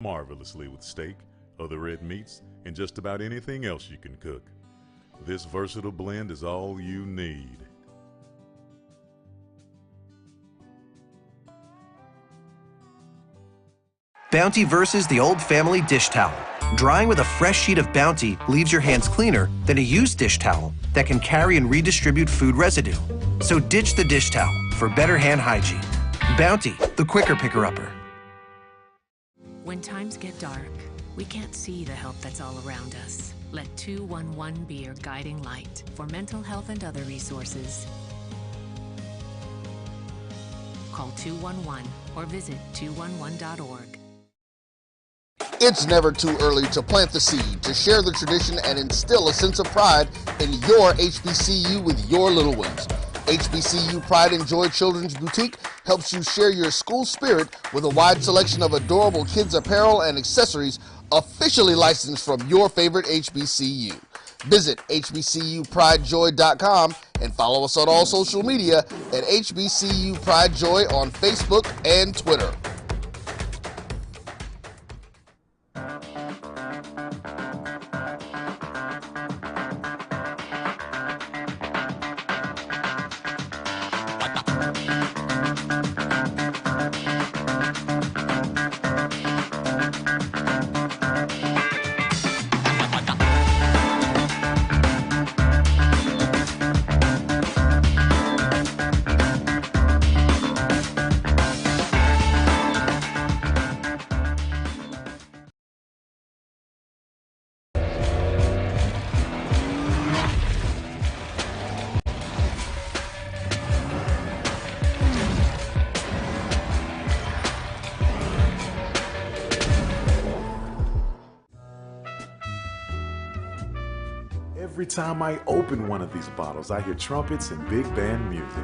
marvelously with steak, other red meats, and just about anything else you can cook. This versatile blend is all you need. Bounty versus the old family dish towel. Drying with a fresh sheet of Bounty leaves your hands cleaner than a used dish towel that can carry and redistribute food residue. So ditch the dish towel for better hand hygiene. Bounty, the quicker picker-upper. When times get dark, we can't see the help that's all around us. Let 211 be your guiding light for mental health and other resources. Call 211 or visit 211.org. It's never too early to plant the seed, to share the tradition, and instill a sense of pride in your HBCU with your little ones. HBCU Pride and Joy Children's Boutique helps you share your school spirit with a wide selection of adorable kids' apparel and accessories officially licensed from your favorite HBCU. Visit hbcupridejoy.com and follow us on all social media at HBCU Pride Joy on Facebook and Twitter. Every time I open one of these bottles, I hear trumpets and big band music.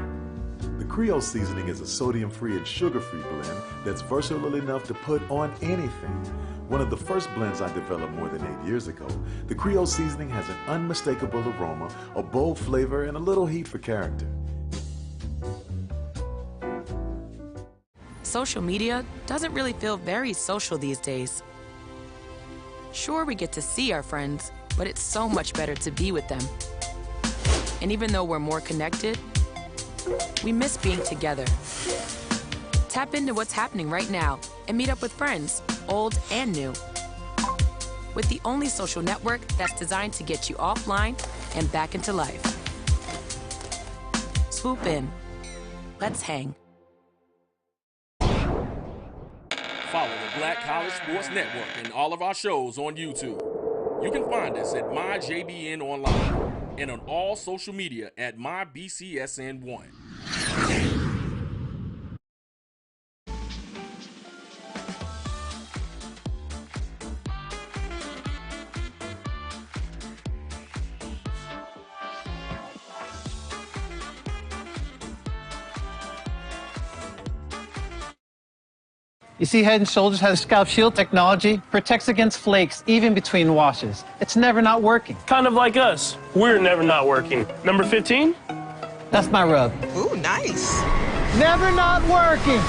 The Creole seasoning is a sodium-free and sugar-free blend that's versatile enough to put on anything. One of the first blends I developed more than 8 years ago, the Creole seasoning has an unmistakable aroma, a bold flavor, and a little heat for character. Social media doesn't really feel very social these days. Sure, we get to see our friends, but it's so much better to be with them. And even though we're more connected, we miss being together. Tap into what's happening right now and meet up with friends, old and new. With the only social network that's designed to get you offline and back into life. Swoop in. Let's hang. Follow the Black College Sports Network and all of our shows on YouTube. You can find us at MyJBN Online and on all social media at MyBCSN1. You see, Head & Shoulders has scalp shield technology, protects against flakes even between washes. It's never not working. Kind of like us. We're never not working. Number 15? That's my rub. Ooh, nice. Never not working.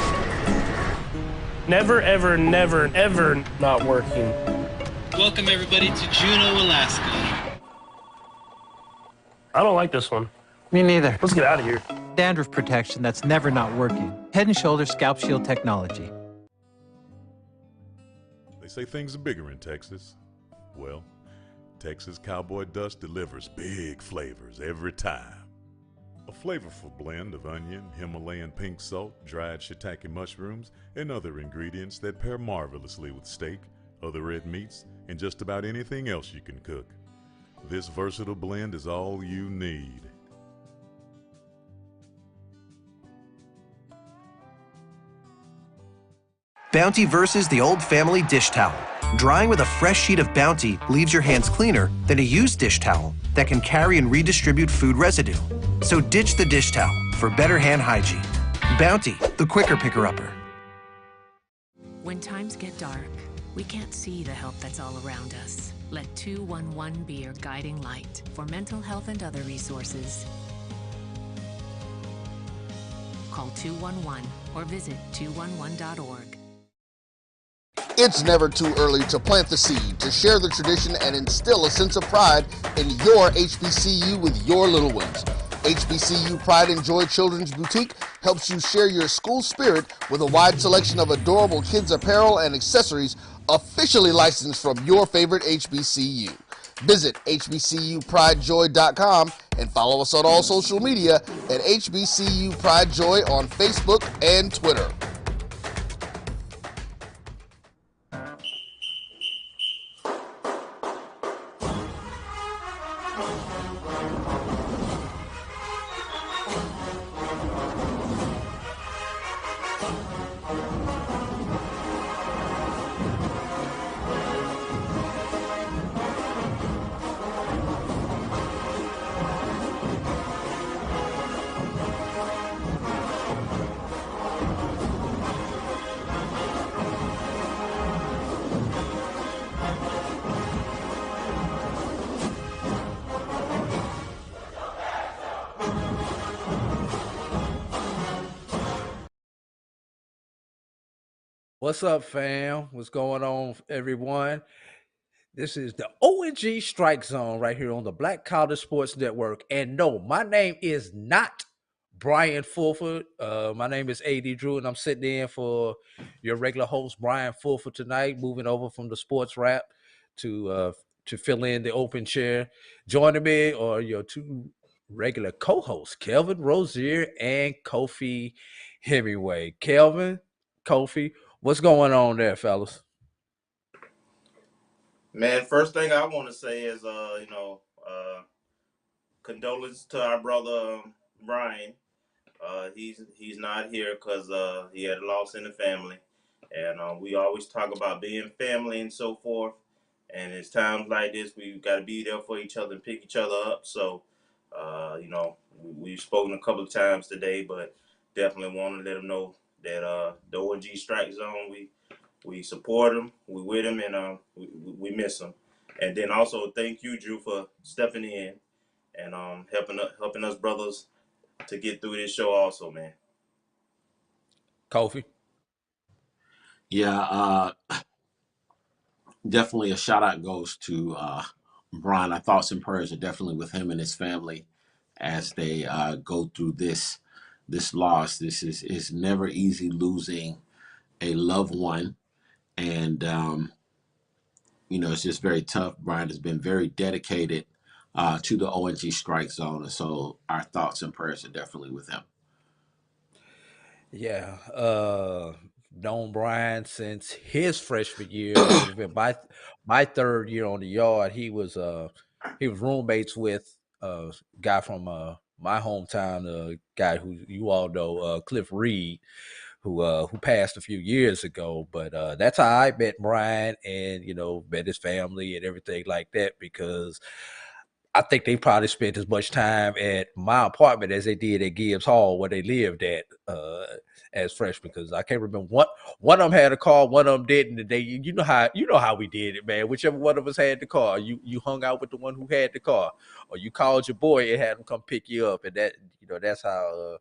Never, ever, never, ever not working. Welcome, everybody, to Juneau, Alaska. I don't like this one. Me neither. Let's get out of here. Dandruff protection that's never not working. Head & Shoulders scalp shield technology. They say things are bigger in Texas. Well, Texas Cowboy Dust delivers big flavors every time. A flavorful blend of onion, Himalayan pink salt, dried shiitake mushrooms, and other ingredients that pair marvelously with steak, other red meats, and just about anything else you can cook. This versatile blend is all you need. Bounty versus the old family dish towel. Drying with a fresh sheet of Bounty leaves your hands cleaner than a used dish towel that can carry and redistribute food residue. So ditch the dish towel for better hand hygiene. Bounty, the quicker picker-upper. When times get dark, we can't see the help that's all around us. Let 211 be your guiding light for mental health and other resources. Call 211 or visit 211.org. It's never too early to plant the seed, to share the tradition, and instill a sense of pride in your HBCU with your little ones. HBCU Pride and Joy Children's Boutique helps you share your school spirit with a wide selection of adorable kids' apparel and accessories officially licensed from your favorite HBCU. Visit hbcupridejoy.com and follow us on all social media at HBCU Pride Joy on Facebook and Twitter. What's up, fam? What's going on, everyone? This is the ONG Strike Zone right here on the Black College Sports Network. And no, my name is not Brian Fulford. My name is AD Drew, and I'm sitting in for your regular host, Brian Fulford, tonight, moving over from the sports rap to fill in the open chair. Joining me are your two regular co-hosts, Kelvin Rozier and Kofi Hemingway. Kelvin, Kofi, what's going on there, fellas? Man, first thing I want to say is, condolences to our brother Brian. He's not here because he had a loss in the family, and we always talk about being family and so forth. And it's times like this we got to be there for each other and pick each other up. So, we've spoken a couple of times today, but definitely want to let him know that the ONG Strike Zone, we support him, we with him, and we miss him. And then also thank you, Drew, for stepping in and helping us brothers to get through this show also, man. Kofi? Yeah, definitely a shout out goes to Brian. Our thoughts and prayers are definitely with him and his family as they go through this loss. This is never easy losing a loved one, and it's just very tough. Brian has been very dedicated to the ONG Strike Zone, and so our thoughts and prayers are definitely with him. Yeah, known Brian since his freshman year. It would have been my third year on the yard. He was roommates with a guy from my hometown, a guy who you all know, Cliff Reed, who passed a few years ago. But that's how I met Brian, and met his family and everything like that, because I think they probably spent as much time at my apartment as they did at Gibbs Hall, where they lived at as freshmen. Because I can't remember, one of them had a car, one of them didn't. And you know how we did it, man. Whichever one of us had the car, you hung out with the one who had the car, or you called your boy and had him come pick you up. And that's how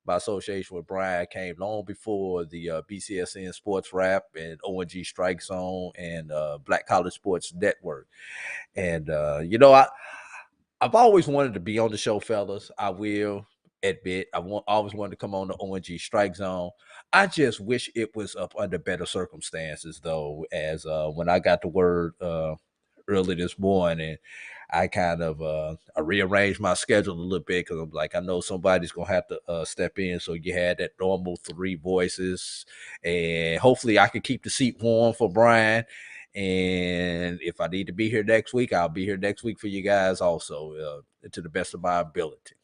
my association with Brian came, long before the BCSN Sports Rap and ONG Strike Zone and Black College Sports Network. And I've always wanted to be on the show, fellas. I will admit, always wanted to come on the ONG Strike Zone. I just wish it was up under better circumstances, though. As when I got the word early this morning, I kind of I rearranged my schedule a little bit, because I'm like, I know somebody's gonna have to step in. So you had that normal 3 voices, and hopefully I can keep the seat warm for Brian. And if I need to be here next week, I'll be here next week for you guys also, to the best of my ability.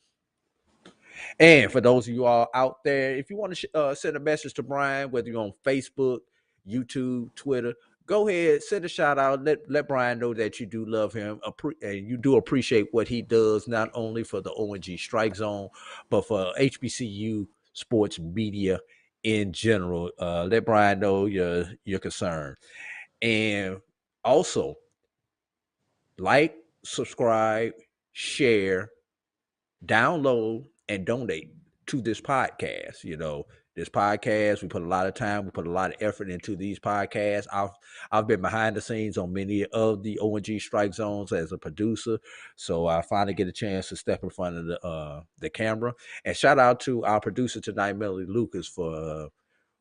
And for those of you all out there, if you want to send a message to Brian, whether you're on Facebook, YouTube, Twitter, go ahead, send a shout out. Let Brian know that you do love him, and you do appreciate what he does, not only for the ONG Strike Zone, but for HBCU sports media in general. Let Brian know your concern. And also, like, subscribe, share, download, and donate to this podcast. this podcast. We put a lot of time, we put a lot of effort into these podcasts. I've been behind the scenes on many of the ONG Strike Zones as a producer, so I finally get a chance to step in front of the camera. And shout out to our producer tonight, Melody Lucas, for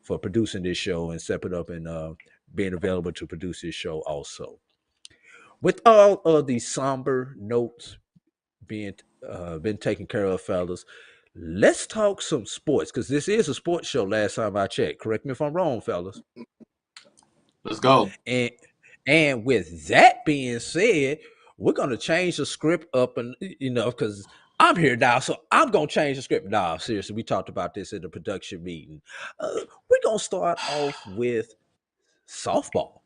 producing this show and stepping up and being available to produce this show also. With all of these somber notes being been taken care of, fellas, let's talk some sports, because this is a sports show last time I checked. Correct me if I'm wrong, fellas. Let's go. And with that being said, we're going to change the script up, and because I'm here now, so I'm going to change the script. Nah, seriously, we talked about this in the production meeting. We're going to start off with softball.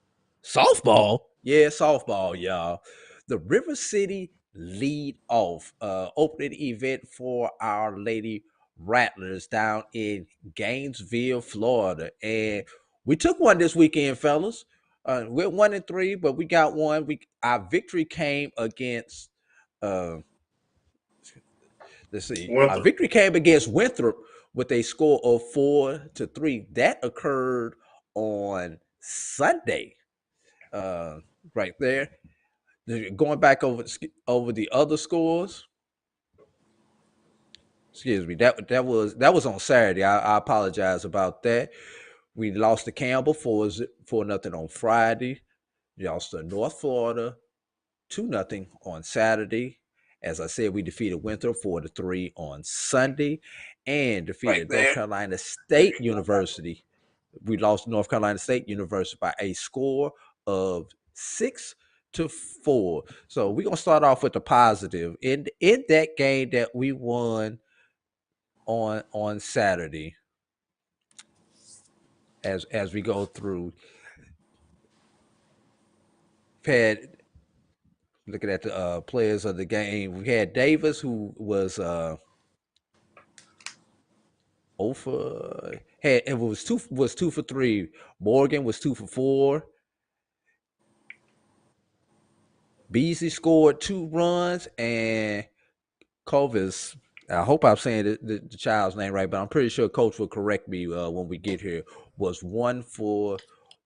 Softball? Yeah, softball, y'all. The River City lead off opening event for our Lady Rattlers down in Gainesville, Florida. And we took one this weekend, fellas. We're 1-3, but we got one. Our victory came against let's see. Winthrop. Our victory came against Winthrop with a score of 4-3. That occurred on Sunday. Right there. Going back over the other scores. Excuse me. That was on Saturday. I apologize about that. We lost to Campbell 4-0 on Friday. We lost to North Florida 2-0 on Saturday. As I said, we defeated Winthrop 4-3 on Sunday, and defeated North Carolina State University. We lost to North Carolina State University by a score of 6-4. So we're gonna start off with the positive. In that game that we won on Saturday, as we go through, had looking at the players of the game, we had Davis, who was 0 for it was 2 for 3. Morgan was 2 for 4. Beasley scored 2 runs, and Covis, I hope I'm saying the child's name right, but I'm pretty sure Coach will correct me when we get here, was 1 for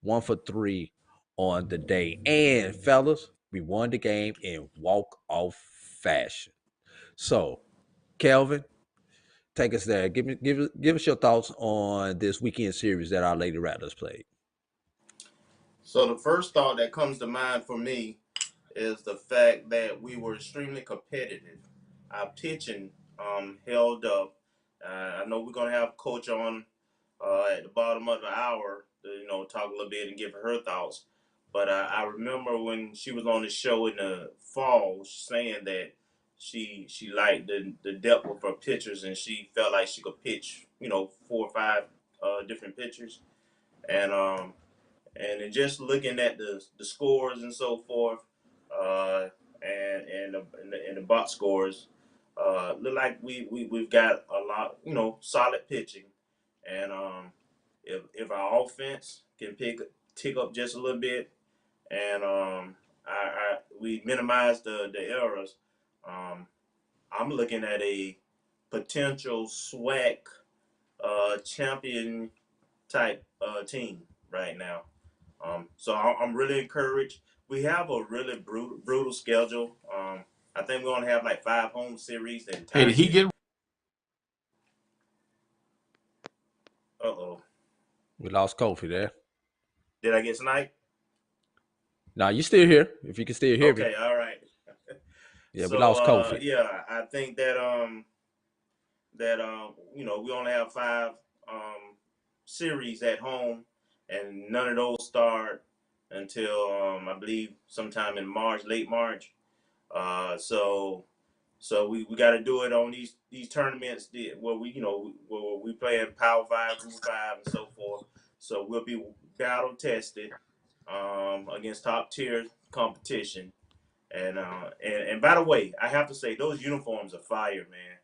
3 on the day. And fellas, we won the game in walk-off fashion. So, Kelvin, take us there. Give us your thoughts on this weekend series that our Lady Rattlers played. So the first thought that comes to mind for me is the fact that we were extremely competitive. Our pitching held up. I know we're going to have Coach on at the bottom of the hour to talk a little bit and give her thoughts. But I remember when she was on the show in the fall saying that she liked the depth of her pitchers, and she felt like she could pitch 4 or 5 different pitchers. And just looking at the scores and so forth, and the box scores, look like we've got a lot, solid pitching, and if our offense can tick up just a little bit, and we minimize the errors, I'm looking at a potential SWAC champion type team right now. So I'm really encouraged. We have a really brutal schedule. I think we're going to have like 5 home series. Hey, did he get? Uh-oh. We lost Kofi there. Did I get sniped? No, you still here. If you can still hear me. Okay, all right. Yeah, we lost Kofi. Yeah, I think that we only have 5 series at home, and none of those start until I believe sometime in March, late March. So we got to do it on these tournaments where we play in Power 5, Group 5, and so forth. So we'll be battle tested against top tier competition. And by the way, I have to say those uniforms are fire, man.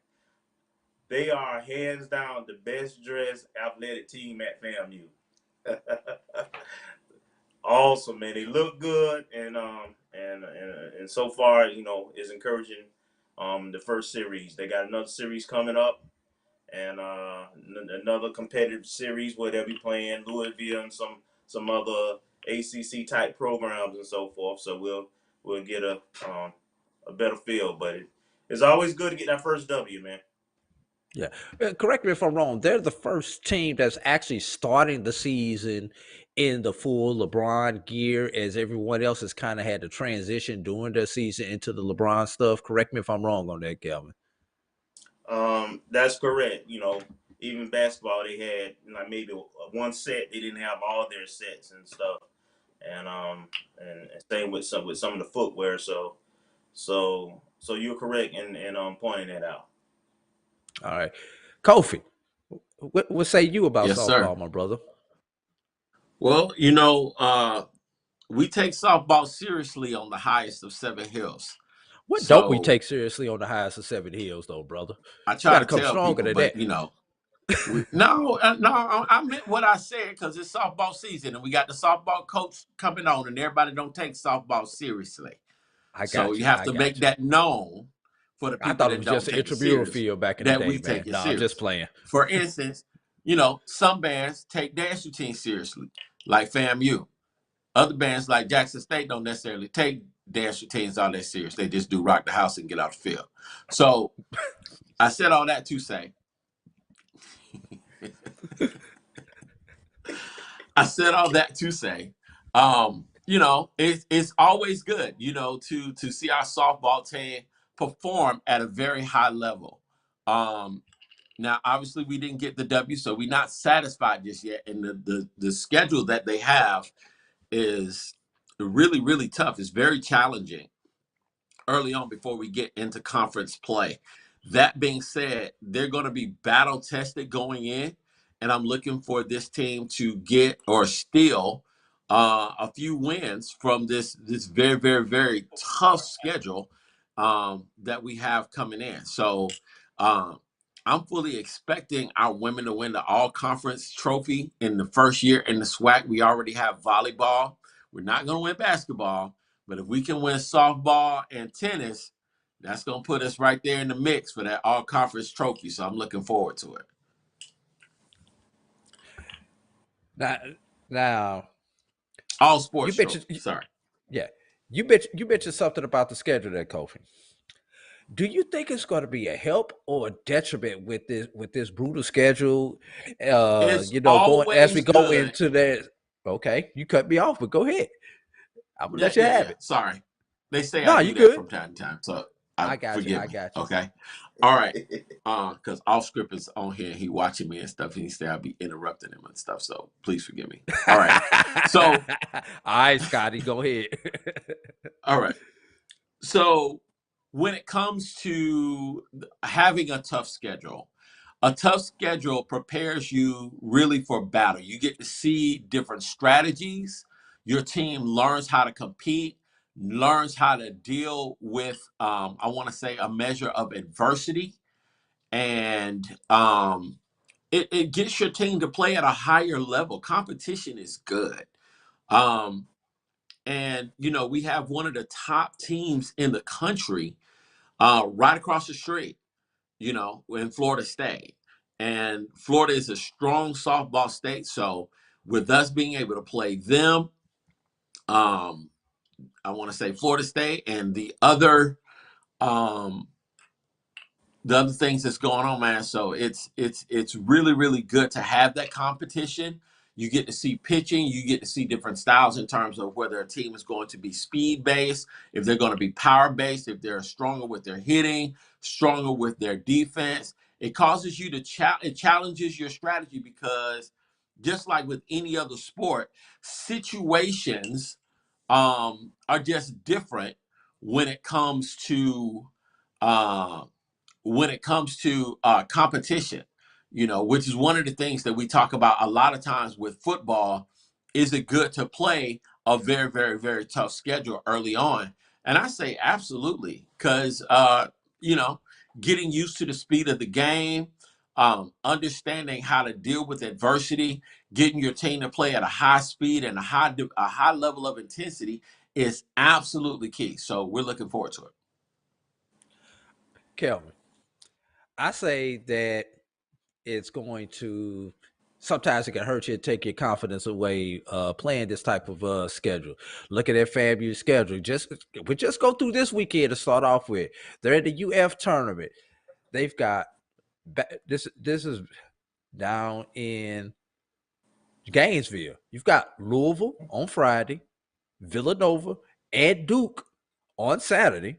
They are hands down the best dressed athletic team at FAMU. Awesome, man. They look good, and so far, it's encouraging. The first series, they got another series coming up, and another competitive series where they'll be playing Louisville and some other ACC type programs and so forth. So we'll get a better feel. But it's always good to get that first W, man. Yeah. Correct me if I'm wrong. They're the first team that's actually starting the season in the full LeBron gear, as everyone else has kind of had to transition during their season into the LeBron stuff. Correct me if I'm wrong on that, Calvin. That's correct. Even basketball, they had maybe one set. They didn't have all their sets and stuff, and same with some of the footwear. So you're correct in pointing that out. All right, Kofi, what say you about Yes, softball, sir. my brother? Well, we take softball seriously on the highest of 7 hills. What don't we take seriously on the highest of 7 hills, though, brother? I try to come tell stronger people, than but that. no, I meant what I said because it's softball season and we got the softball coach coming on, and everybody don't take softball seriously. You have to make that known for the people. I thought it was just an intramural field back in the day, we man. take it No, serious. I'm just playing. For instance, some bands take dance routines seriously, like FAMU. Other bands like Jackson State don't necessarily take dance routines all that serious. They just do rock the house and get out the field. So I said all that to say, it's always good, to see our softball team perform at a very high level. Now, obviously, we didn't get the W, so we're not satisfied just yet. And the schedule that they have is really, really tough. It's very challenging early on before we get into conference play. That being said, they're going to be battle tested going in, and I'm looking for this team to get or steal a few wins from this very, very, very tough schedule that we have coming in. So I'm fully expecting our women to win the all-conference trophy in the first year in the SWAC. We already have volleyball. We're not going to win basketball, but if we can win softball and tennis, that's going to put us right there in the mix for that all-conference trophy. So I'm looking forward to it. Now, all sports. Sorry. Yeah, you mentioned something about the schedule there, Kofi. Do you think it's going to be a help or a detriment with this brutal schedule? Going as we go into that. Okay, you cut me off, but go ahead. I'm gonna let you have it. Sorry, they say I do that from time to time, so I got you. Okay, all right. Because off script is on here, and he watching me and stuff, and he said I'll be interrupting him and stuff. So please forgive me. All right. So, all right, Scotty, go ahead. All right. So, when it comes to having a tough schedule prepares you really for battle. You get to see different strategies. Your team learns how to compete, learns how to deal with, I want to say, a measure of adversity. And it gets your team to play at a higher level. Competition is good. And, we have one of the top teams in the country right across the street, in Florida State. And Florida is a strong softball state. So with us being able to play them, I want to say Florida State and the other things that's going on, man. So it's really, really good to have that competition. You get to see pitching. You get to see different styles in terms of whether a team is going to be speed-based, if they're going to be power-based, if they're stronger with their hitting, stronger with their defense. It causes you to it challenges your strategy because just like with any other sport, situations are just different when it comes to competition, which is one of the things that we talk about a lot of times with football. Is it good to play a very, very, very tough schedule early on? And I say absolutely, because, getting used to the speed of the game, understanding how to deal with adversity, getting your team to play at a high speed and a high level of intensity is absolutely key. So we're looking forward to it. Kelvin, I say that it's going to sometimes it can hurt you, take your confidence away playing this type of schedule. Looking at FAMU's schedule, we just go through this weekend to start off with. They're in the UF tournament. They've got this is down in Gainesville. You've got Louisville on Friday, Villanova and Duke on Saturday.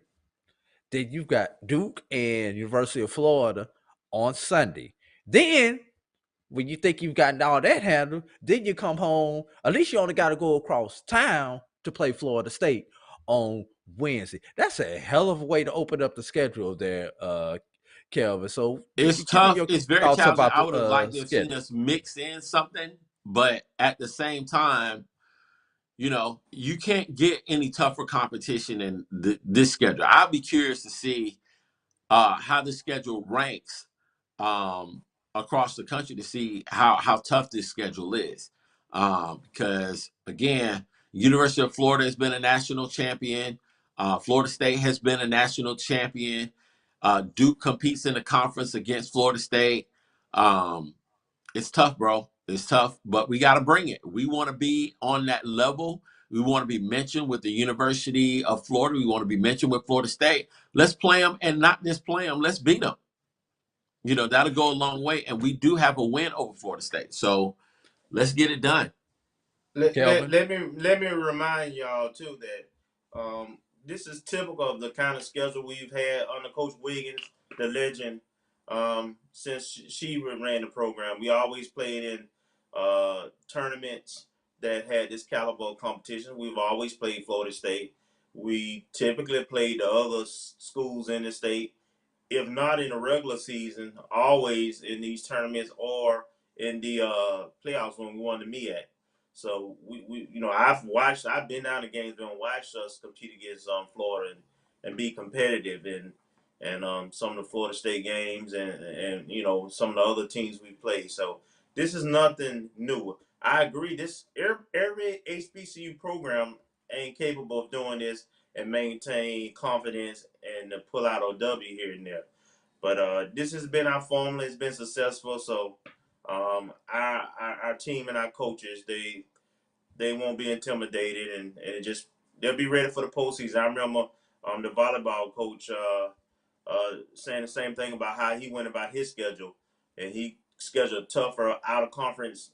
Then you've got Duke and University of Florida on Sunday. Then, when you think you've gotten all that handled, then you come home. At least you only got to go across town to play Florida State on Wednesday. That's a hell of a way to open up the schedule there, Kelvin. So it's tough. It's very challenging. I would have liked to have seen us mix in something, but at the same time, you know, you can't get any tougher competition in this schedule. I'll be curious to see how the schedule ranks across the country to see how tough this schedule is. Because, again, University of Florida has been a national champion. Florida State has been a national champion. Duke competes in the conference against Florida State. It's tough, bro. It's tough, but we got to bring it. We want to be on that level. We want to be mentioned with the University of Florida. We want to be mentioned with Florida State. Let's play them and not just play them. Let's beat them. You know, that'll go a long way. And we do have a win over Florida State. So let's get it done. Let me remind y'all, too, that this is typical of the kind of schedule we've had under Coach Wiggins, the legend, since she ran the program. We always played in tournaments that had this caliber of competition. We've always played Florida State. We typically played the other schools in the state, if not in the regular season, always in these tournaments or in the playoffs when we wanted to meet at. So we you know, I've been down to Gainesville and watched us compete against Florida and be competitive and some of the Florida State games and you know, some of the other teams we played. So this is nothing new. I agree. This every HBCU program ain't capable of doing this and maintain confidence and pull out a W here and there. But this has been our formula. It's been successful. So our team and our coaches, they won't be intimidated and they'll be ready for the postseason. I remember the volleyball coach saying the same thing about how he went about his schedule, and he scheduled tougher out of conference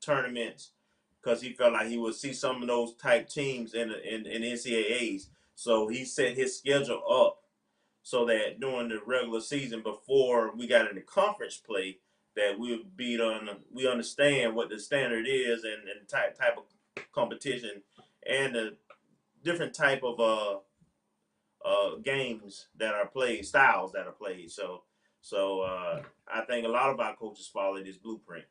tournaments because he felt like he would see some of those type teams in NCAAs. So he set his schedule up so that during the regular season, before we got into conference play, that we understand what the standard is and the type of competition and the different type of games that are played, styles that are played. So I think a lot of our coaches follow this blueprint.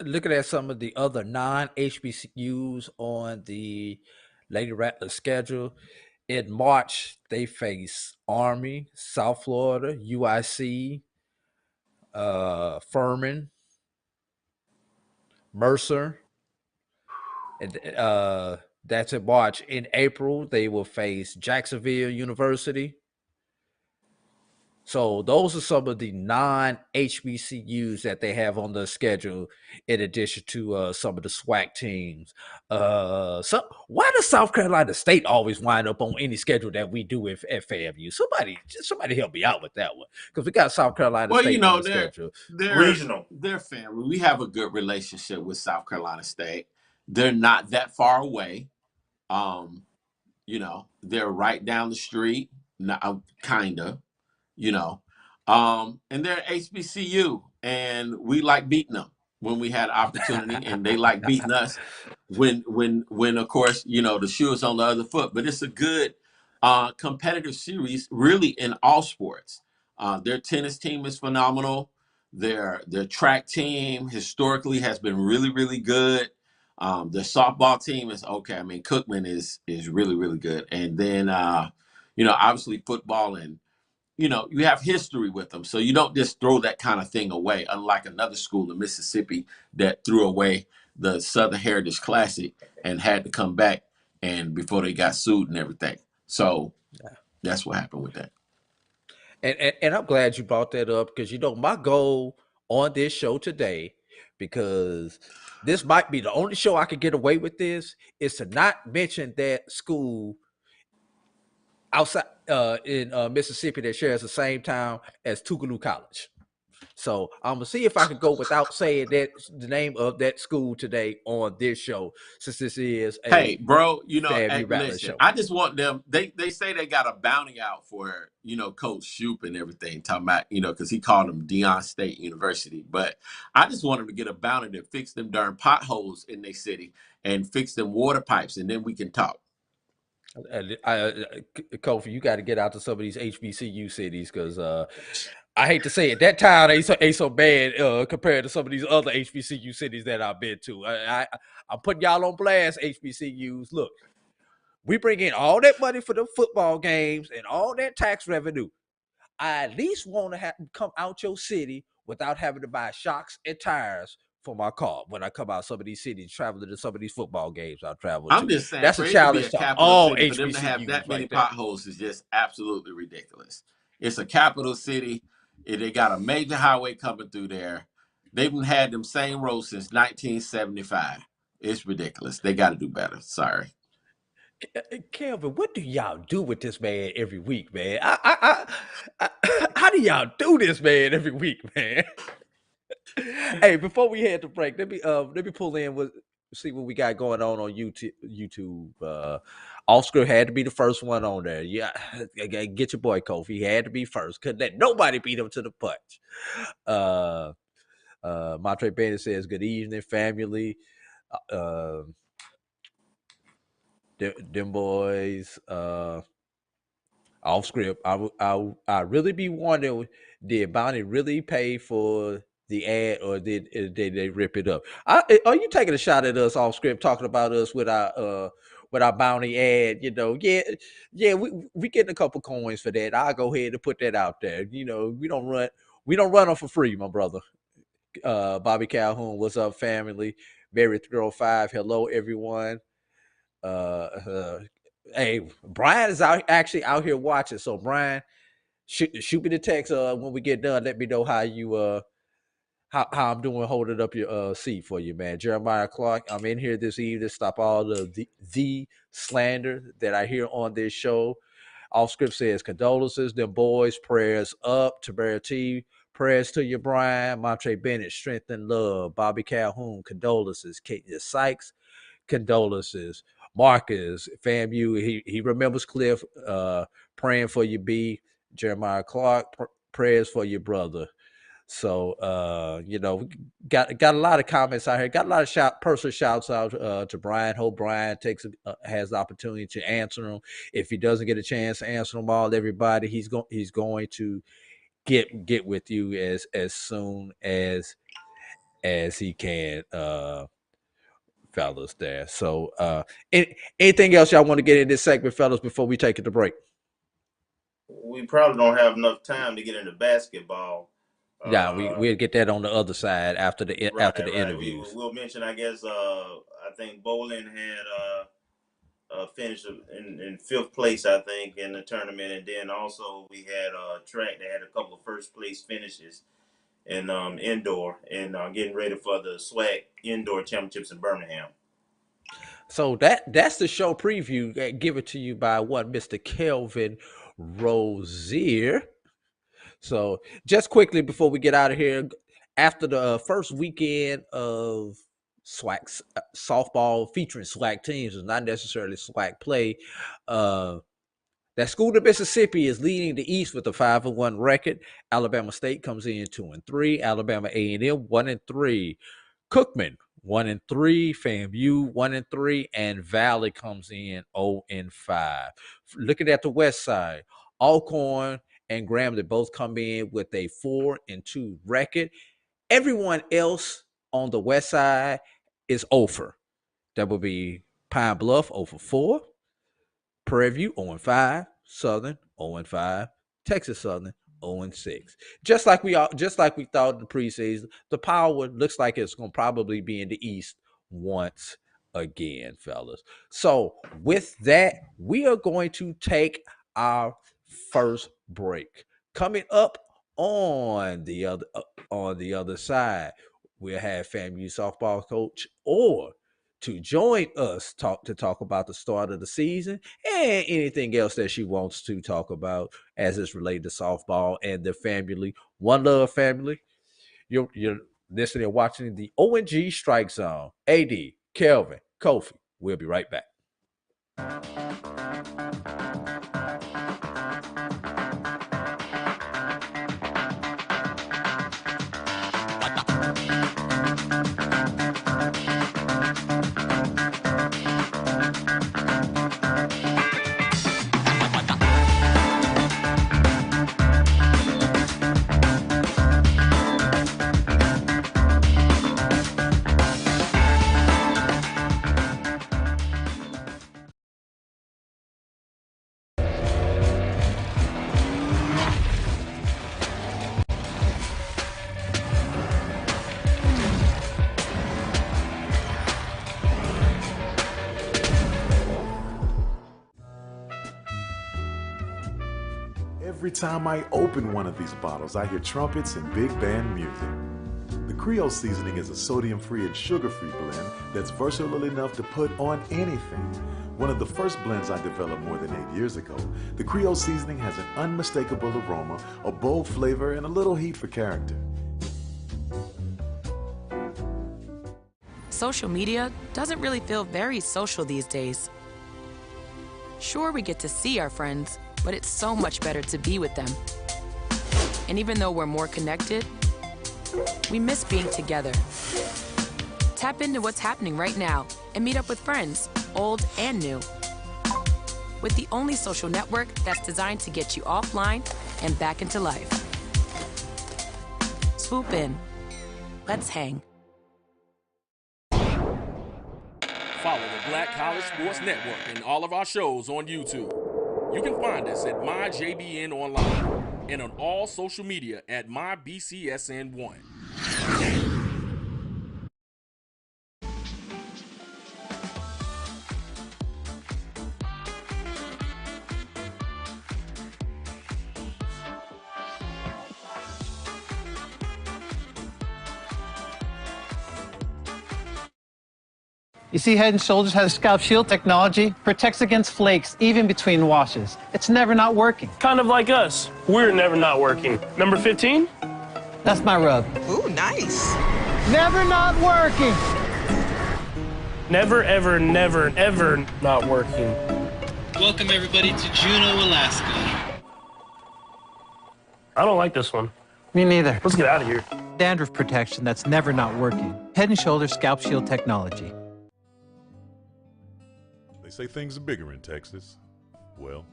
Looking at some of the other non-HBCUs on the Lady Rattlers schedule, in March, they face Army, South Florida, UIC, Furman, Mercer. And that's in March. In April, they will face Jacksonville University. So those are some of the non-HBCUs that they have on the schedule, in addition to some of the SWAC teams. So why does South Carolina State always wind up on any schedule that we do at FAMU? Somebody help me out with that one, because we got South Carolina State on the schedule. They're regional. They're family. We have a good relationship with South Carolina State. They're not that far away. You know, they're right down the street, kind of. You know, and they're HBCU, and we like beating them when we had opportunity, and they like beating us when of course, you know, the shoe is on the other foot. But it's a good competitive series, really, in all sports. Their tennis team is phenomenal. Their track team historically has been really, really good. Their softball team is okay. I mean, Cookman is really, really good. And then, you know, obviously football and, you know, you have history with them. So you don't just throw that kind of thing away, unlike another school in Mississippi that threw away the Southern Heritage Classic and had to come back and before they got sued and everything. So that's what happened with that. And I'm glad you brought that up because my goal on this show today, because this might be the only show I could get away with this, is to not mention that school outside in Mississippi that shares the same town as Tougaloo College. So I'm gonna see if I can go without saying that the name of that school today on this show, since this is a Hey, bro, FAMU Rattlers listen, show. I just want them. They say they got a bounty out for Coach Shoop and everything. Talking about because he called them Deion State University, but I just want them to get a bounty to fix them darn potholes in their city and fix them water pipes, and then we can talk. Kofi, you got to get out to some of these HBCU cities because I hate to say it, that town ain't so bad compared to some of these other HBCU cities that I've been to. I'm putting y'all on blast, HBCUs. Look, we bring in all that money for the football games and all that tax revenue. I at least want to have come out your city without having to buy shocks and tires for my car when I come out some of these cities, traveling to some of these football games I travel to. I'm just saying, that's a challenge to all HBCUs. For them to have that many potholes is just absolutely ridiculous. It's a capital city. They got a major highway coming through there. They've had them same roads since 1975. It's ridiculous. They got to do better. Sorry. Kelvin, what do y'all do with this man every week, man? How do y'all do this, man, every week, man? Hey, before we head to break, let me pull in see what we got going on YouTube. Oscar had to be the first one on there. Yeah, get your boy Kofi. He had to be first. Couldn't let nobody beat him to the punch. Montre Bennett says, "Good evening, family." Them boys. Off script. I really be wondering, did Bounty really pay for the ad, or did they rip it up? Are you taking a shot at us off script, talking about us with our Bounty ad? Yeah, we getting a couple coins for that. I'll go ahead and put that out there. We don't run them for free, my brother. Bobby Calhoun, what's up, family? Barry 305, hello everyone. Hey, Brian is actually out here watching. So Brian, shoot me the text when we get done. Let me know how you how I'm doing holding up your seat for you, man. Jeremiah Clark, I'm in here this evening. Stop all the slander that I hear on this show. Off script says condolences, them boys, prayers up. Tabera T, prayers to you, Brian. Montre Bennett, strength and love. Bobby Calhoun, condolences. Kate Sykes, condolences. Marcus, FAMU, he remembers Cliff, praying for you, B. Jeremiah Clark, prayers for your brother. So, got a lot of comments out here. Got a lot of personal shouts out to Brian. Hope Brian has the opportunity to answer them. If he doesn't get a chance to answer them all, everybody, he's going to get with you as soon as he can. Fellas there. So anything else y'all want to get in this segment, fellas, before we take it to break? We probably don't have enough time to get into basketball. Yeah, we'll get that on the other side after the interviews. We'll mention, I guess, I think Bowling had finished in 5th place, I think, in the tournament, and then also we had track that had a couple of first place finishes in indoor, and getting ready for the SWAC Indoor Championships in Birmingham. So that's the show preview given to you by Mr. Kelvin Rozier. So just quickly before we get out of here, after the first weekend of SWAC softball featuring SWAC teams, is not necessarily SWAC play, that School of Mississippi is leading the East with a 5-1 record. Alabama State comes in 2-3. Alabama A&M 1-3. Cookman 1-3. FAMU 1-3, and Valley comes in 0-5. Looking at the West Side, Alcorn and Grambling both come in with a 4-2 record. Everyone else on the West Side is over. That would be Pine Bluff 0-4. Prairie View 0-5, Southern 0-5, Texas Southern 0-6. Just like we thought in the preseason, the power looks like it's going to probably be in the East once again, fellas. So with that, we are going to take our first break. Coming up on the other side, we'll have FAMU softball coach or to join us to talk about the start of the season and anything else that she wants to talk about as it's related to softball and the family. One Love family. You're listening and watching the ONG Strike Zone. AD, Kelvin, Kofi. We'll be right back. Every time I open one of these bottles, I hear trumpets and big band music. The Creole seasoning is a sodium-free and sugar-free blend that's versatile enough to put on anything. One of the first blends I developed more than 8 years ago, the Creole seasoning has an unmistakable aroma, a bold flavor, and a little heat for character. Social media doesn't really feel very social these days. Sure, we get to see our friends, but it's so much better to be with them. And even though we're more connected, we miss being together. Tap into what's happening right now and meet up with friends, old and new. With the only social network that's designed to get you offline and back into life. Swoop in. Let's hang. Follow the Black College Sports Network and all of our shows on YouTube. You can find us at MyJBN Online and on all social media at MyBCSN1. You see, Head & Shoulders has scalp shield technology, protects against flakes even between washes. It's never not working. Kind of like us. We're never not working. Number 15? That's my rub. Ooh, nice. Never not working. Never, ever, never, ever not working. Welcome everybody to Juneau, Alaska. I don't like this one. Me neither. Let's get out of here. Dandruff protection that's never not working. Head & Shoulders scalp shield technology. They say things are bigger in Texas. Well,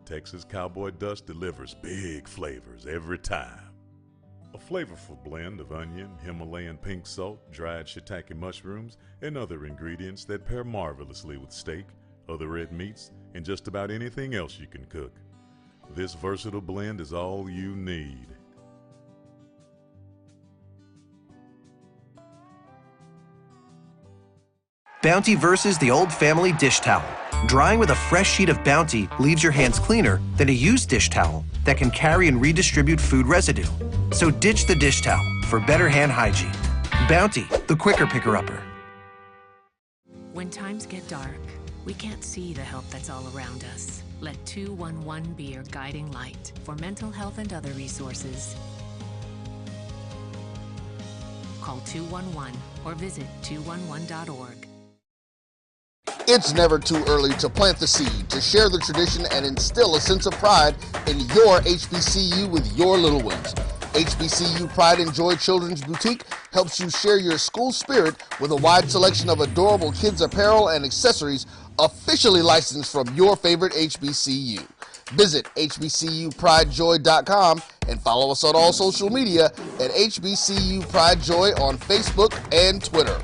Texas cowboy dust delivers big flavors every time. A flavorful blend of onion, Himalayan pink salt, dried shiitake mushrooms, and other ingredients that pair marvelously with steak, other red meats, and just about anything else you can cook. This versatile blend is all you need. Bounty versus the old family dish towel. Drying with a fresh sheet of Bounty leaves your hands cleaner than a used dish towel that can carry and redistribute food residue. So ditch the dish towel for better hand hygiene. Bounty, the quicker picker-upper. When times get dark, we can't see the help that's all around us. Let 211 be your guiding light for mental health and other resources. Call 211 or visit 211.org. It's never too early to plant the seed, to share the tradition, and instill a sense of pride in your HBCU with your little ones. HBCU Pride and Joy Children's Boutique helps you share your school spirit with a wide selection of adorable kids' apparel and accessories officially licensed from your favorite HBCU. Visit hbcupridejoy.com and follow us on all social media at HBCU Pride Joy on Facebook and Twitter.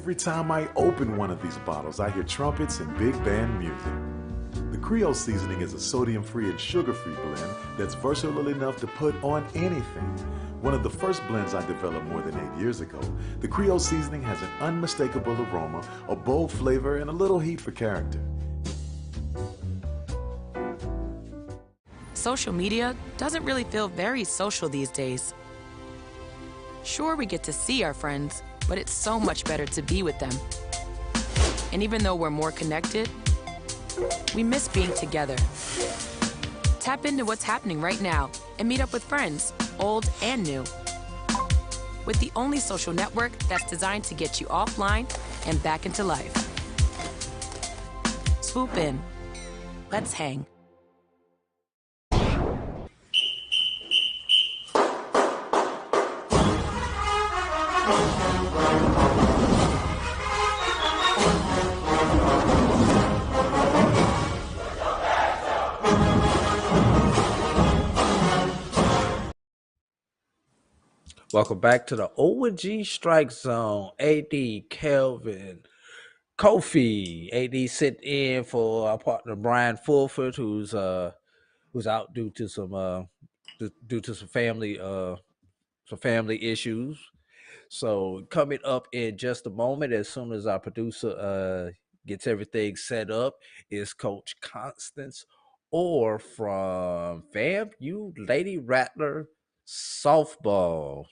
Every time I open one of these bottles, I hear trumpets and big band music. The Creole seasoning is a sodium-free and sugar-free blend that's versatile enough to put on anything. One of the first blends I developed more than 8 years ago, the Creole seasoning has an unmistakable aroma, a bold flavor, and a little heat for character. Social media doesn't really feel very social these days. Sure, we get to see our friends, but it's so much better to be with them. And even though we're more connected, we miss being together. Tap into what's happening right now and meet up with friends, old and new. With the only social network that's designed to get you offline and back into life. Swoop in. Let's hang. Welcome back to the O&G Strike Zone. AD, Kelvin, Kofi. AD sitting in for our partner Brian Fulford, who's out due to some family issues. So coming up in just a moment, as soon as our producer gets everything set up, is Coach Constance Orr from FAMU Lady Rattler softball.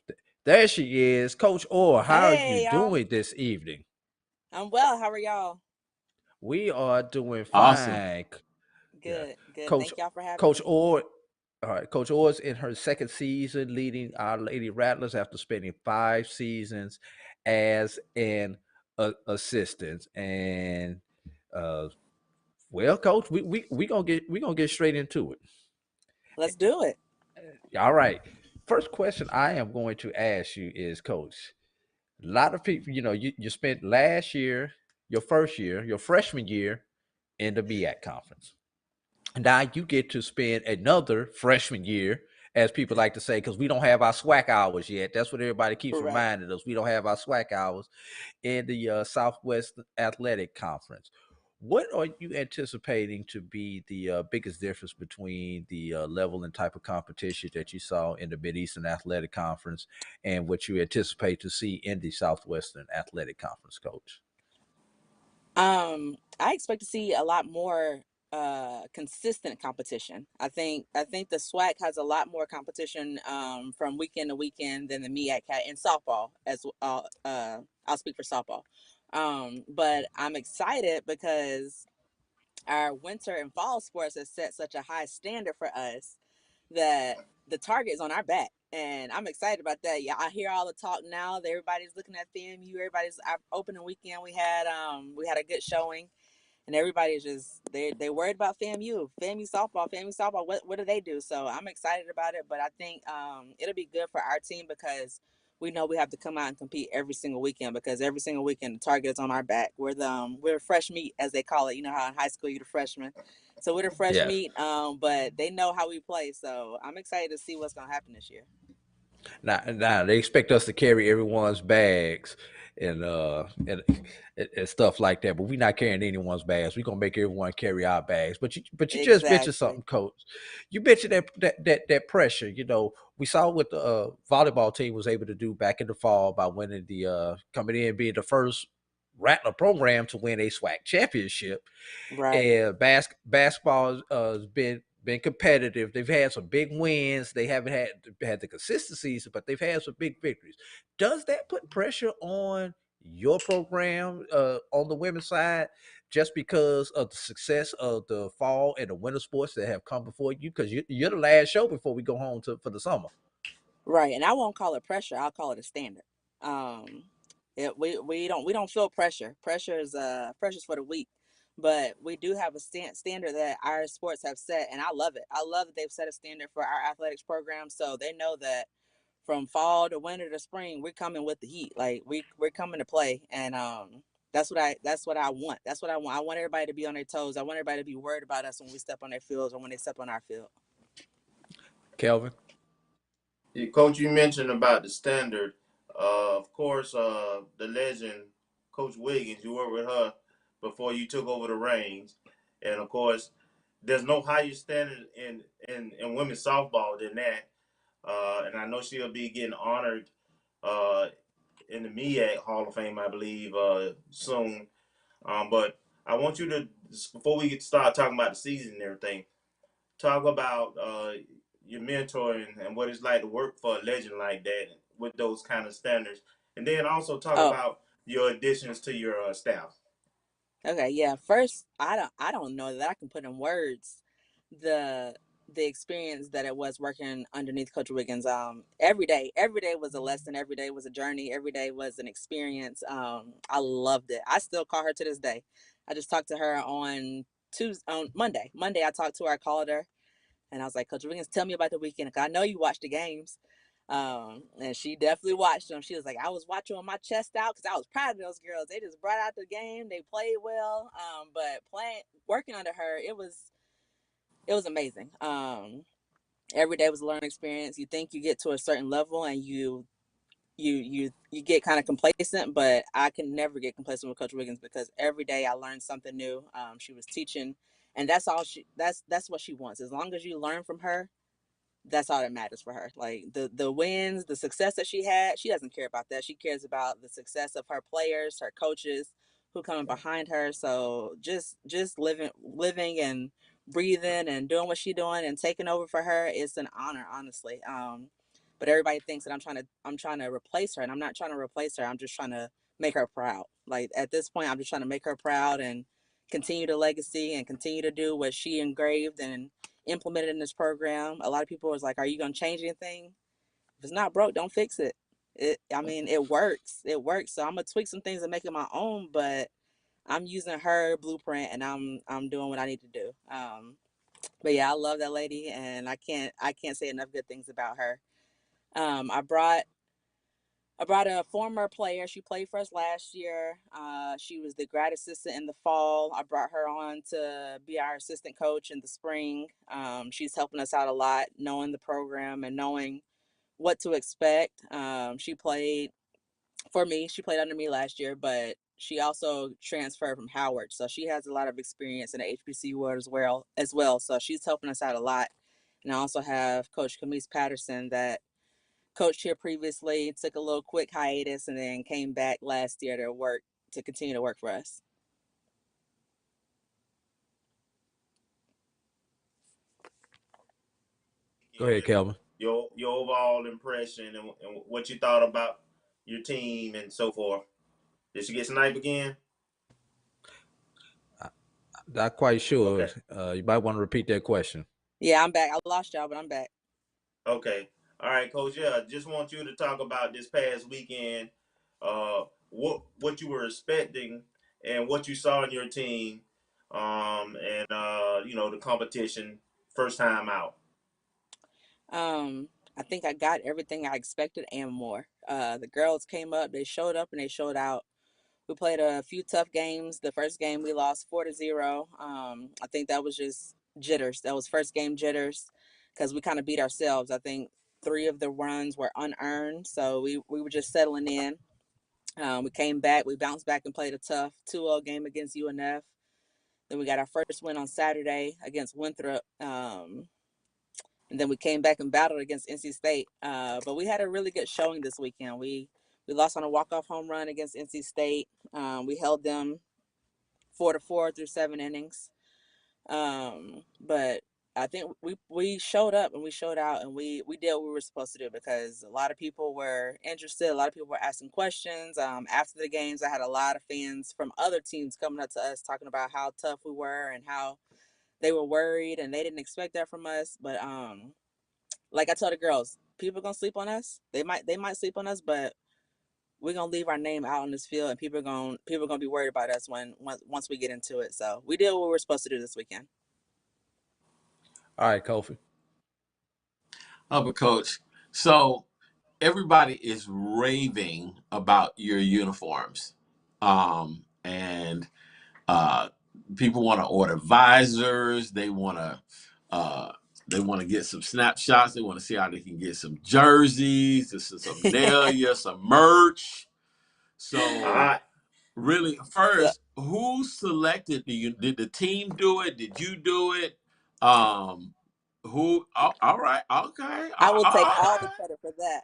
There she is. Coach Orr, how are you doing this evening? I'm well. How are y'all? We are doing Awesome. fine. Good. Coach, Thank y'all for having Coach me. Orr. All right, Coach Orr's in her second season leading our Lady Rattlers after spending 5 seasons as an assistant. And well, Coach, we gonna get straight into it. Let's do it. All right. First question I am going to ask you is, Coach, a lot of people, you spent last year, your freshman year in the MEAC conference. Now you get to spend another freshman year, as people like to say, because we don't have our SWAC hours yet. That's what everybody keeps reminding us. We don't have our SWAC hours in the Southwest Athletic Conference. What are you anticipating to be the biggest difference between the level and type of competition that you saw in the Mid-Eastern Athletic Conference and what you anticipate to see in the Southwestern Athletic Conference, Coach? I expect to see a lot more consistent competition. I think the SWAC has a lot more competition from weekend to weekend than the MEAC had in softball. I'll speak for softball. But I'm excited because our winter and fall sports has set such a high standard for us that the target is on our back. And I'm excited about that. Yeah, I hear all the talk now that everybody's looking at FAMU. Our opening weekend we had a good showing, and everybody's just they worried about FAMU softball. What do they do? So I'm excited about it, but I think it'll be good for our team because we know we have to come out and compete every single weekend because every single weekend the target is on our back. We're fresh meat, as they call it. You know how in high school you're the freshman. So we're the fresh meat, but they know how we play. So I'm excited to see what's going to happen this year. Now they expect us to carry everyone's bags and stuff like that, but we're not carrying anyone's bags. We're gonna make everyone carry our bags. But you just mentioned something, Coach. You mentioned that pressure. We saw what the volleyball team was able to do back in the fall by winning coming in being the first Rattler program to win a SWAC championship. Right. And basketball has been competitive. They've had some big wins. They haven't had the consistencies, but they've had some big victories. Does that put pressure on your program on the women's side just because of the success of the fall and the winter sports that have come before you? Because you're the last show before we go home for the summer. Right, and I won't call it pressure. I'll call it a standard. We don't feel pressure. Pressure's for the weak. But we do have a standard that our sports have set, and I love it. I love that they've set a standard for our athletics program, so they know that from fall to winter to spring, we're coming with the heat. Like we're coming to play, and that's what I want. That's what I want. I want everybody to be on their toes. I want everybody to be worried about us when we step on their fields or when they step on our field. Kelvin? Coach, you mentioned about the standard. Of course, the legend Coach Wiggins. You worked with her before you took over the reins, and of course, there's no higher standard in women's softball than that. And I know she'll be getting honored in the MEAC Hall of Fame, I believe, soon. But I want you to, before we start talking about the season and everything, talk about your mentor and what it's like to work for a legend like that with those kind of standards. And then also talk about your additions to your staff. Okay, yeah. First, I don't know that I can put in words the experience that it was working underneath Coach Wiggins. Every day was a lesson. Every day was a journey. Every day was an experience. I loved it. I still call her to this day. I just talked to her on Monday. Monday, I talked to her. I called her, and I was like, Coach Wiggins, tell me about the weekend. I know you watched the games. And she definitely watched them. She was like, I was watching with my chest out because I was proud of those girls. They just brought out the game. They played well. But working under her, it was amazing. Every day was a learning experience. You think you get to a certain level and you get kind of complacent, but I can never get complacent with Coach Wiggins because every day I learned something new. She was teaching, and that's what she wants. As long as you learn from her, that's all that matters for her. Like the wins, the success that she had, she doesn't care about that. She cares about the success of her players, her coaches who coming behind her. So just living and breathing and doing what she's doing and taking over for her is an honor, honestly. But everybody thinks that I'm trying to replace her, and I'm not trying to replace her. I'm just trying to make her proud. Like at this point, I'm just trying to make her proud and continue the legacy and continue to do what she engraved and implemented in this program. A lot of people was like, are you going to change anything? If it's not broke, don't fix it. It works. It works. So I'm going to tweak some things and make it my own, but I'm using her blueprint and I'm doing what I need to do. But yeah, I love that lady and I can't say enough good things about her. I brought a former player. She played for us last year. She was the grad assistant in the fall. I brought her on to be our assistant coach in the spring. She's helping us out a lot, knowing the program and knowing what to expect. She played for me. She played under me last year, but she also transferred from Howard. So she has a lot of experience in the HBCU world as well. So she's helping us out a lot. And I also have Coach Camise Patterson that coached here previously, took a little quick hiatus, and then came back last year to continue to work for us. Go ahead, Kelvin. Your overall impression and what you thought about your team and so forth. Did she get sniped again? Not quite sure. Okay. You might want to repeat that question. Yeah, I'm back. I lost y'all, but I'm back. Okay. All right, Coach. Yeah, just want you to talk about this past weekend, what you were expecting and what you saw in your team, and the competition first time out. I think I got everything I expected and more. The girls came up, they showed up, and they showed out. We played a few tough games. The first game we lost 4-0. I think that was just jitters. That was first game jitters because we kind of beat ourselves. I think 3 of the runs were unearned, so we were just settling in. We came back. We bounced back and played a tough 2-0 game against UNF. Then we got our first win on Saturday against Winthrop. And then we came back and battled against NC State. But we had a really good showing this weekend. We lost on a walk-off home run against NC State. We held them 4-4 through 7 innings. But I think we showed up and we showed out and we did what we were supposed to do because a lot of people were interested. A lot of people were asking questions. After the games, I had a lot of fans from other teams coming up to us talking about how tough we were and how they were worried and they didn't expect that from us. But like I told the girls, people are gonna sleep on us. They might sleep on us, but we're gonna leave our name out on this field, and people are gonna be worried about us once we get into it. So we did what we were supposed to do this weekend. All right, Kofi. But Coach, so everybody is raving about your uniforms, and people want to order visors. They want to get some snapshots. They want to see how they can get some jerseys, some some merch. So Really, So first, who selected did the team do it? Did you do it? Um, who? Oh, all right, okay, I will take all all the right. credit for that.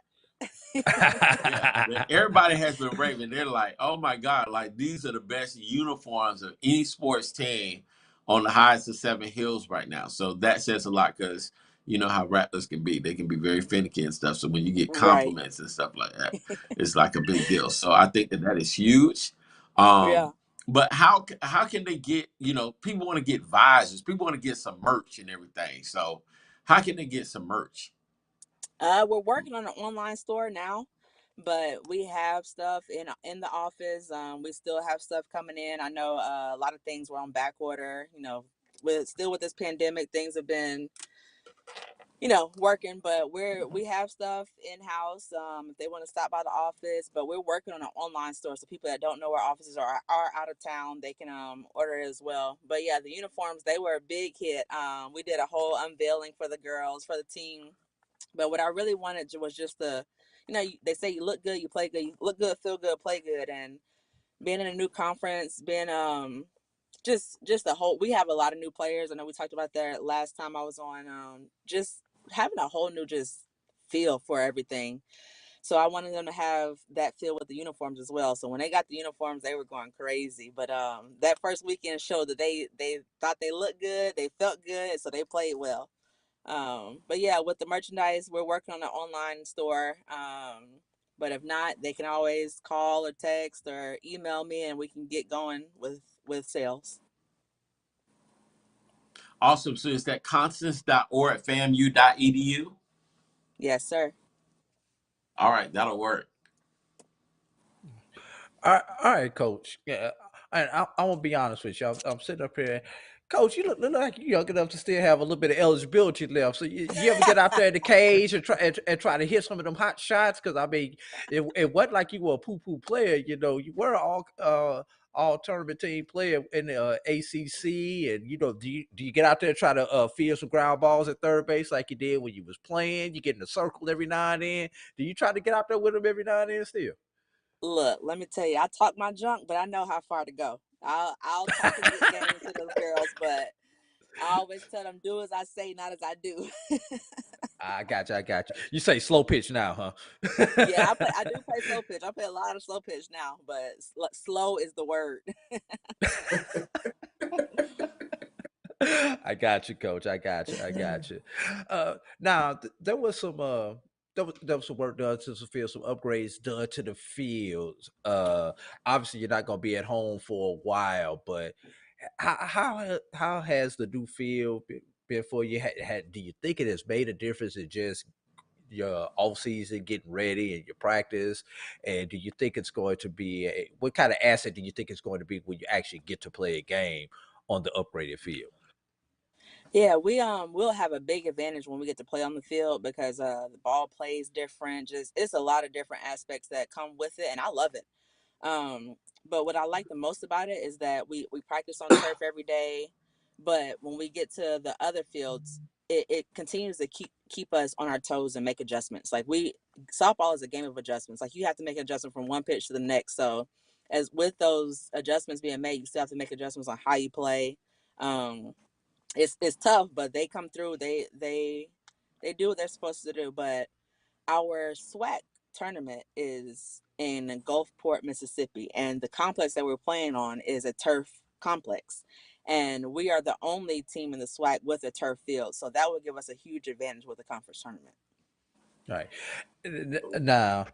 Yeah, everybody has been raving. They're like, "Oh my God! Like these are the best uniforms of any sports team on the highest of Seven Hills right now." So that says a lot because you know how Rattlers can be. They can be very finicky and stuff. So when you get Right. compliments and stuff like that, it's like a big deal. So I think that is huge. Um, Yeah. but how can they get? You know, people want to get visors. People want to get some merch and everything. So how can they get some merch? We're working on an online store now, but we have stuff in the office. We still have stuff coming in. I know a lot of things were on back order. You know, with this pandemic, things have been working, but we have stuff in house. If they want to stop by the office, but we're working on an online store, so people that don't know where offices are out of town, they can order it as well. But yeah, the uniforms, they were a big hit. We did a whole unveiling for the girls, for the team. But what I really wanted was just they say you look good, you play good, you look good, feel good, play good, and being in a new conference, being just a whole. We have a lot of new players. I know we talked about that last time I was on. Just having a whole new just feel for everything. So I wanted them to have that feel with the uniforms as well. So when they got the uniforms, they were going crazy. But that first weekend showed that they thought they looked good, they felt good, so they played well. But yeah, with the merchandise, we're working on an online store. But if not, they can always call or text or email me, and we can get going with sales. Awesome. So it's that constance.org at famu.edu. Yes, sir. All right, that'll work. All right, Coach. Yeah, and I won't be honest with you. I'm sitting up here, Coach. You look like you're young enough to still have a little bit of eligibility left. So you ever get out there in the cage and try to hit some of them hot shots? Because I mean, it wasn't like you were a poo player. You know, you were all tournament team player in the ACC, and do you get out there and try to field some ground balls at third base like you did when you was playing? You get in a circle every now and then. Do you try to get out there with them every now and then still? Look, let me tell you, I talk my junk, but I know how far to go. I'll talk a good game to those girls, but I always tell them, do as I say, not as I do. I got you. I got you. You say slow pitch now, huh? Yeah, I do play slow pitch. I play a lot of slow pitch now, but slow is the word. I got you, Coach. I got you. I got you. Now there was some there was some work done to the field, some upgrades done to the fields. Obviously you're not gonna be at home for a while, but how has the new field been for you? Do you think it has made a difference in just your off season getting ready and your practice? And do you think it's going to be what kind of asset do you think it's going to be when you actually get to play a game on the upgraded field? Yeah, we'll have a big advantage when we get to play on the field because the ball plays different. Just it's a lot of different aspects that come with it, and I love it. Um, but what I like the most about it is that we practice on turf every day, but when we get to the other fields, it continues to keep us on our toes and make adjustments. Like softball is a game of adjustments. Like you have to make an adjustment from one pitch to the next. So as with those adjustments being made, you still have to make adjustments on how you play. Um, it's tough, but they come through. They do what they're supposed to do. But our SWAC tournament is in Gulfport, Mississippi, and the complex that we're playing on is a turf complex. And we are the only team in the SWAC with a turf field. So that would give us a huge advantage with the conference tournament. All right. Now,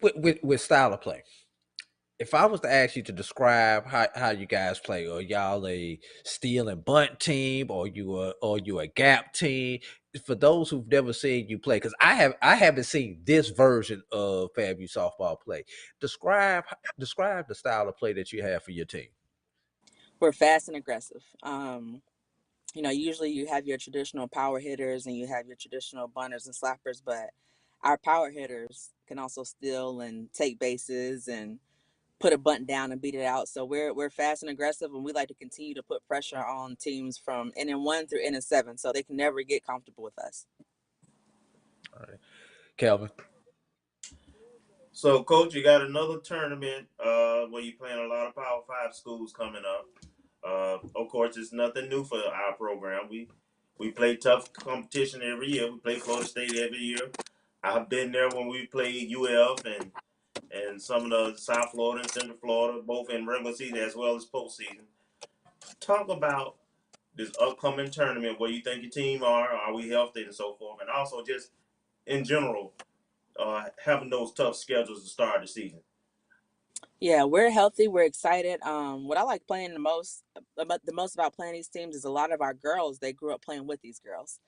with style of play, if I was to ask you to describe how you guys play, or y'all a steal and bunt team, or you a gap team, for those who've never seen you play, because I haven't seen this version of FAMU softball play. Describe the style of play that you have for your team. We're fast and aggressive. Usually you have your traditional power hitters and you have your traditional bunters and slappers, but our power hitters can also steal and take bases and put a bunt down and beat it out. So we're fast and aggressive, and we like to continue to put pressure on teams from inning 1 through inning 7, so they can never get comfortable with us. All right, Kelvin. So, Coach, you got another tournament where you're playing a lot of Power 5 schools coming up. Of course, it's nothing new for our program. We play tough competition every year. We play Florida State every year. I've been there when we played UF and some of the South Florida and Central Florida, both in regular season as well as postseason. Talk about this upcoming tournament, where you think your team are we healthy and so forth, and also just in general, having those tough schedules to start the season. Yeah, we're healthy. We're excited. What I like playing the most about playing these teams is a lot of our girls. They grew up playing with these girls.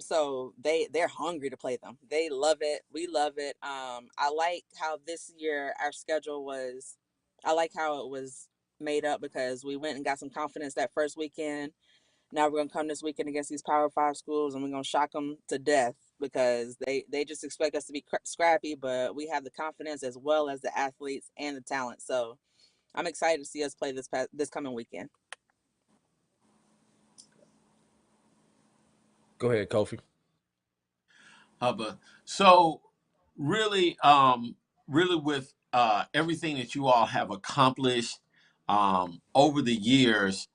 So they're hungry to play them. They love it. We love it. I like how this year our schedule was. I like how it was made up because we went and got some confidence that first weekend. Now we're gonna come this weekend against these Power 5 schools, and we're gonna shock them to death because they just expect us to be scrappy, but we have the confidence as well as the athletes and the talent. So I'm excited to see us play this coming weekend. Go ahead, Kofi. So really, really with everything that you all have accomplished over the years,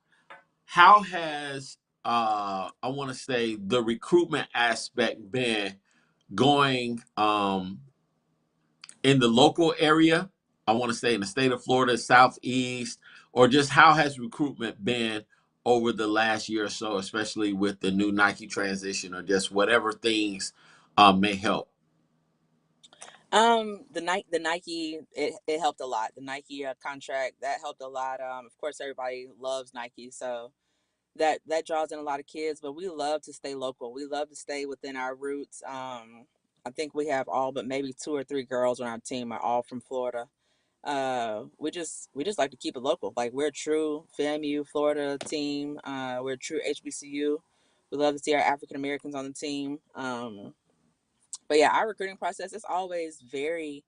how has I want to say the recruitment aspect been going in the local area? I want to say in the state of Florida, Southeast, or just how has recruitment been over the last year or so, especially with the new Nike transition, or just whatever things may help? The Nike it helped a lot. The Nike contract that helped a lot. Of course, everybody loves Nike, so that draws in a lot of kids. But we love to stay local. We love to stay within our roots. I think we have all but maybe 2 or 3 girls on our team are all from Florida. We just like to keep it local. Like, we're a true FAMU Florida team. We're a true HBCU. We love to see our African Americans on the team. But yeah, our recruiting process is always very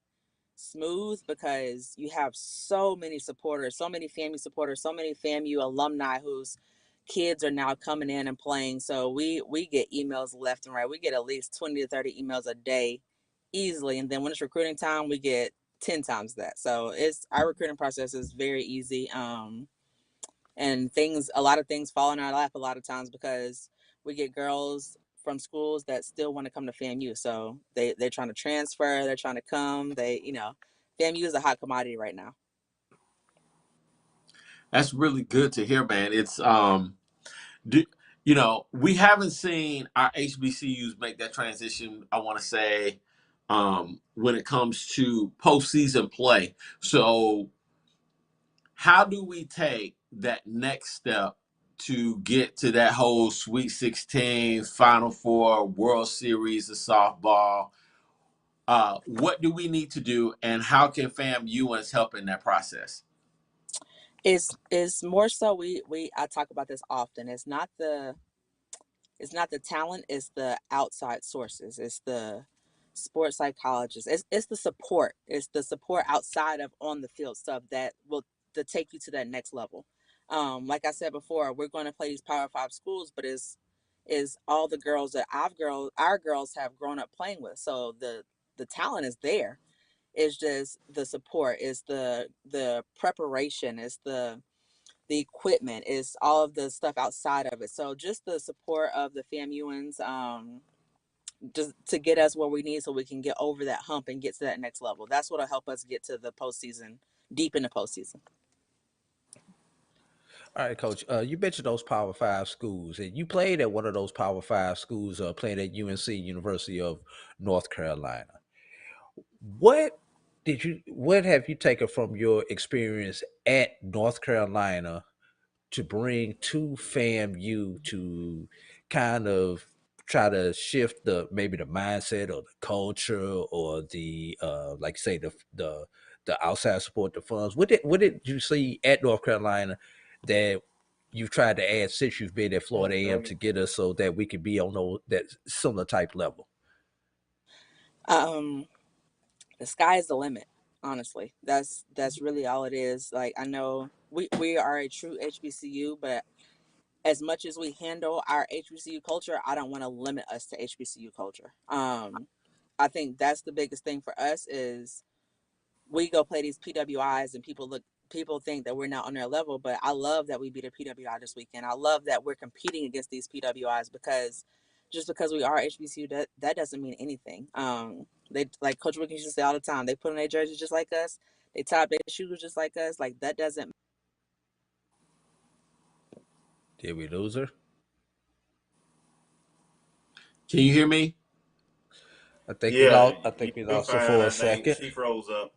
smooth because you have so many supporters, so many FAMU supporters, so many FAMU alumni whose kids are now coming in and playing. So we get emails left and right. We get at least 20 to 30 emails a day easily. And then when it's recruiting time, we get 10 times that. So our recruiting process is very easy. And a lot of things fall in our lap a lot of times because we get girls from schools that still want to come to FAMU. So they're trying to transfer, they're trying to come. FAMU is a hot commodity right now. That's really good to hear, man. It's we haven't seen our HBCUs make that transition, I want to say, when it comes to postseason play. So how do we take that next step to get to that whole Sweet 16, Final Four, World Series of softball? What do we need to do, and how can FAMU help in that process? It's more so I talk about this often. It's not the talent, it's the outside sources. It's the sports psychologists. It's the support. It's the support outside of on the field stuff that will to take you to that next level. Like I said before, we're going to play these Power 5 schools, but is all the girls that our girls have grown up playing with. So the talent is there. It's just the support, is the preparation, is the equipment, is all of the stuff outside of it. So just the support of the FAMUans, just to get us where we need so we can get over that hump and get to that next level. That's what'll help us get to the postseason, deep in the postseason. All right, Coach. You mentioned those Power 5 schools, and you played at one of those Power 5 schools, playing at UNC, University of North Carolina. What have you taken from your experience at North Carolina to bring to FAMU to kind of try to shift maybe the mindset or the culture or the like say the outside support, the funds? What did you see at North Carolina that you've tried to add since you've been at Florida A&M to get us so that we could be on that similar type level? The sky is the limit. Honestly, that's really all it is. Like, I know we are a true HBCU, but as much as we handle our HBCU culture, I don't want to limit us to HBCU culture. I think that's the biggest thing for us is we go play these PWIs and people think that we're not on their level, but I love that we beat a PWI this weekend. I love that we're competing against these PWIs because just because we are HBCU, that doesn't mean anything. They, like Coach Wiggins used to say all the time, they put on their jerseys just like us, they top their shoes just like us. Like that doesn't. Did we lose her? Can you hear me? I think we lost. I think we lost her for a second. She froze up.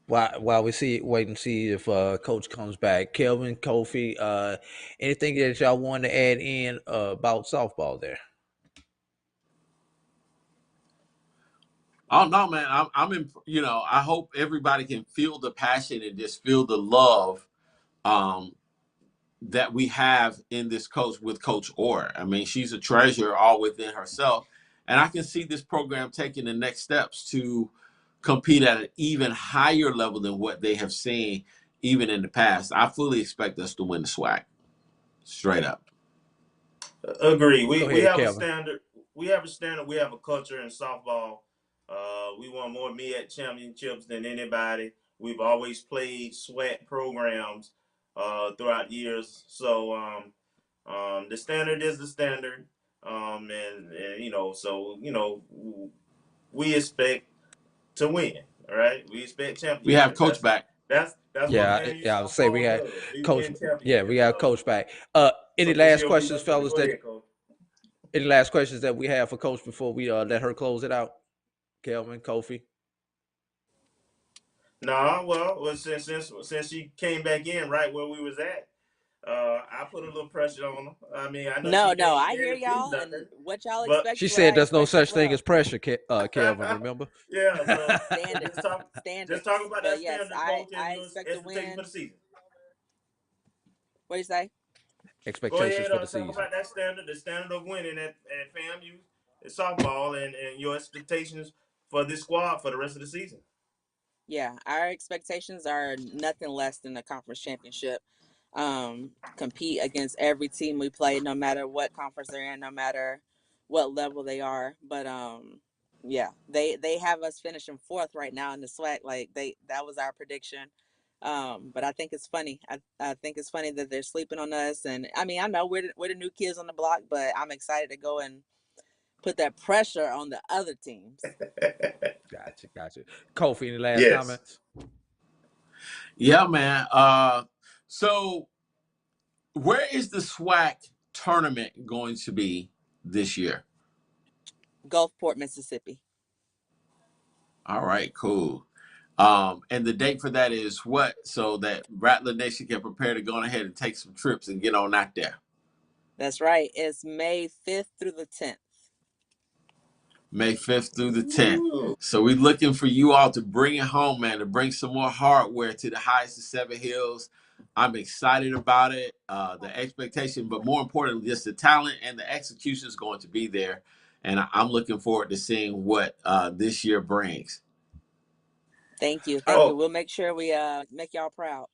While we wait and see if Coach comes back. Kelvin, Kofi, anything that y'all want to add in about softball there? Oh no, man! I'm in. You know, I hope everybody can feel the passion and just feel the love that we have in this coach with Coach Orr. I mean, she's a treasure all within herself, and I can see this program taking the next steps to compete at an even higher level than what they have seen even in the past. I fully expect us to win the SWAC. Straight up. Agree. We have a standard. We have a standard. We have a culture in softball. We won more MEAC championships than anybody. We've always played SWAC programs throughout years. So the standard is the standard. And you know, so you know, we expect to win. All right, we expect championships. We have Coach back. That's yeah. I would say we had Coach. Yeah, we got Coach back. Any last questions, fellas? Any last questions that we have for Coach before we let her close it out? Kelvin, Kofi. No, well, since she came back in right where we was at, I put a little pressure on her. I mean, I know. No, I hear y'all and what y'all expect. She said there's no such thing as pressure, Kelvin. Remember? Yeah. So standard. Just talk about that yes, standard. I expect to win for the season. What do you say? Expectations for the season. Talk about that standard, the standard of winning at FAMU softball, and your expectations for this squad for the rest of the season. Yeah, our expectations are nothing less than a conference championship. Compete against every team we play, no matter what conference they're in, no matter what level they are. But yeah, they have us finishing 4th right now in the SWAC. Like that was our prediction. But I think it's funny. I think it's funny that they're sleeping on us. And I mean, I know we're the new kids on the block, but I'm excited to go and put that pressure on the other teams. Gotcha. Kofi, any last comments? Yeah, man. So where is the SWAC tournament going to be this year? Gulfport, Mississippi. All right, cool. And the date for that is what? So that Rattler Nation can prepare to go ahead and take some trips and get on out there. That's right. It's May 5th through the 10th. May 5th through the 10th. Ooh. So we're looking for you all to bring it home, man, to bring some more hardware to the highest of 7 Hills. I'm excited about it, the expectation, but more importantly, just the talent and the execution is going to be there. And I'm looking forward to seeing what this year brings. Thank you. Thank you. We'll make sure we make y'all proud.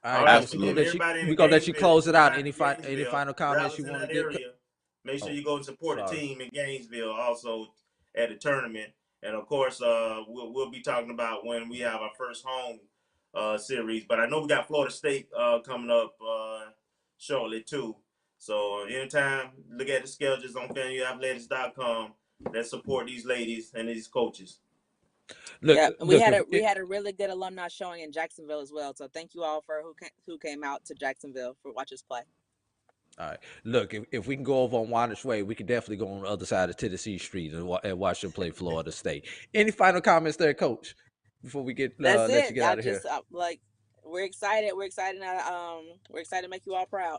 All right, absolutely. We're going to let you close it out. Any final comments you want to get? Make sure you go and support the team in Gainesville also at the tournament. And, of course, we'll be talking about when we have our first home series. But I know we got Florida State coming up shortly, too. So anytime, look at the schedules on FAMUathletics.com. Let's support these ladies and these coaches. We had a really good alumni showing in Jacksonville as well. So thank you all for who came out to Jacksonville for watch us play. All right. Look, if we can go over on Waters Way, we can definitely go on the other side of Tennessee Street and watch them play Florida State. Any final comments there, Coach? Before we let you get out of here. We're excited. We're excited. We're excited to make you all proud.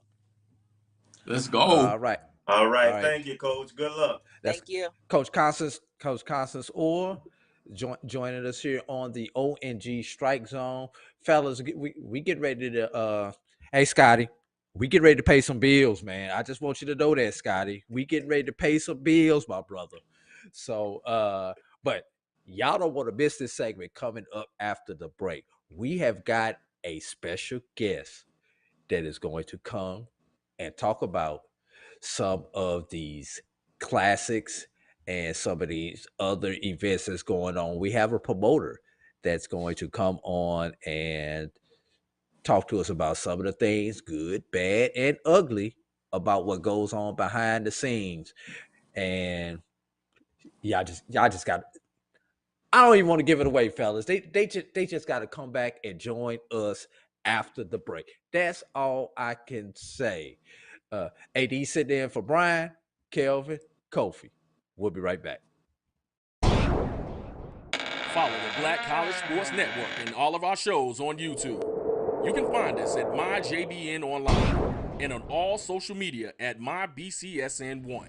Let's go. All right. Thank you, Coach. Good luck. Thank you, Coach Constance Orr joining us here on the ONG StrikeZone, fellas. We get ready to. Hey, Scotty. We get ready to pay some bills, man. I just want you to know that, Scotty. We getting ready to pay some bills, my brother. So, but y'all don't want to miss this segment coming up after the break. We have got a special guest that is going to come and talk about some of these classics and some of these other events that's going on, we have a promoter that's going to come on and talk to us about some of the things, good, bad, and ugly, about what goes on behind the scenes. And y'all just got, I don't even want to give it away, fellas. They just got to come back and join us after the break. That's all I can say. AD sitting in for Brian, Kelvin, Kofi. We'll be right back. Follow the Black College Sports Network and all of our shows on YouTube. You can find us at MyJBN Online and on all social media at MyBCSN1.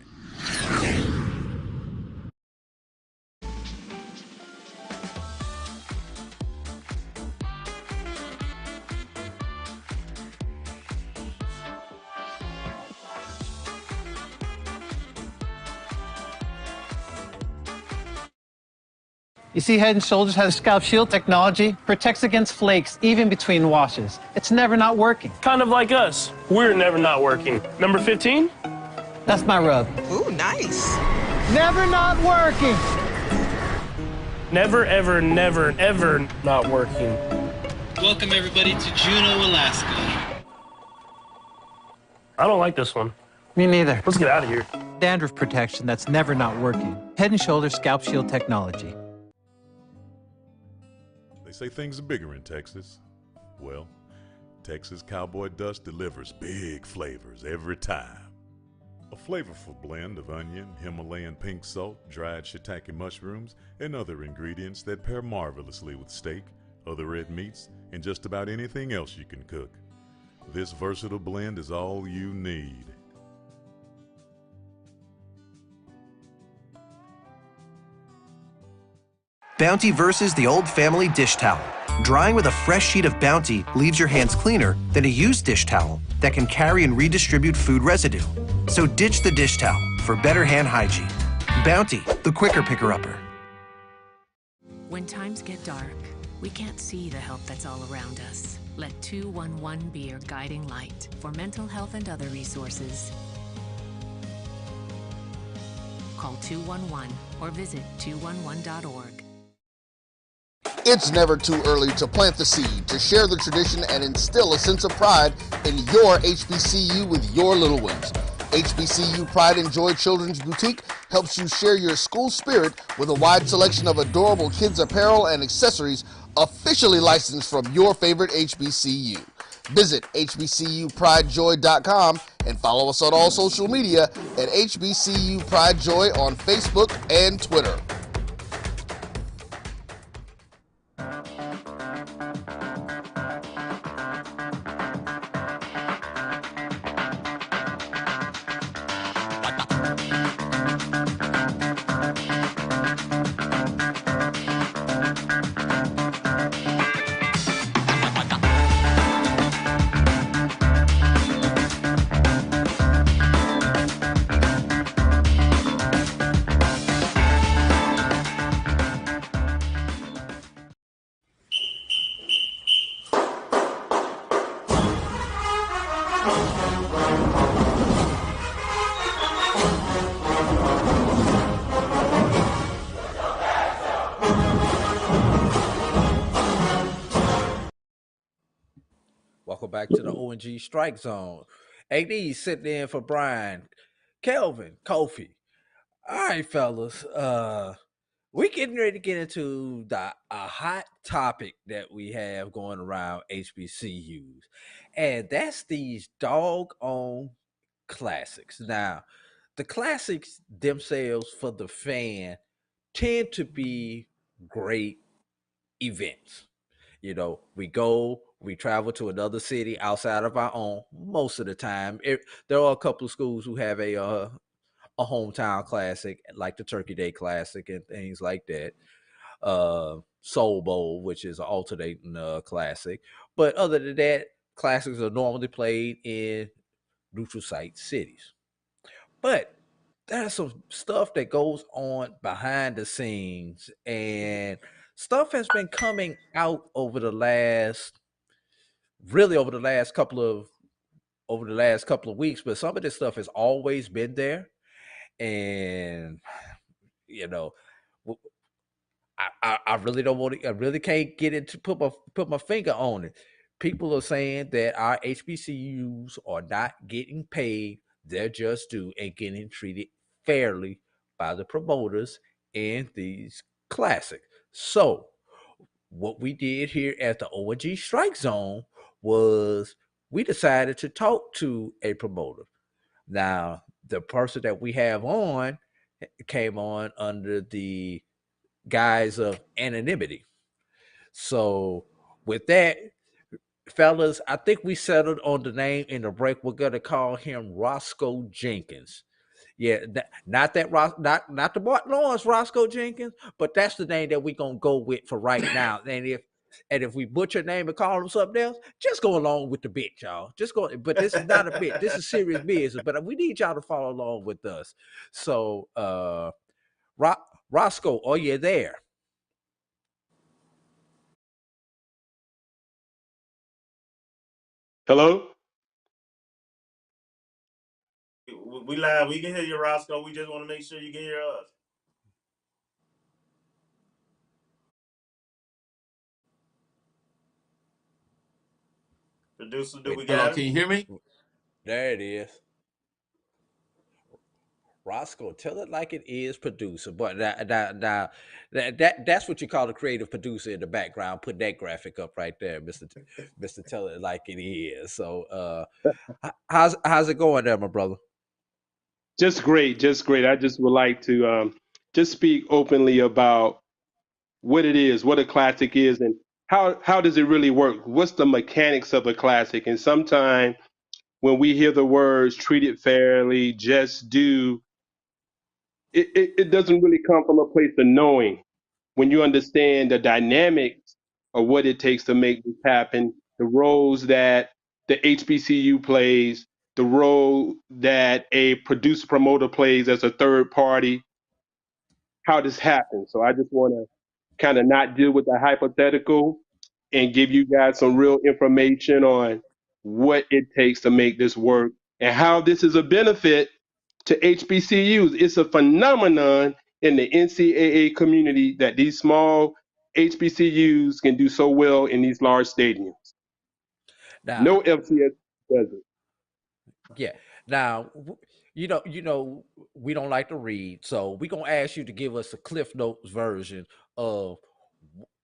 You see, Head & Shoulders has scalp shield technology, protects against flakes even between washes. It's never not working. Kind of like us. We're never not working. Number 15? That's my rub. Ooh, nice. Never not working. Never, ever, never, ever not working. Welcome everybody to Juneau, Alaska. I don't like this one. Me neither. Let's get out of here. Dandruff protection that's never not working. Head & Shoulders scalp shield technology. They say things are bigger in Texas. Well, Texas Cowboy Dust delivers big flavors every time. A flavorful blend of onion, Himalayan pink salt, dried shiitake mushrooms, and other ingredients that pair marvelously with steak, other red meats, and just about anything else you can cook. This versatile blend is all you need. Bounty versus the old family dish towel. Drying with a fresh sheet of Bounty leaves your hands cleaner than a used dish towel that can carry and redistribute food residue. So ditch the dish towel for better hand hygiene. Bounty, the quicker picker-upper. When times get dark, we can't see the help that's all around us. Let 211 be your guiding light for mental health and other resources. Call 211 or visit 211.org. It's never too early to plant the seed, to share the tradition, and instill a sense of pride in your HBCU with your little ones. HBCU Pride and Joy Children's Boutique helps you share your school spirit with a wide selection of adorable kids' apparel and accessories officially licensed from your favorite HBCU. Visit hbcupridejoy.com and follow us on all social media at HBCU Pride Joy on Facebook and Twitter. Welcome back to the ONG Strike Zone. AD sitting in for Brian, Kelvin, Kofi. All right, fellas. We getting ready to get into a hot topic that we have going around HBCUs, and that's these dog-owned classics. Now, the classics themselves for the fan tend to be great events. You know, we travel to another city outside of our own most of the time. There are a couple of schools who have a hometown classic, like the Turkey Day Classic and things like that. Soul Bowl, which is an alternating classic. But other than that, classics are normally played in neutral site cities. But there's some stuff that goes on behind the scenes, and stuff has been coming out over the last couple of weeks, but some of this stuff has always been there. And you know, I really don't want to. I really can't get into put my finger on it. People are saying that our HBCUs are not getting paid their just due and getting treated fairly by the promoters in these classics. So what we did here at the ONG Strike Zone was we decided to talk to a promoter. Now, the person that we have on came on under the guise of anonymity. So, with that, fellas, I think we settled on the name in the break. We're gonna call him Roscoe Jenkins. Yeah, not that not the Martin Lawrence Roscoe Jenkins, but that's the name that we're gonna go with for right now. And if we butcher name and call him something else, just go along with the bit, y'all. Just go, but this is not a bit. This is serious business. But we need y'all to follow along with us. So Roscoe, are you there? Hello? We live. We can hear you, Roscoe. We just want to make sure you can hear us. Producer, do we got Can you hear me? There it is. Roscoe, tell it like it is, producer. But that's what you call a creative producer in the background. Put that graphic up right there, Mister. Tell it like it is. So, how's it going there, my brother? Just great, just great. I just would like to just speak openly about what it is, what a classic is, and how does it really work? What's the mechanics of a classic? And sometimes when we hear the words "treat it fairly," "just do," it doesn't really come from a place of knowing. When you understand the dynamics of what it takes to make this happen, the roles that the HBCU plays, the role that a producer promoter plays as a third party, how this happens. So I just want to kind of not deal with the hypothetical and give you guys some real information on what it takes to make this work and how this is a benefit to HBCUs. It's a phenomenon in the NCAA community that these small HBCUs can do so well in these large stadiums. Now, No FCS does it. yeah. Now, we don't like to read, so we're gonna ask you to give us a Cliff Notes version of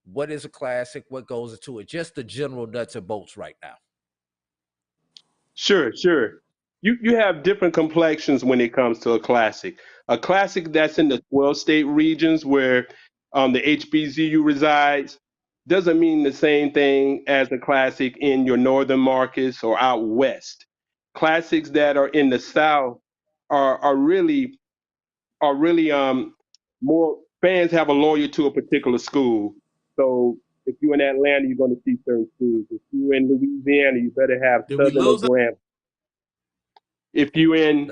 what is a classic, what goes into it, just the general nuts and bolts right now. Sure, sure. You have different complexions when it comes to a classic. A classic that's in the 12 state regions where the HBCU resides doesn't mean the same thing as a classic in your northern markets or out west. Classics that are in the south are really more fans have a loyalty to a particular school. So if you're in Atlanta, you're going to see certain schools. If you're in Louisiana, you better have Did we Southern or lose him? Grambling. If you're in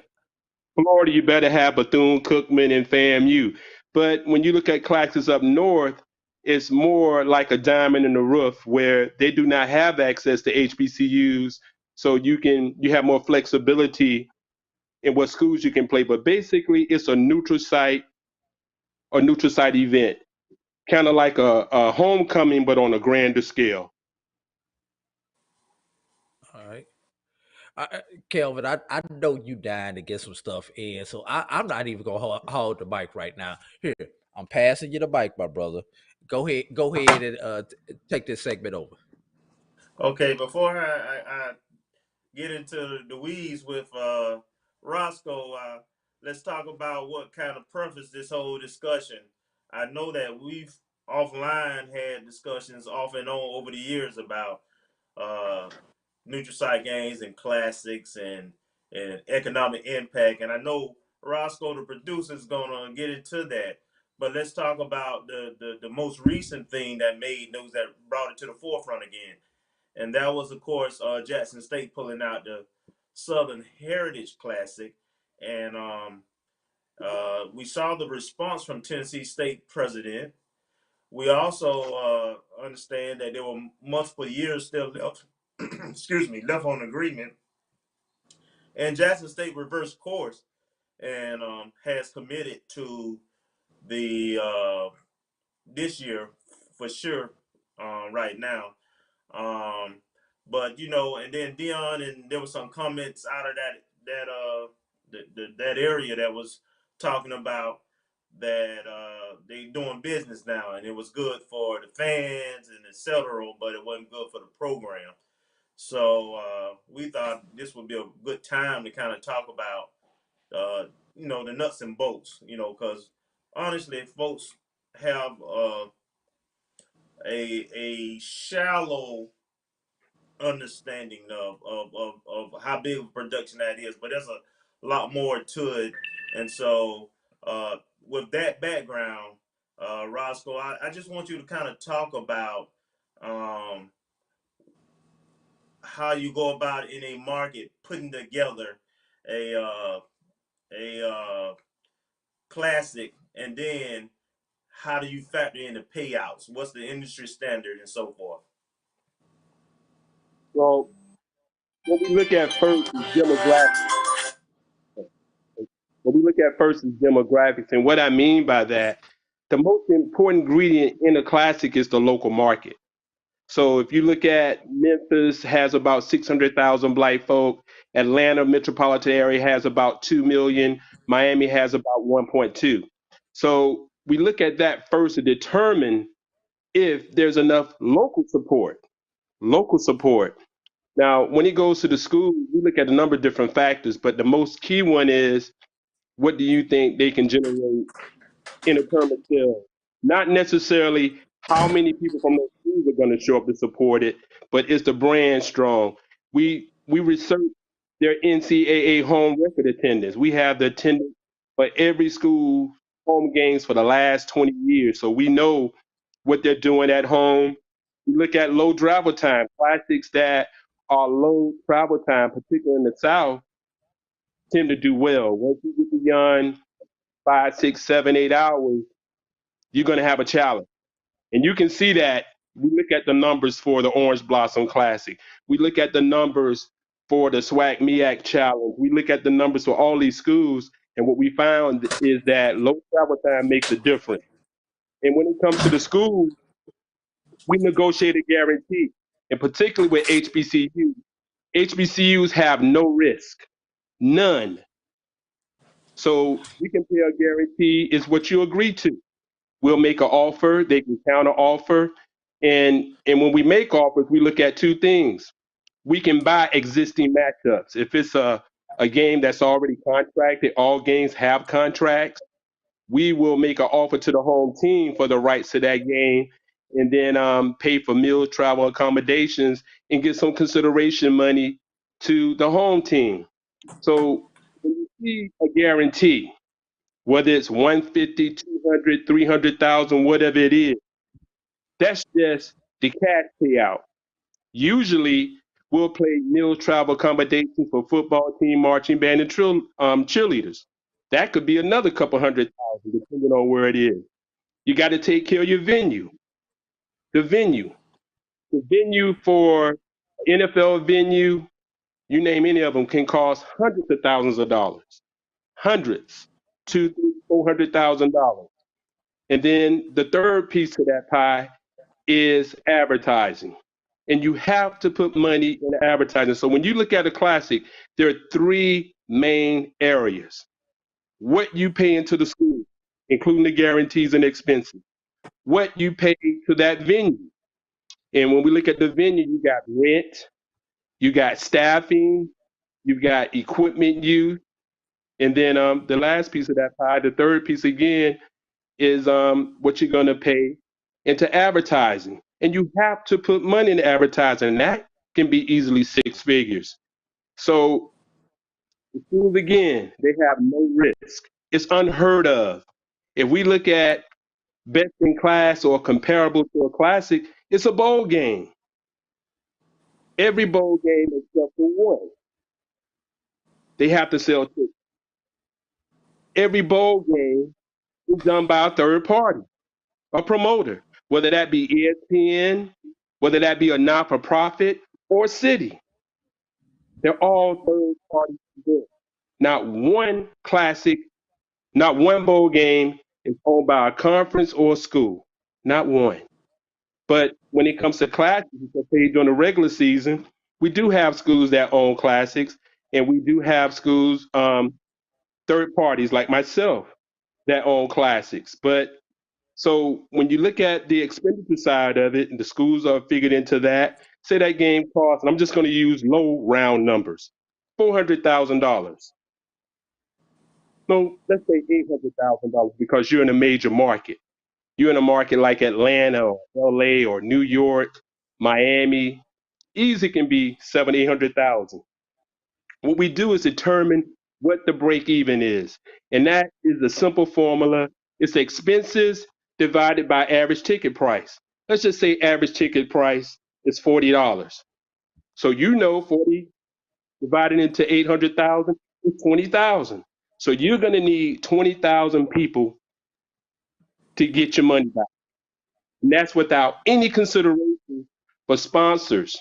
Florida, you better have Bethune-Cookman and FAMU. But when you look at classes up north, it's more like a diamond in the rough where they do not have access to HBCUs. So you have more flexibility in what schools you can play. But basically, it's a neutral site event, kind of like a homecoming, but on a grander scale. All right. Kelvin, I know you dying to get some stuff in, so I'm not even gonna hold the mic right now. Here, I'm passing you the mic, my brother. Go ahead and take this segment over. Okay, before I get into the weeds with Roscoe, let's talk about what kind of preface this whole discussion. I know that we've offline had discussions off and on over the years about uh, neutral site games and classics and economic impact. And I know Roscoe, the producer, is going to get into that. But let's talk about the most recent thing that made news, that brought it to the forefront again. And that was, of course, Jackson State pulling out the Southern Heritage Classic. And we saw the response from Tennessee State president. We also understand that there were multiple years still left, left on agreement. And Jackson State reversed course and has committed to the this year for sure right now. But and then Dion, and there was some comments out of that area that was talking about that they doing business now, and it was good for the fans and etc., but it wasn't good for the program. So we thought this would be a good time to kind of talk about the nuts and bolts, because honestly, folks have a shallow understanding of how big of a production that is, but there's a lot more to it. And so with that background, Roscoe, I just want you to kind of talk about how you go about in a market putting together a classic, and then how do you factor in the payouts? What's the industry standard and so forth? Well, what we look at first is demographics. What we look at first is demographics, and what I mean by that, the most important ingredient in a classic is the local market. So if you look at Memphis has about 600,000 black folk, Atlanta metropolitan area has about 2 million, Miami has about 1.2. So we look at that first to determine if there's enough local support. Local support. Now, when it goes to the school, we look at a number of different factors, but the most key one is what do you think they can generate in a term of sales? Not necessarily how many people from those schools are going to show up to support it, but is the brand strong? We research their NCAA home record attendance. We have the attendance for every school home games for the last 20 years, so we know what they're doing at home. We look at low travel time, classics that are low travel time, particularly in the South, tend to do well. Once you get beyond 5, 6, 7, 8 hours, you're going to have a challenge. And you can see that. We look at the numbers for the Orange Blossom Classic. We look at the numbers for the SWAC MEAC Challenge. We look at the numbers for all these schools. And what we found is that low travel time makes a difference. And when it comes to the school, we negotiate a guarantee. And particularly with HBCU, HBCUs have no risk, none. So we can pay a guarantee is what you agree to. We'll make an offer, they can counter offer. And when we make offers, we look at two things. We can buy existing matchups. If it's a game that's already contracted, all games have contracts, we will make an offer to the home team for the rights to that game, and then pay for meal, travel, accommodations, and get some consideration money to the home team. So when you see a guarantee, whether it's 150, 200, 300,000, whatever it is, that's just the cash payout. Usually, we'll play meal, travel, accommodations for football team, marching band, and cheerleaders. That could be another couple 100,000, depending on where it is. You got to take care of your venue. The venue for NFL venue, you name any of them, can cost hundreds of thousands of dollars. Hundreds, $200,000, $300,000, $400,000. And then the third piece of that pie is advertising. And you have to put money in advertising. So when you look at a classic, there are three main areas. What you pay into the school, including the guarantees and expenses. What you pay to that venue. And when we look at the venue, you got rent, you got staffing, you got equipment use. And then the last piece of that pie, the third piece again, is what you're going to pay into advertising. And you have to put money in advertising, and that can be easily 6 figures. So the schools, again, they have no risk. It's unheard of. If we look at best in class or comparable to a classic, it's a bowl game. Every bowl game except for one, they have to sell tickets. Every bowl game is done by a third party, a promoter, whether that be ESPN, whether that be a not-for-profit or city. They're all third party events. Not one classic, not one bowl game is owned by a conference or a school. Not one. But when it comes to classics, say during the regular season, we do have schools that own classics, and we do have schools, third parties like myself, that own classics. But so when you look at the expenditure side of it, and the schools are figured into that, say that game costs, and I'm just going to use low round numbers, $400,000. No, let's say $800,000 because you're in a major market. You're in a market like Atlanta or LA or New York, Miami. Easy can be 700,000, 800,000. What we do is determine what the break even is. And that is the simple formula. It's expenses divided by average ticket price. Let's just say average ticket price is $40. So 40 divided into 800,000 is 20,000. So you're going to need 20,000 people to get your money back. And that's without any consideration for sponsors.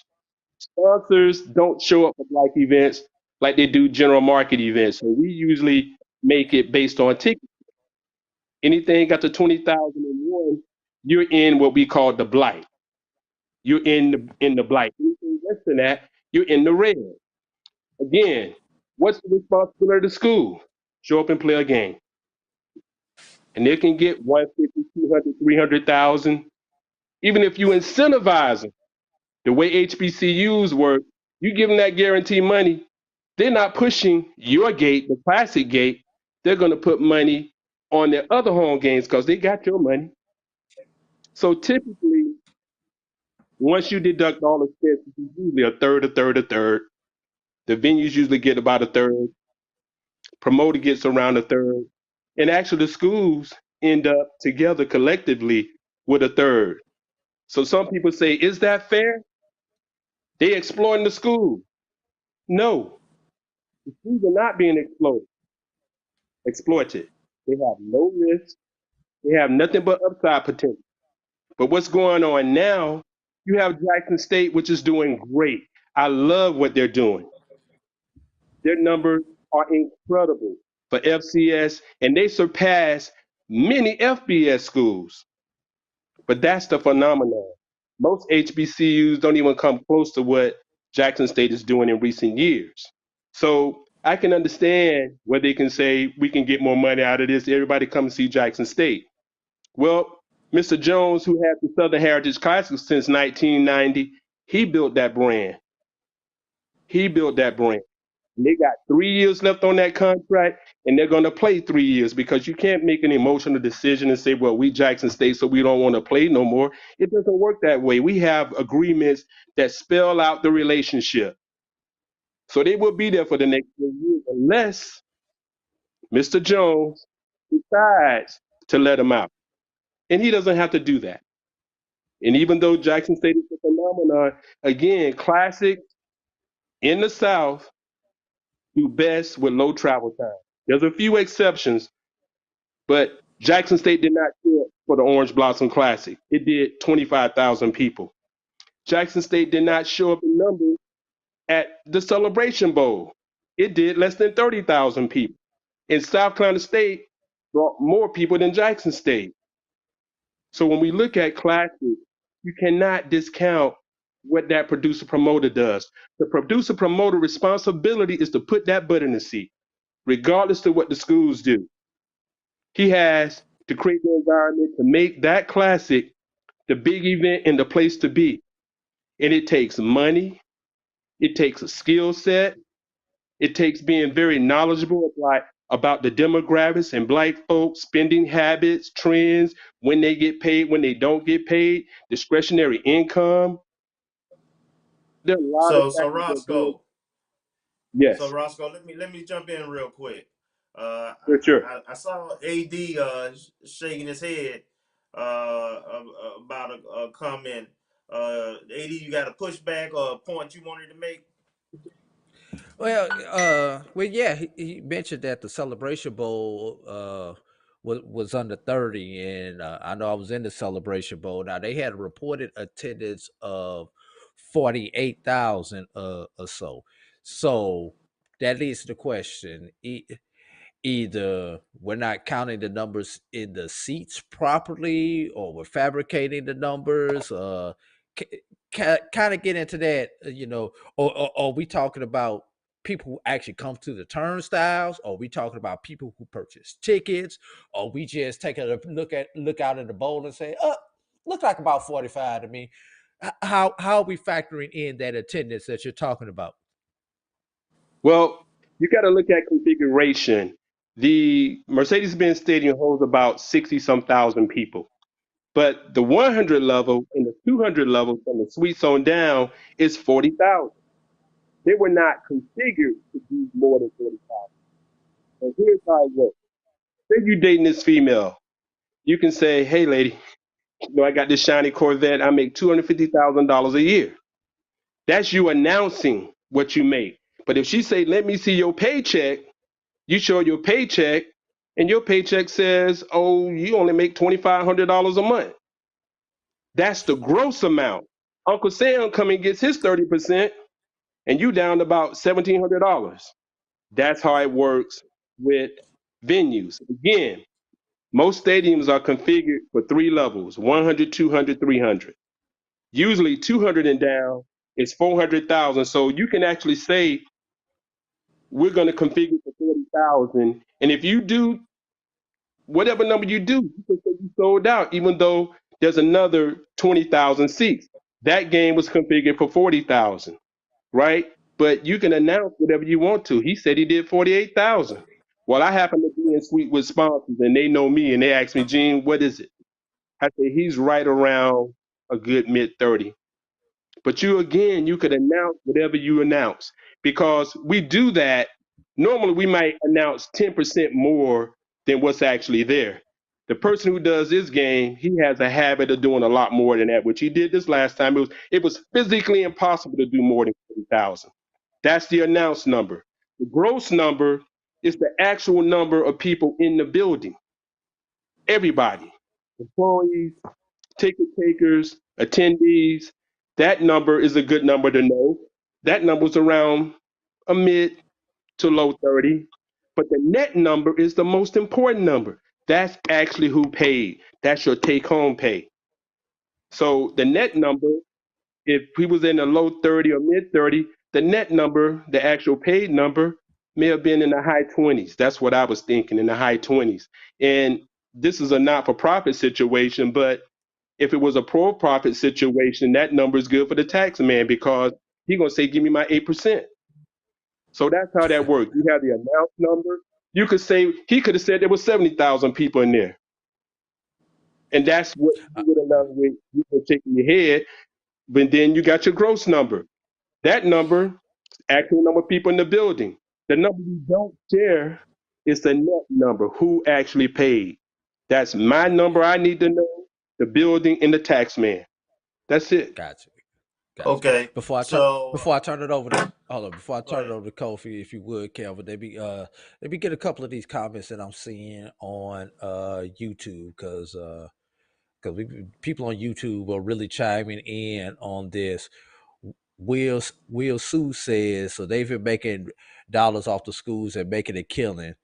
Sponsors don't show up for black events like they do general market events. So we usually make it based on tickets. Anything got to 20,001, you're in what we call the blight. You're in the blight. Anything less than that, you're in the red. Again, what's the responsibility of the school? Show up and play a game. And they can get 150, 200, 300,000. Even if you incentivize them, the way HBCUs work, you give them that guarantee money, they're not pushing your gate, the classic gate. They're going to put money on their other home games because they got your money. So typically, once you deduct all expenses, it's usually a third, a third, a third. The venues usually get about a third. Promoter gets around a third. And actually, the schools end up together collectively with a third. So some people say, is that fair? They exploiting the school. No, the schools are not being exploited. They have no risk. They have nothing but upside potential. But what's going on now, you have Jackson State, which is doing great. I love what they're doing. Their numbers are incredible for FCS, and they surpass many FBS schools. But that's the phenomenon. Most HBCUs don't even come close to what Jackson State is doing in recent years. So I can understand where they can say we can get more money out of this. Everybody come and see Jackson State. Well, Mr. Jones, who had the Southern Heritage Classic since 1990, he built that brand. He built that brand. And they got 3 years left on that contract, and they're going to play 3 years because you can't make an emotional decision and say, well, we Jackson State, so we don't want to play no more. It doesn't work that way. We have agreements that spell out the relationship. So they will be there for the next 3 years unless Mr. Jones decides to let them out. And he doesn't have to do that. And even though Jackson State is a phenomenon, again, classic in the South do best with low travel time. There's a few exceptions, but Jackson State did not show up for the Orange Blossom Classic. It did 25,000 people. Jackson State did not show up in numbers at the Celebration Bowl. It did less than 30,000 people. And South Carolina State brought more people than Jackson State. So when we look at classic, you cannot discount what that producer promoter does. The producer promoter responsibility is to put that butt in the seat, regardless of what the schools do. He has to create the environment to make that classic the big event and the place to be. And it takes money, it takes a skill set, it takes being very knowledgeable about the demographics and black folks, spending habits, trends, when they get paid, when they don't get paid, discretionary income. There are a lot of So factors that go. Roscoe. Yes. So Roscoe, let me jump in real quick. Sure. I saw AD shaking his head about a comment. AD, you got a pushback or a point you wanted to make? Well, yeah, he mentioned that the Celebration Bowl was under 30, and I know I was in the Celebration Bowl. Now they had a reported attendance of 48,000 or so. So that leads to the question: either we're not counting the numbers in the seats properly, or we're fabricating the numbers. Kind of get into that, or we talking about people who actually come to the turnstiles, or we talking about people who purchase tickets, or we just take a look out at the bowl and say, oh, look like about 45 to me. How are we factoring in that attendance that you're talking about? Well, you got to look at configuration. The Mercedes-Benz Stadium holds about 60 some thousand people. But the 100 level and the 200 level from the suites on down is 40,000. They were not configured to do more than 40,000. So here's how it works. Say you're dating this female. You can say, hey, lady, I got this shiny Corvette. I make $250,000 a year. That's you announcing what you make. But if she say, let me see your paycheck, you show your paycheck, and your paycheck says, oh, you only make $2,500 a month. That's the gross amount. Uncle Sam come and gets his 30%, and you down to about $1,700. That's how it works with venues. Again, most stadiums are configured for 3 levels: 100, 200, 300. Usually 200 and down is 400,000. So you can actually say, we're going to configure for 40,000. And if you do whatever number you do, you can say you sold out, even though there's another 20,000 seats. That game was configured for 40,000, right? But you can announce whatever you want to. He said he did 48,000. Well, I happen to be in suite with sponsors, and they know me, and they ask me, Gene, what is it? I say he's right around a good mid-30. But you could announce whatever you announce, because we do that. Normally, we might announce 10% more than what's actually there. The person who does this game, he has a habit of doing a lot more than that, which he did this last time. It was physically impossible to do more than 40,000. That's the announced number. The gross number is the actual number of people in the building. Everybody, employees, ticket takers, attendees. That number is a good number to know. That number is around a mid to low 30. But the net number is the most important number. That's actually who paid. That's your take home pay. So the net number, if he was in the low 30 or mid 30, the net number, the actual paid number, may have been in the high 20s. That's what I was thinking, in the high 20s. And this is a not for profit situation, but if it was a for-profit situation, that number is good for the tax man, because he's going to say, give me my 8%. So that's how that works. You have the announced number. You could say, he could have said there was 70,000 people in there. And that's what you would announce with you shaking your head. But then you got your gross number. That number, actual number of people in the building. The number you don't share is the net number, who actually paid. That's my number I need to know, the building and the tax man. That's it. Gotcha. Okay. Before I turn it over to Kofi, if you would, Kelvin, let me get a couple of these comments that I'm seeing on YouTube, because people on YouTube are really chiming in on this. Will Sue says, so they've been making dollars off the schools and making a killing.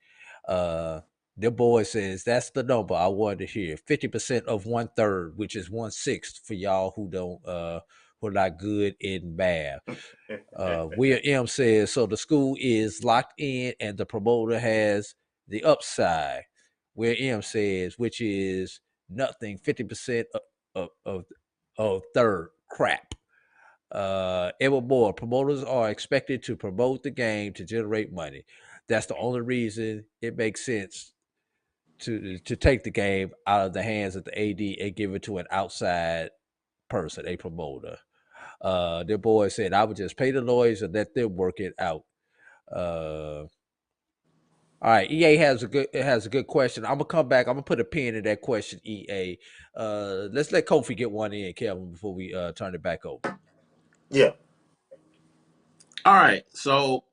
Their boy says that's the number I wanted to hear. 50% of 1/3, which is 1/6 for y'all who don't who are not good in math. Will M says, so the school is locked in and the promoter has the upside. Will M says, which is nothing. 50% of third crap. Ever more, promoters are expected to promote the game to generate money. That's the only reason it makes sense to take the game out of the hands of the AD and give it to an outside person, a promoter. Their boy said, I would just pay the lawyers and let them work it out. All right, EA has a good question. I'm gonna come back. I'm gonna put a pin in that question, EA. Let's let Kofi get one in, Kevin, before we turn it back over. Yeah. All right. So,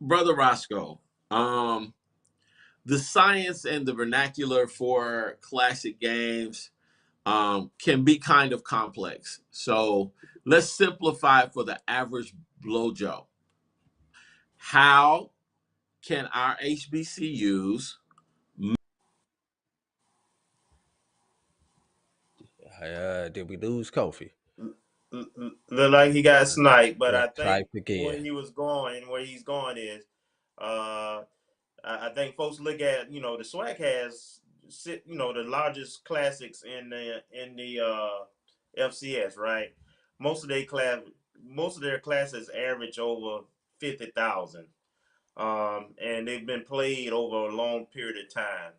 Brother Roscoe, the science and the vernacular for classic games can be kind of complex. So let's simplify for the average Blow Joe. How can our HBCUs Did we lose Kofi? Look like he got sniped, but Yeah, I think type again. where he's going is, I think folks look at, the SWAC has, the largest classics in the FCS, right? Most of their classes average over 50,000, and they've been played over a long period of time.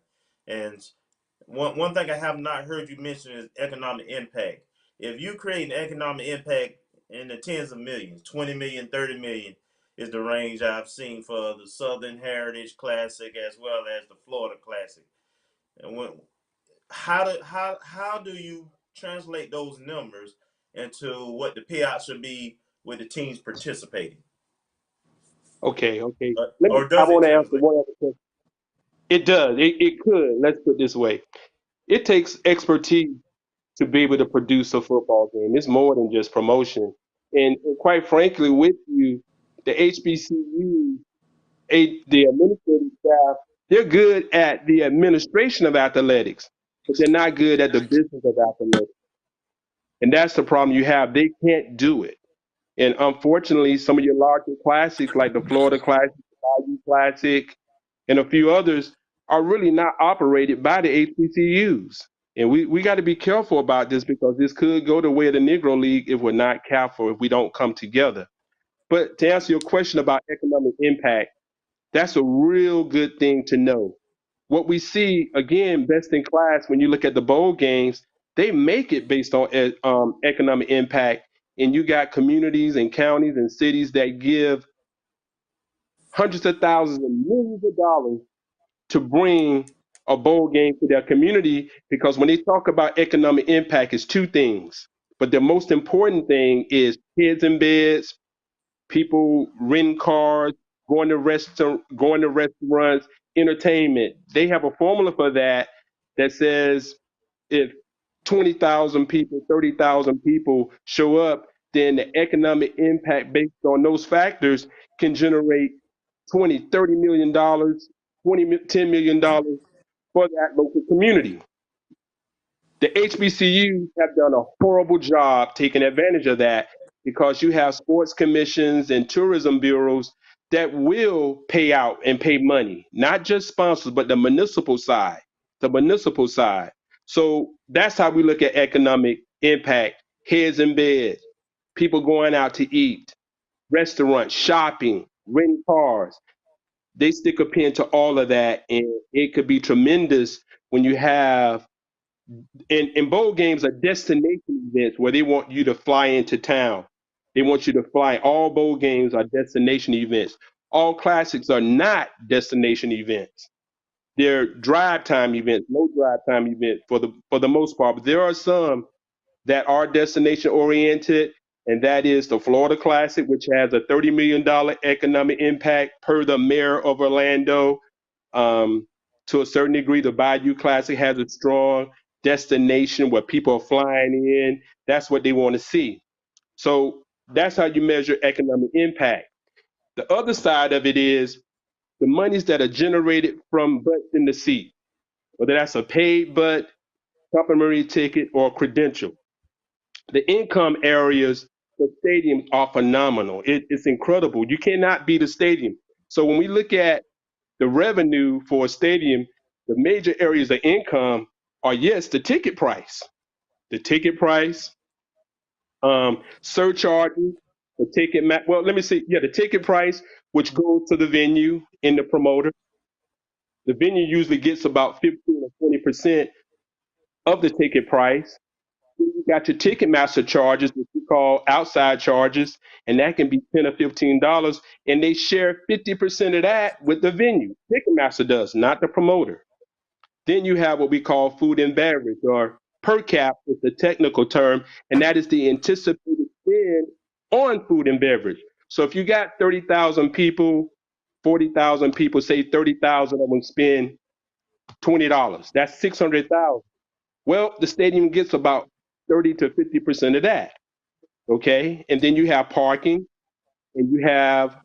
And one thing I have not heard you mention is economic impact. If you create an economic impact in the tens of millions, 20 million, 30 million is the range I've seen for the Southern Heritage Classic as well as the Florida Classic. And how do you translate those numbers into what the payout should be with the teams participating? Okay. Or I does it want to answer translate? one other question. It does. It could. Let's put it this way. It takes expertise to be able to produce a football game. It's more than just promotion. And quite frankly, with you, the HBCU, the administrative staff, they're good at the administration of athletics, but they're not good at the business of athletics. And that's the problem you have. They can't do it. And unfortunately, some of your larger classics like the Florida Classic, the Bayou Classic, and a few others are really not operated by the HBCUs. And we got to be careful about this because this could go the way of the Negro League if we're not careful, if we don't come together. But to answer your question about economic impact, that's a real good thing to know. What we see, again, best in class, when you look at the bowl games, they make it based on economic impact. And you got communities and counties and cities that give hundreds of thousands and millions of dollars to bring a bowl game to their community because when they talk about economic impact, it's two things. But the most important thing is kids in beds, people renting cars, going to restaurants, entertainment. They have a formula for that that says if 20,000 people, 30,000 people show up, then the economic impact based on those factors can generate 20, $30 million, $10 million for that local community. The HBCUs have done a horrible job taking advantage of that because you have sports commissions and tourism bureaus that will pay out and pay money, not just sponsors, but the municipal side, So that's how we look at economic impact, heads in beds, people going out to eat, restaurants, shopping, renting cars. They stick a pin to all of that, and it could be tremendous when you have and bowl games are destination events where they want you to fly into town. They want you to fly. All bowl games are destination events. All classics are not destination events. They're drive time events, no drive time events for the most part. But there are some that are destination oriented, and that is the Florida Classic, which has a $30 million economic impact per the mayor of Orlando. To a certain degree, the Bayou Classic has a strong destination where people are flying in. That's what they want to see. So that's how you measure economic impact. The other side of it is the monies that are generated from butts in the seat, whether that's a paid butt, complimentary ticket, or credential. The income areas for stadiums are phenomenal. It's incredible. You cannot beat a stadium. So when we look at the revenue for a stadium, the major areas of income are, yes, the ticket price. The ticket price, surcharges, the ticket price, which goes to the venue and the promoter. The venue usually gets about 15 or 20% of the ticket price. Then you got your Ticketmaster charges, which we call outside charges, and that can be $10 or $15, and they share 50% of that with the venue. Ticketmaster does, not the promoter. Then you have what we call food and beverage, or per cap is the technical term, and that is the anticipated spend on food and beverage. So if you got 30,000 people, 40,000 people, say 30,000 of them spend $20. That's 600,000. Well, the stadium gets about 30 to 50% of that. Okay, and then you have parking, and you have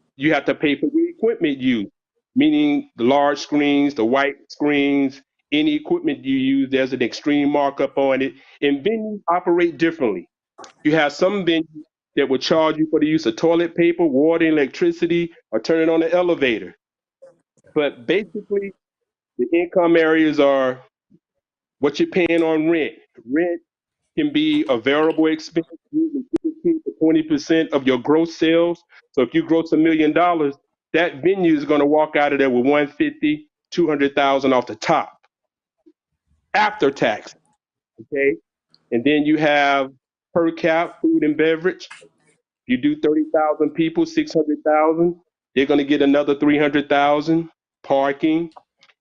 to pay for your equipment use. meaning the large screens, the white screens, any equipment you use, there's an extreme markup on it. And venues operate differently. You have some venues that will charge you for the use of toilet paper, water, electricity, or turning on the elevator. But basically, the income areas are what you're paying on rent. Rent can be a variable expense, usually 15 to 20% of your gross sales. So if you gross $1 million, that venue is going to walk out of there with 150, 200,000 off the top after tax. Okay, and then you have per cap food and beverage. You do 30,000 people, 600,000. They're going to get another 300,000 parking.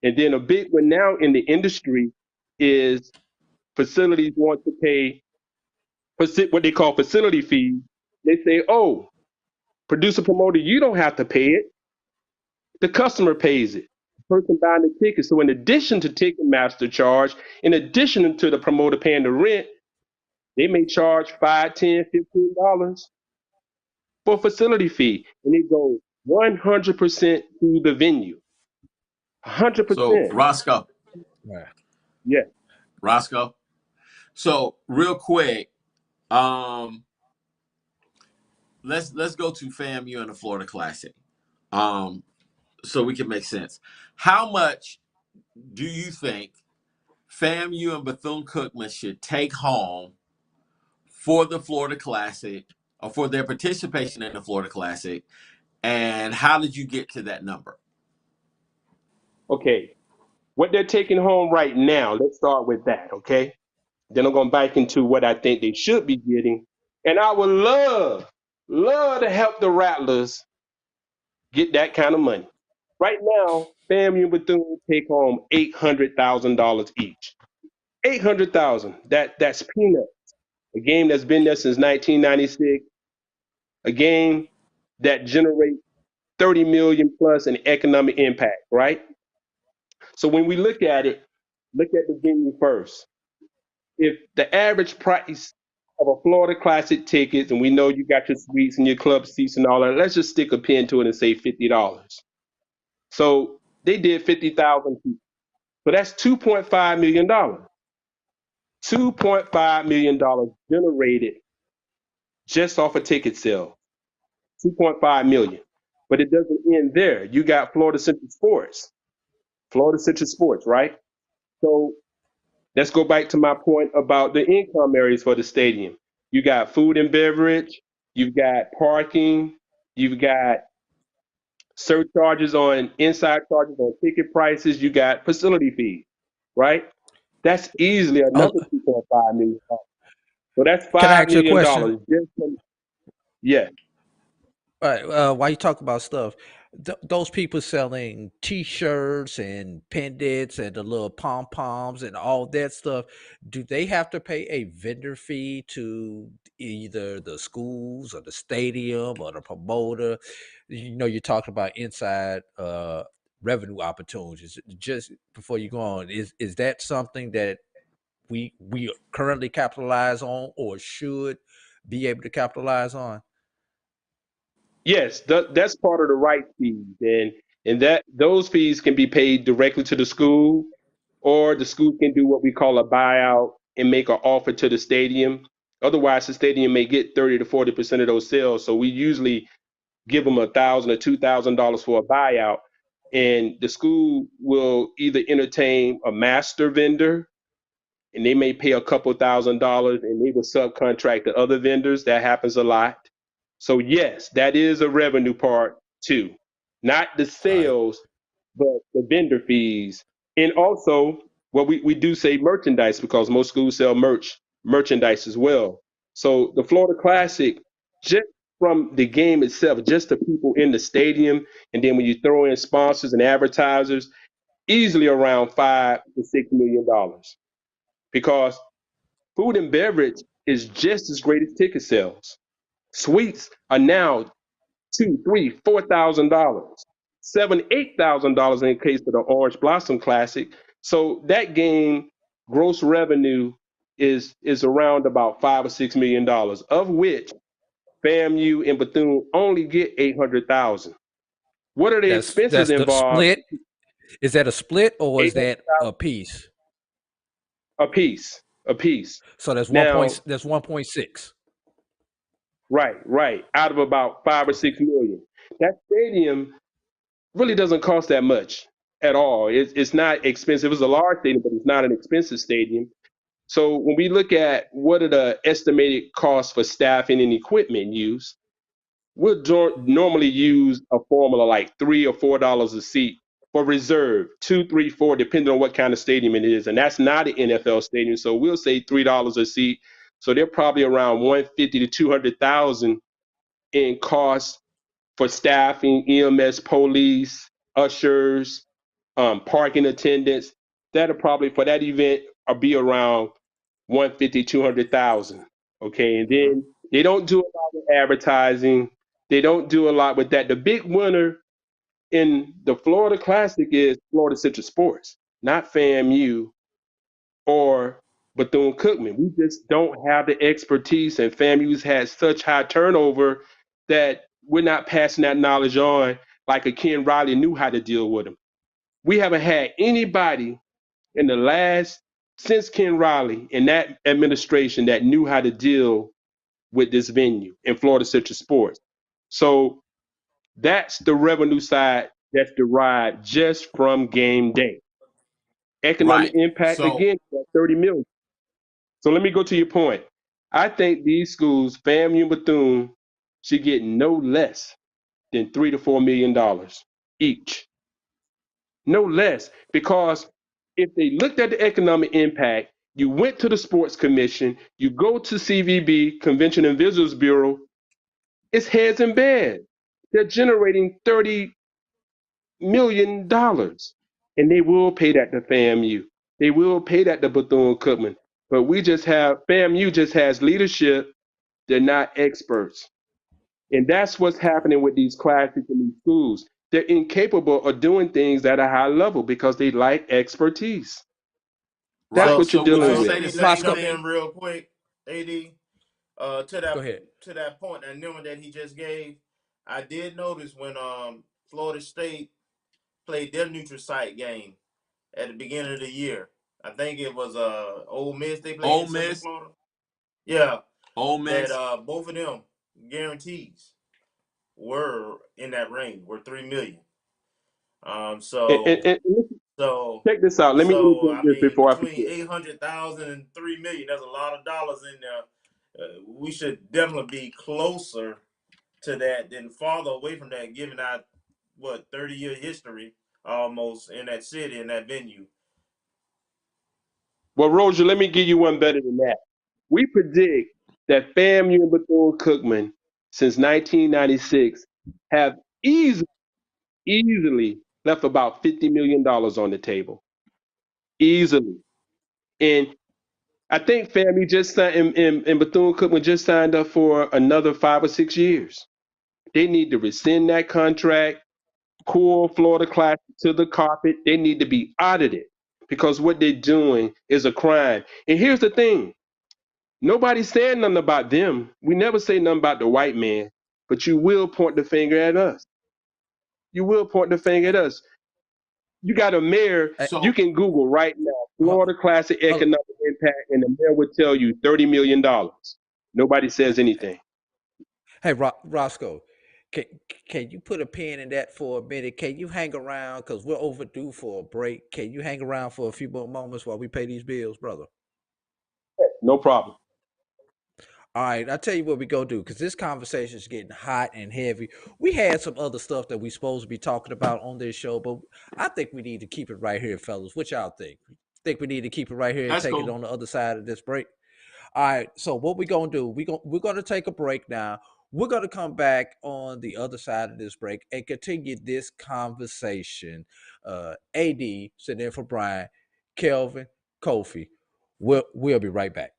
And then a big one now in the industry is facilities want to pay what they call facility fees. They say, oh, producer promoter, you don't have to pay it. The customer pays it. The person buying the ticket. So in addition to Ticketmaster charge, in addition to the promoter paying the rent, they may charge $5, $10, $15 for a facility fee. And it goes 100% to the venue. 100%. So Roscoe. Yeah. Roscoe. So real quick, let's go to FAMU and the Florida Classic, so we can make sense. How much do you think FAMU and Bethune-Cookman should take home for the Florida Classic, or for their participation in the Florida Classic, and how did you get to that number? Okay, what they're taking home right now, let's start with that, okay? Then I'm going back into what I think they should be getting. And I would love to help the Rattlers get that kind of money. Right now, FAMU and Bethune take home $800,000 each. $800,000. That's peanuts. A game that's been there since 1996. A game that generates 30 million plus in economic impact, right? So when we look at it, look at the venue first. If the average price of a Florida Classic ticket, and we know you got your suites and your club seats and all that, let's just stick a pin to it and say $50. So they did 50,000 people. So that's $2.5 million. $2.5 million generated just off a ticket sale. 2.5 million. But it doesn't end there. You got Florida Central Sports. Florida Central Sports, right? So let's go back to my point about the income areas for the stadium. You got food and beverage, you've got parking, you've got surcharges on inside charges on ticket prices, you got facility fees, right? That's easily another $2.5 million. So that's $5 million. Yeah. All right. While you talk about stuff, those people selling T-shirts and pendants and the little pom poms and all that stuff, do they have to pay a vendor fee to either the schools or the stadium or the promoter? You know, you're talking about inside revenue opportunities. Just before you go on, is that something that we currently capitalize on or should be able to capitalize on? Yes, that's part of the right fees, and that those fees can be paid directly to the school, or the school can do what we call a buyout and make an offer to the stadium. Otherwise, the stadium may get 30 to 40% of those sales. So we usually give them $1,000 or $2,000 for a buyout, and the school will either entertain a master vendor, and they may pay a couple $1,000s, and they will subcontract to other vendors. That happens a lot. So yes, that is a revenue part too. Not the sales, but the vendor fees. And also, well, we do say merchandise because most schools sell merchandise as well. So the Florida Classic, just from the game itself, just the people in the stadium, and then when you throw in sponsors and advertisers, easily around $5 to $6 million. Because food and beverage is just as great as ticket sales. Suites are now $2,000, $3,000, $4,000, $7,000, $8,000 in the case of the Orange Blossom Classic. So that game gross revenue is around about $5 or $6 million, of which FAMU and Bethune only get $800,000. What are the expenses That's the involved? split. Is that a split or is that a piece? A piece. So that's Now, 1.6. right. Out of about 5 or 6 million. That stadium really doesn't cost that much at all. It's not expensive. It's a large stadium, but it's not an expensive stadium. So when we look at what are the estimated costs for staffing and equipment use, we'll normally use a formula like $3 or $4 a seat for reserve, 2, 3, 4, depending on what kind of stadium it is. And that's not an NFL stadium. So we'll say $3 a seat. So they're probably around 150 to 200,000 in costs for staffing, EMS, police, ushers, parking attendants. That'll probably for that event be around 150, 200,000. Okay, and then they don't do a lot with advertising. They don't do a lot with that. The big winner in the Florida Classic is Florida Central Sports, not FAMU or Bethune-Cookman. We just don't have the expertise, and FAMU's had such high turnover that we're not passing that knowledge on like a Ken Riley knew how to deal with them. We haven't had anybody in the last, since Ken Riley and that administration that knew how to deal with this venue in Florida Central Sports. So that's the revenue side that's derived just from game day. Economic impact, again, 30 million. So let me go to your point. I think these schools, FAMU and Bethune, should get no less than $3 to $4 million each. No less, because if they looked at the economic impact, you went to the Sports Commission, you go to CVB, Convention and Visitors Bureau, it's heads and beds. They're generating $30 million. And they will pay that to FAMU. They will pay that to Bethune-Cookman. But we just have, FAMU just has leadership. They're not experts. And that's what's happening with these classics in these schools. They're incapable of doing things at a high level because they lack expertise. That's what you're dealing with. Say the same thing real quick, AD. To that point, that number that he just gave, I did notice when Florida State played their neutral site game at the beginning of the year. I think it was Ole Miss. They played Ole Miss. Florida. Yeah, Ole Miss. That both of them guarantees were in that range. Were $3 million. So check this out. Let me this before I forget. Between 800,000 and $3 million, there's a lot of dollars in there. We should definitely be closer to that than farther away from that, given our 30-year history almost in that city, in that venue. Well, Roger, let me give you one better than that. We predict that FAMU and Bethune-Cookman since 1996 have easily left about $50 million on the table. Easily. And I think FAMU just signed, and Bethune-Cookman just signed up for another 5 or 6 years. They need to rescind that contract, call Florida Classic to the carpet. They need to be audited because what they're doing is a crime. And here's the thing. Nobody's saying nothing about them. We never say nothing about the white man, but you will point the finger at us. You will point the finger at us. You got a mayor, you can Google right now, Florida Classic economic impact, and the mayor would tell you $30 million. Nobody says anything. Hey, Roscoe, can you put a pin in that for a minute? Can you hang around? Because we're overdue for a break. Can you hang around for a few more moments while we pay these bills, brother? No problem. All right, I'll tell you what we go do, because this conversation is getting hot and heavy. We had some other stuff that we supposed to be talking about on this show, but I think we need to keep it right here, fellas. What y'all think? Think we need to keep it right here and take it on the other side of this break? All right, so what we're going to do, we're going to take a break now. We're going to come back on the other side of this break and continue this conversation. AD, sitting in for Brian, Kelvin, Kofi. We'll be right back.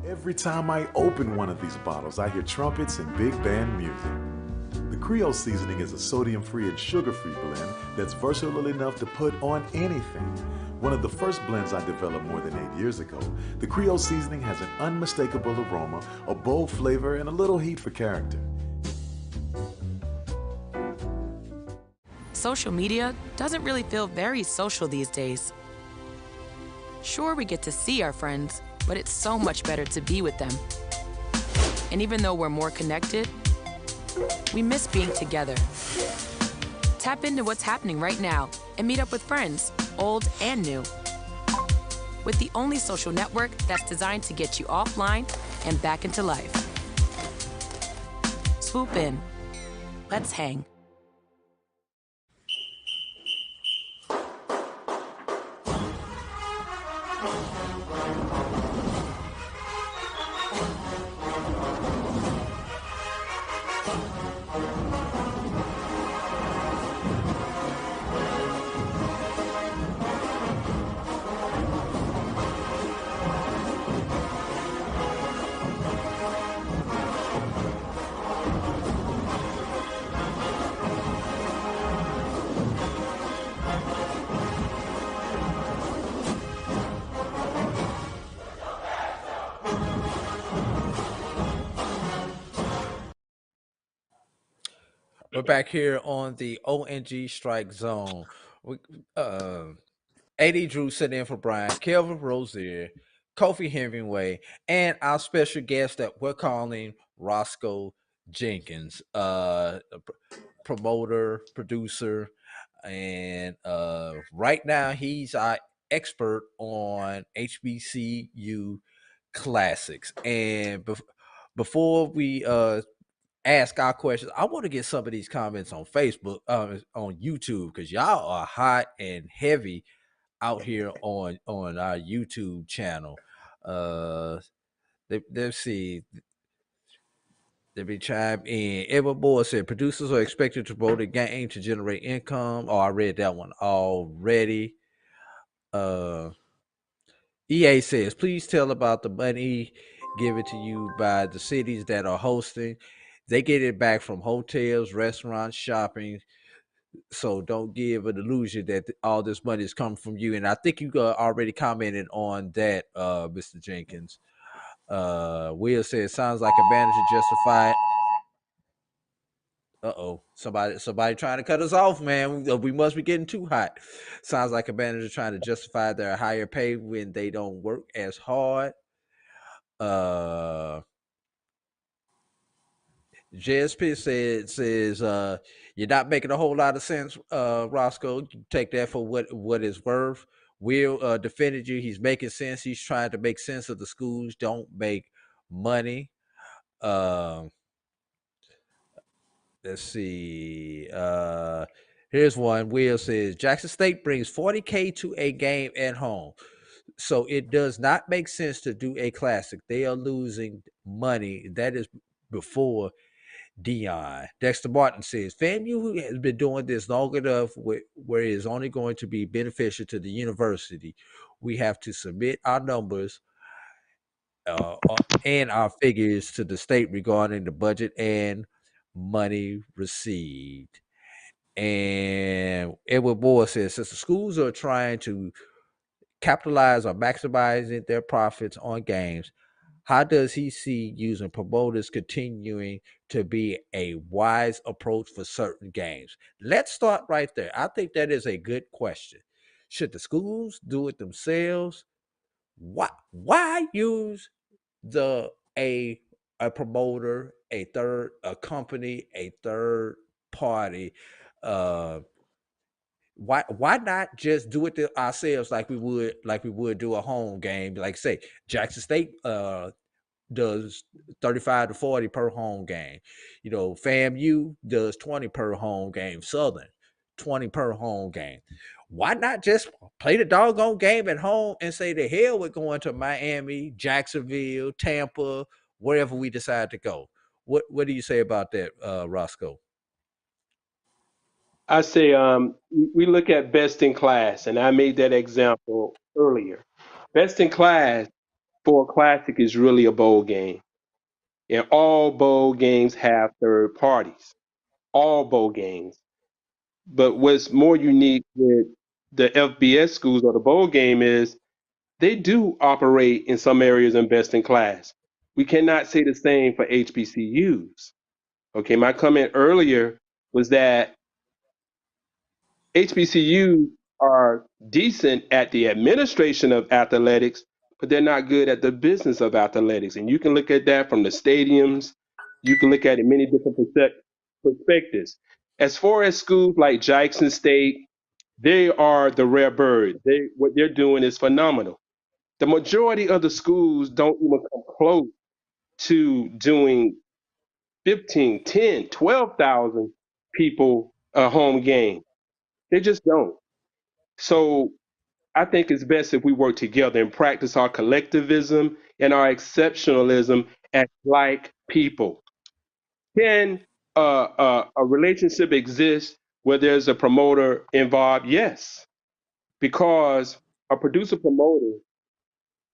Every time I open one of these bottles, I hear trumpets and big band music. The Creole seasoning is a sodium-free and sugar-free blend that's versatile enough to put on anything. One of the first blends I developed more than 8 years ago, the Creole seasoning has an unmistakable aroma, a bold flavor, and a little heat for character. Social media doesn't really feel very social these days. Sure, we get to see our friends, but it's so much better to be with them. And even though we're more connected, we miss being together. Tap into what's happening right now and meet up with friends, old and new. With the only social network that's designed to get you offline and back into life. Swoop in. Let's hang. We're back here on the ONG Strike Zone. We, AD Drew sitting in for Brian, Kelvin Rozier, Kofi Hemingway, and our special guest that we're calling Roscoe Jenkins, promoter, producer, and right now he's our expert on HBCU classics. And before we ask our questions, I want to get some of these comments on Facebook, on YouTube, because y'all are hot and heavy out here on our YouTube channel. Let's see. Let me chime in. Edward Moore said producers are expected to promote a game to generate income. Oh, I read that one already. EA says, please tell about the money given to you by the cities that are hosting. They get it back from hotels, restaurants, shopping. So don't give an illusion that all this money is coming from you. And I think you already commented on that, Mr. Jenkins. Will says, sounds like a manager justified. Somebody trying to cut us off, man. We must be getting too hot. Sounds like a manager trying to justify their higher pay when they don't work as hard. JSP says you're not making a whole lot of sense, Roscoe. You take that for what it's worth. Will defended you. He's making sense. He's trying to make sense of the schools don't make money. Let's see. Here's one. Will says Jackson State brings $40K to a game at home. So it does not make sense to do a classic. They are losing money. That is before Dion. Dexter Martin says FAMU has been doing this long enough where it is only going to be beneficial to the university. We have to submit our numbers and our figures to the state regarding the budget and money received. And Edward Moore says, since the schools are trying to capitalize on maximizing their profits on games, how does he see using promoters continuing to be a wise approach for certain games? Let's start right there. I think that is a good question. Should the schools do it themselves? Why use a promoter, a company, a third party? Why not just do it ourselves like we would do a home game? Like say Jackson State does 35 to 40 per home game. You know, FAMU does 20 per home game. Southern 20 per home game. Why not just play the doggone game at home and say the hell we're going to Miami, Jacksonville, Tampa, wherever we decide to go? What do you say about that, Roscoe? I say we look at best in class, and I made that example earlier. Best in class for a classic is really a bowl game. And all bowl games have third parties. All bowl games. But what's more unique with the FBS schools or the bowl game is they do operate in some areas in best in class. We cannot say the same for HBCUs. Okay, my comment earlier was that HBCUs are decent at the administration of athletics, but they're not good at the business of athletics. And you can look at that from the stadiums. You can look at it many different perspectives. As far as schools like Jackson State, they are the rare bird. What they're doing is phenomenal. The majority of the schools don't even come close to doing 15, 10, 12,000 people a home game. They just don't. So I think it's best if we work together and practice our collectivism and our exceptionalism as like people. Can a relationship exist where there's a promoter involved? Yes, because a producer promoter,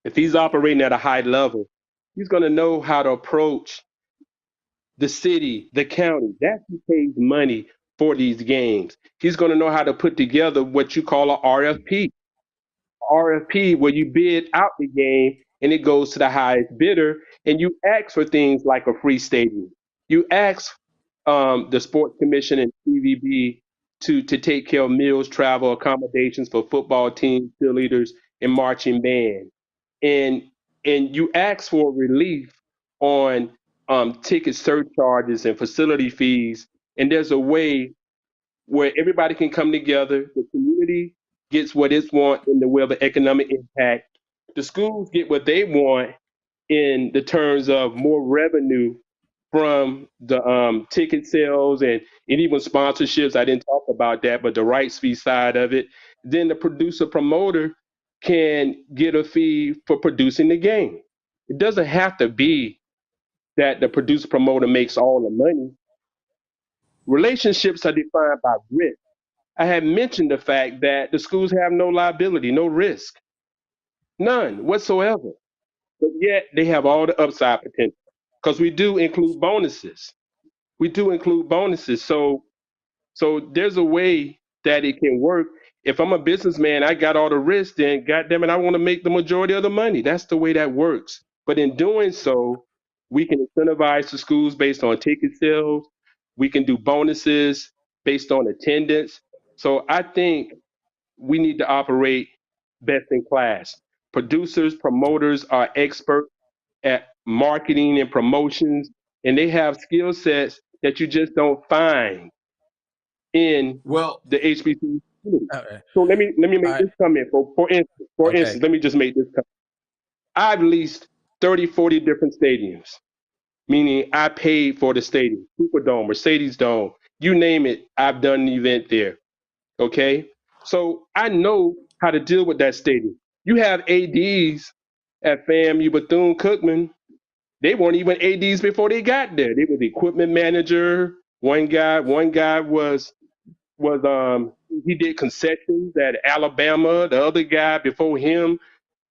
if he's operating at a high level, he's going to know how to approach the city, the county. That's who pays money for these games. He's going to know how to put together what you call a RFP where you bid out the game and it goes to the highest bidder, and you ask for things like a free stadium. You ask the Sports Commission and TVB to take care of meals, travel, accommodations for football teams, cheerleaders, and marching band. And you ask for relief on ticket surcharges and facility fees. And there's a way where everybody can come together. The community gets what it wants in the way of economic impact. The schools get what they want in the terms of more revenue from the ticket sales and even sponsorships. I didn't talk about that, but the rights fee side of it. Then the producer promoter can get a fee for producing the game. It doesn't have to be that the producer promoter makes all the money. Relationships are defined by risk. I had mentioned the fact that the schools have no liability, no risk, none whatsoever. But yet they have all the upside potential because we do include bonuses. We do include bonuses. So there's a way that it can work. If I'm a businessman, I got all the risk, then goddamn it, I want to make the majority of the money. That's the way that works. But in doing so, we can incentivize the schools based on ticket sales. We can do bonuses based on attendance. So I think we need to operate best in class. Producers, promoters are experts at marketing and promotions, and they have skill sets that you just don't find in the HBCU community. So let me make this comment. For instance, let me just make this comment. I've leased 30, 40 different stadiums, meaning I paid for the stadium, Superdome, Mercedes Dome, you name it, I've done an event there. Okay? So I know how to deal with that stadium. You have ADs at FAMU Bethune-Cookman. They weren't even ADs before they got there. They were the equipment manager. One guy was he did concessions at Alabama. The other guy before him,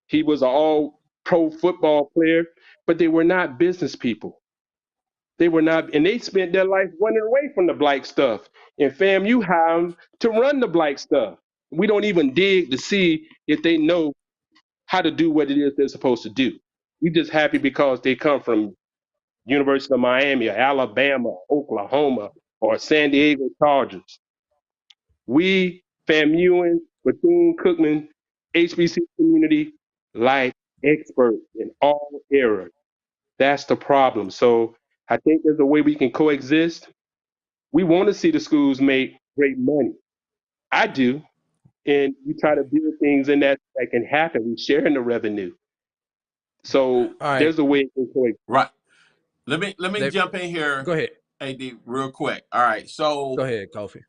he was an all pro football player, but they were not business people. They were not, and they spent their life running away from the black stuff. And fam, you hire them to run the black stuff. We don't even dig to see if they know how to do what it is they're supposed to do. We just happy because they come from University of Miami or Alabama, Oklahoma, or San Diego Chargers. We, FAMUans, Bethune-Cookman, HBC community, like experts in all areas. That's the problem. So I think there's a way we can coexist. We want to see the schools make great money. I do. And we try to build things in that can happen. We share in the revenue. So there's a way it can coexist. Right. Let me jump in here. Go ahead. AD, real quick. All right. So go ahead, Kofi.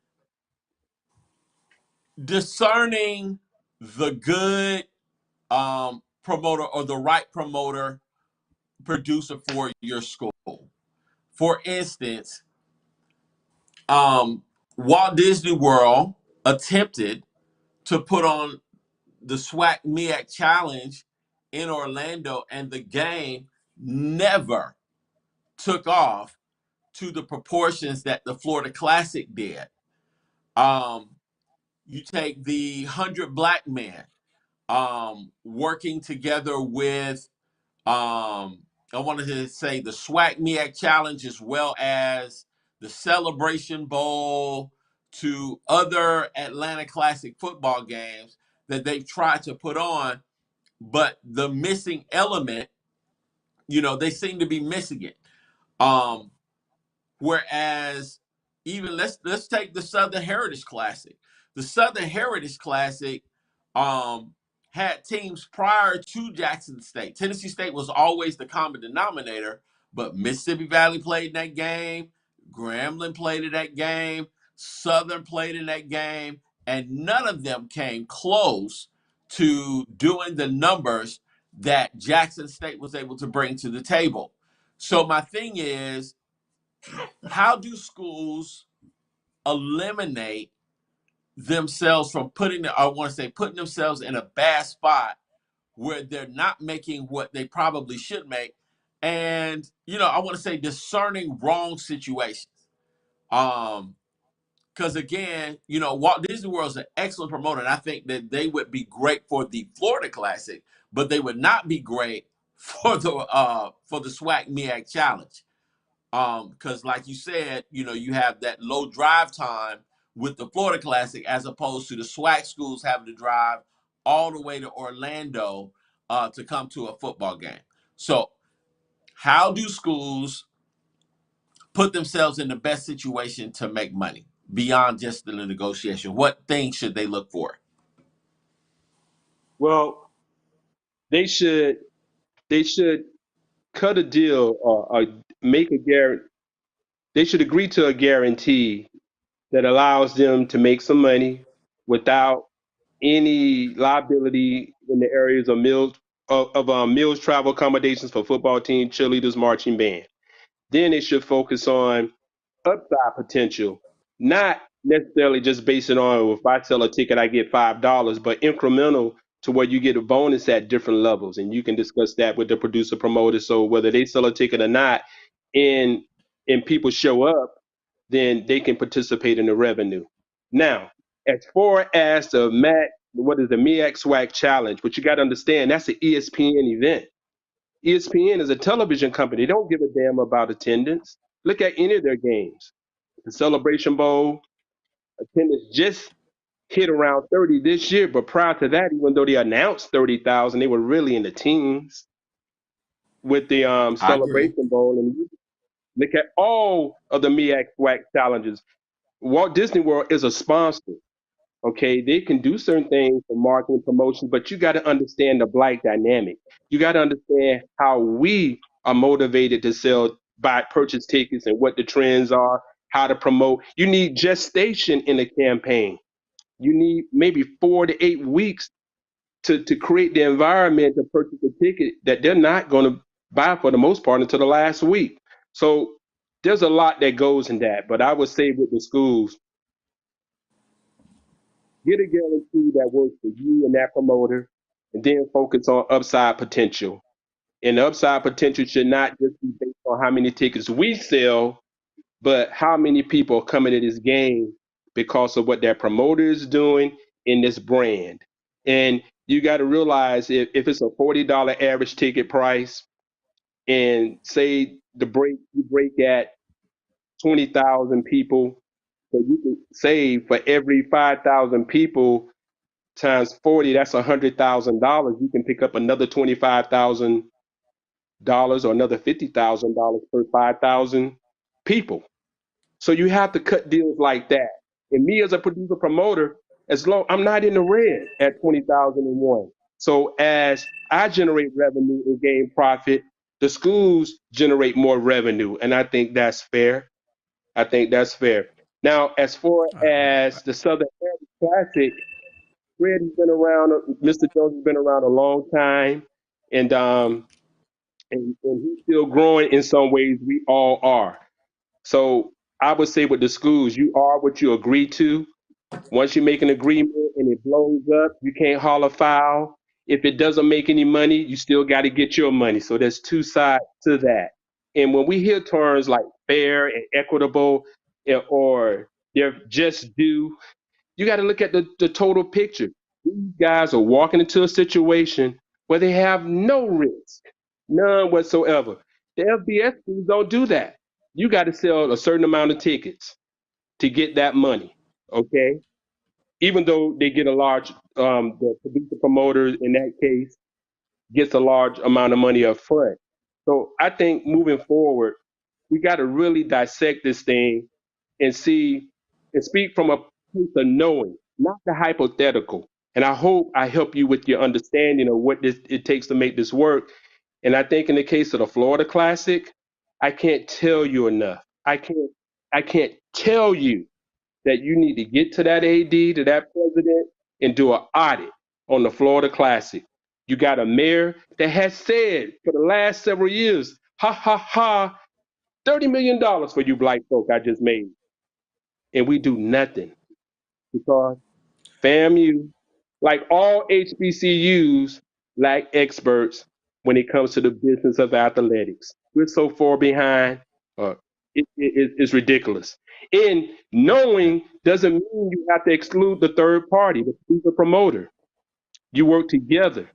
Discerning the good promoter or the right promoter producer for your school. For instance, Walt Disney World attempted to put on the SWAC MEAC Challenge in Orlando, and the game never took off to the proportions that the Florida Classic did. You take the 100 Black Men working together with, I wanted to say the SWAC MEAC Challenge, as well as the Celebration Bowl, to other Atlanta Classic football games that they've tried to put on, but the missing element, they seem to be missing it. Whereas even let's take the Southern Heritage Classic. The Southern Heritage Classic had teams prior to Jackson State. Tennessee State was always the common denominator, but Mississippi Valley played in that game, Grambling played in that game, Southern played in that game, and none of them came close to doing the numbers that Jackson State was able to bring to the table. So my thing is, how do schools eliminate themselves from putting themselves in a bad spot where they're not making what they probably should make? And, I want to say discerning wrong situations. Because again, Walt Disney World is an excellent promoter, and I think that they would be great for the Florida Classic, but they would not be great for the SWAC MEAC Challenge. Because like you said, you have that low drive time with the Florida Classic, as opposed to the SWAC schools having to drive all the way to Orlando to come to a football game. So how do schools put themselves in the best situation to make money beyond just the negotiation? What things should they look for? Well, they should cut a deal or make a guarantee. They should agree to a guarantee that allows them to make some money without any liability in the areas of meals, travel accommodations for football team, cheerleaders, marching band. Then they should focus on upside potential, not necessarily just based it on, if I sell a ticket, I get $5, but incremental to where you get a bonus at different levels. And you can discuss that with the producer promoter. So whether they sell a ticket or not, and people show up, then they can participate in the revenue. Now, as far as the MEAC SWAC Challenge, but you got to understand that's an ESPN event. ESPN is a television company. They don't give a damn about attendance. Look at any of their games. The Celebration Bowl, attendance just hit around 30 this year, but prior to that, even though they announced 30,000, they were really in the teens with the Celebration Bowl. And look at all of the MEAC SWAC challenges. Walt Disney World is a sponsor. Okay, they can do certain things for marketing promotion, but you got to understand the Black dynamic. You got to understand how we are motivated to purchase tickets, and what the trends are, how to promote. You need gestation in a campaign. You need maybe 4 to 8 weeks to create the environment to purchase a ticket that they're not going to buy for the most part until the last week. So there's a lot that goes in that. But I would say with the schools, get a guarantee that works for you and that promoter, and then focus on upside potential. And the upside potential should not just be based on how many tickets we sell, but how many people are coming to this game because of what that promoter is doing in this brand. And you got to realize, if it's a $40 average ticket price, and say you break at 20,000 people, so you can save for every 5,000 people times 40, that's $100,000. You can pick up another $25,000 or another $50,000 per 5,000 people. So you have to cut deals like that. And me as a producer promoter, I'm not in the red at 20,001. So as I generate revenue and gain profit, the schools generate more revenue, and I think that's fair. Now, as far as the Southern Heritage Classic, Fred has been around. Mr. Jones has been around a long time, and he's still growing in some ways. We all are. So I would say with the schools, you are what you agree to. Once you make an agreement and it blows up, you can't holler foul. If it doesn't make any money, you still got to get your money. So there's two sides to that. And when we hear terms like fair and equitable or they're just due, you got to look at the total picture. These guys are walking into a situation where they have no risk, none whatsoever. The FBS schools don't do that. You got to sell a certain amount of tickets to get that money, okay? Even though they get a large, the producer promoter in that case gets a large amount of money up front. So I think moving forward, we got to really dissect this thing and see and speak from a place of knowing, not the hypothetical. And I hope I help you with your understanding of what it takes to make this work. And I think in the case of the Florida Classic, I can't tell you enough. I can't tell you that you need to get to that AD, to that president, and do an audit on the Florida Classic. You got a mayor that has said for the last several years, ha ha ha, $30 million for you black folk I just made. And we do nothing because FAMU, like all HBCUs, lack experts when it comes to the business of athletics. We're so far behind, it's ridiculous. And knowing doesn't mean you have to exclude the third party, the promoter. You work together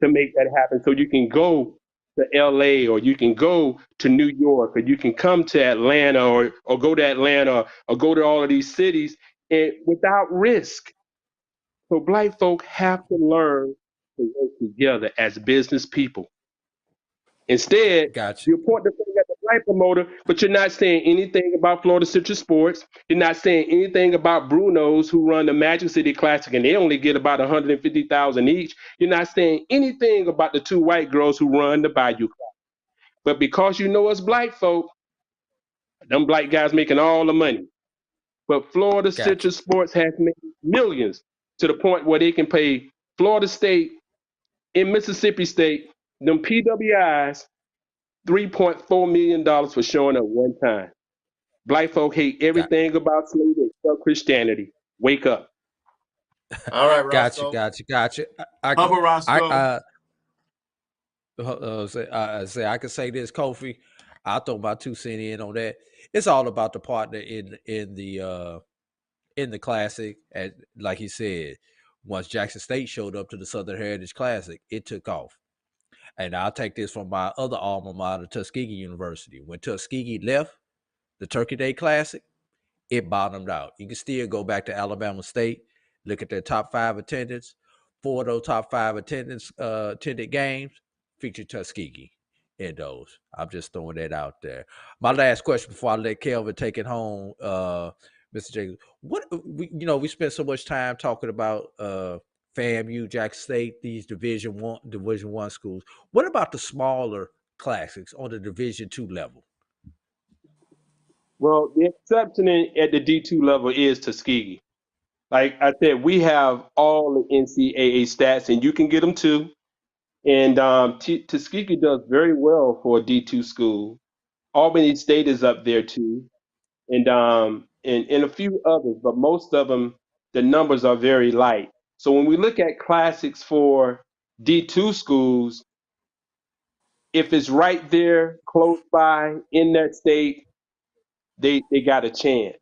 to make that happen so you can go to LA or you can go to New York or you can come to Atlanta or go to Atlanta or go to all of these cities and without risk. So black folk have to learn to work together as business people. Instead, Gotcha. you point the finger at the black promoter, but you're not saying anything about Florida Citrus Sports. You're not saying anything about Bruno's who run the Magic City Classic and they only get about 150,000 each. You're not saying anything about the two white girls who run the Bayou Classic. But because you know us black folk, them black guys making all the money. But Florida Gotcha. Citrus Sports has made millions to the point where they can pay Florida State and Mississippi State, them PWIs, $3.4 million for showing up one time. Black folk hate everything about slavery except Christianity. Wake up. All right, Gotcha, Roscoe. gotcha. I Hubba Roscoe. I can say this, Kofi. I'll throw my 2 cents in on that. It's all about the partner in the classic. And like he said, once Jackson State showed up to the Southern Heritage Classic, it took off. And I'll take this from my other alma mater, Tuskegee University. When Tuskegee left the Turkey Day Classic, it bottomed out. You can still go back to Alabama State, look at their top 5 attendance. 4 of those top 5 attended games feature Tuskegee in those. I'm just throwing that out there. My last question before I let Kelvin take it home, Mr. Jacobs. We spent so much time talking about FAMU, Jackson State, these Division One schools. What about the smaller classics on the Division II level? Well, the exception at the D2 level is Tuskegee. Like I said, we have all the NCAA stats, and you can get them too. And Tuskegee does very well for a D2 school. Albany State is up there too, and a few others, but most of them, the numbers are very light. So when we look at classics for D2 schools, if it's right there, close by, in that state, they got a chance.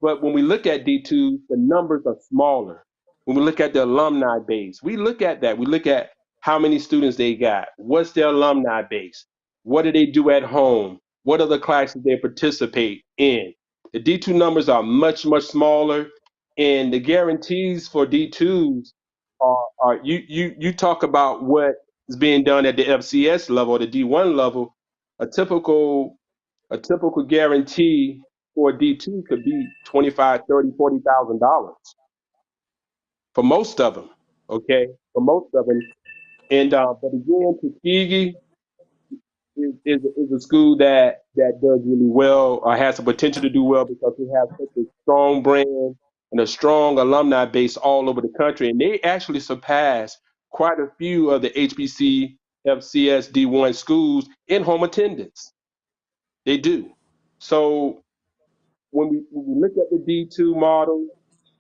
But when we look at D2, the numbers are smaller. When we look at the alumni base, we look at that. We look at how many students they got. What's their alumni base? What do they do at home? What are the classes they participate in? The D2 numbers are much, much smaller. And the guarantees for D2s are you talk about what is being done at the FCS level or the D1 level. A typical guarantee for a D2 could be $25,000, $30,000, $40,000 for most of them. Okay, for most of them. And but again, Tuskegee is a school that does really well or has the potential to do well because we have such a strong brand and a strong alumni base all over the country, and they actually surpass quite a few of the HBC FCS D1 schools in home attendance. They do. So when we look at the D2 model,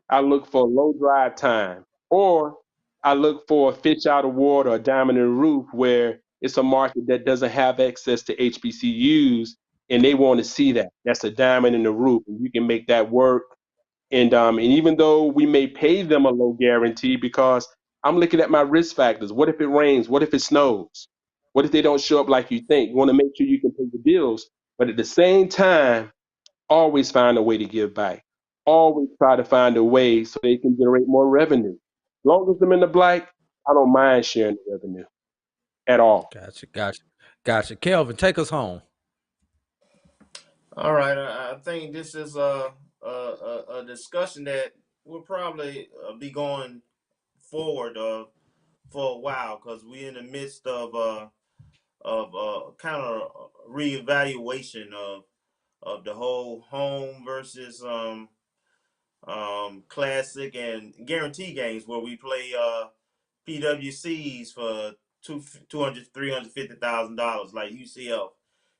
I look for low drive time or I look for a fish out of water or a diamond in the roof where it's a market that doesn't have access to HBCUs and they want to see that. That's a diamond in the roof, and you can make that work. And even though we may pay them a low guarantee, because I'm looking at my risk factors. What if it rains? What if it snows? What if they don't show up like you think? You want to make sure you can pay the bills, but at the same time, always find a way to give back. Always try to find a way so they can generate more revenue. As long as I'm in the black, I don't mind sharing the revenue at all. Gotcha. Kelvin, take us home. All right, I think this is a discussion that will probably be going forward for a while because we're in the midst of kind of reevaluation of the whole home versus classic and guarantee games where we play PWCs for $200,000, $350,000 like UCF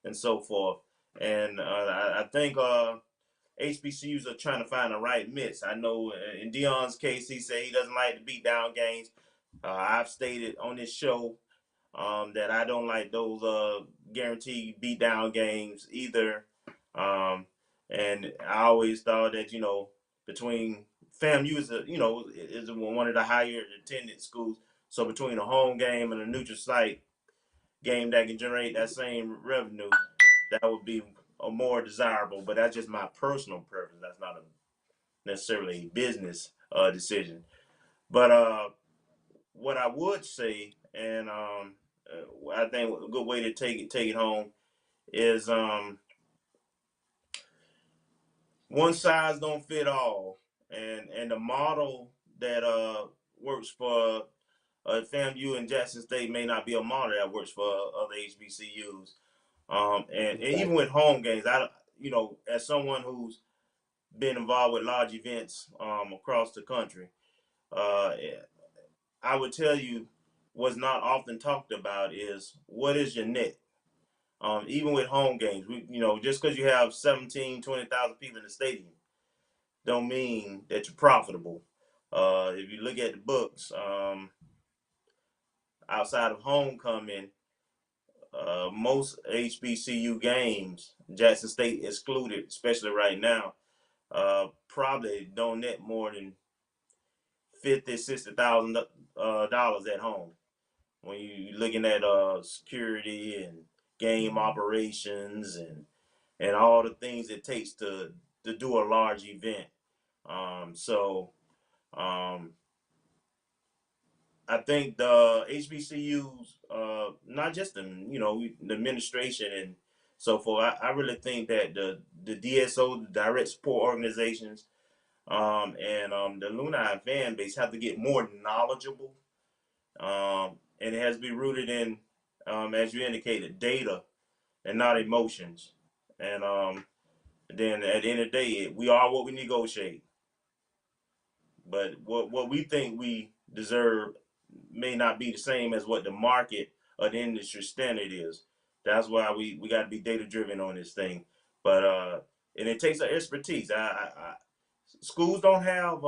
and so forth. And I think HBCUs are trying to find the right mix. I know in Dion's case, he said he doesn't like the beat down games. I've stated on this show that I don't like those guaranteed beat down games either. And I always thought that, between FAMU is one of the higher attended schools. So between a home game and a neutral site game that can generate that same revenue, that would be a more desirable. But that's just my personal preference. That's not necessarily a business decision. But what I would say, and I think a good way to take it home is one size don't fit all, and the model that works for FAMU and Jackson State may not be a model that works for other HBCUs. And even with home games, as someone who's been involved with large events across the country, I would tell you what's not often talked about is what is your net. Even with home games, just because you have 17, 20,000 people in the stadium, don't mean that you're profitable. If you look at the books, outside of homecoming, most HBCU games, Jackson State excluded, especially right now, probably don't net more than $50,000-$60,000 at home. When you're looking at security and game operations and all the things it takes to do a large event. I think the HBCUs, not just the administration and so forth. I really think that the DSO, the direct support organizations, and the Lunai fan base have to get more knowledgeable, and it has to be rooted in, as you indicated, data and not emotions. And then at the end of the day, we are what we negotiate. But what we think we deserve may not be the same as what the market or the industry standard is. That's why we got to be data driven on this thing. But and it takes an expertise. Schools don't have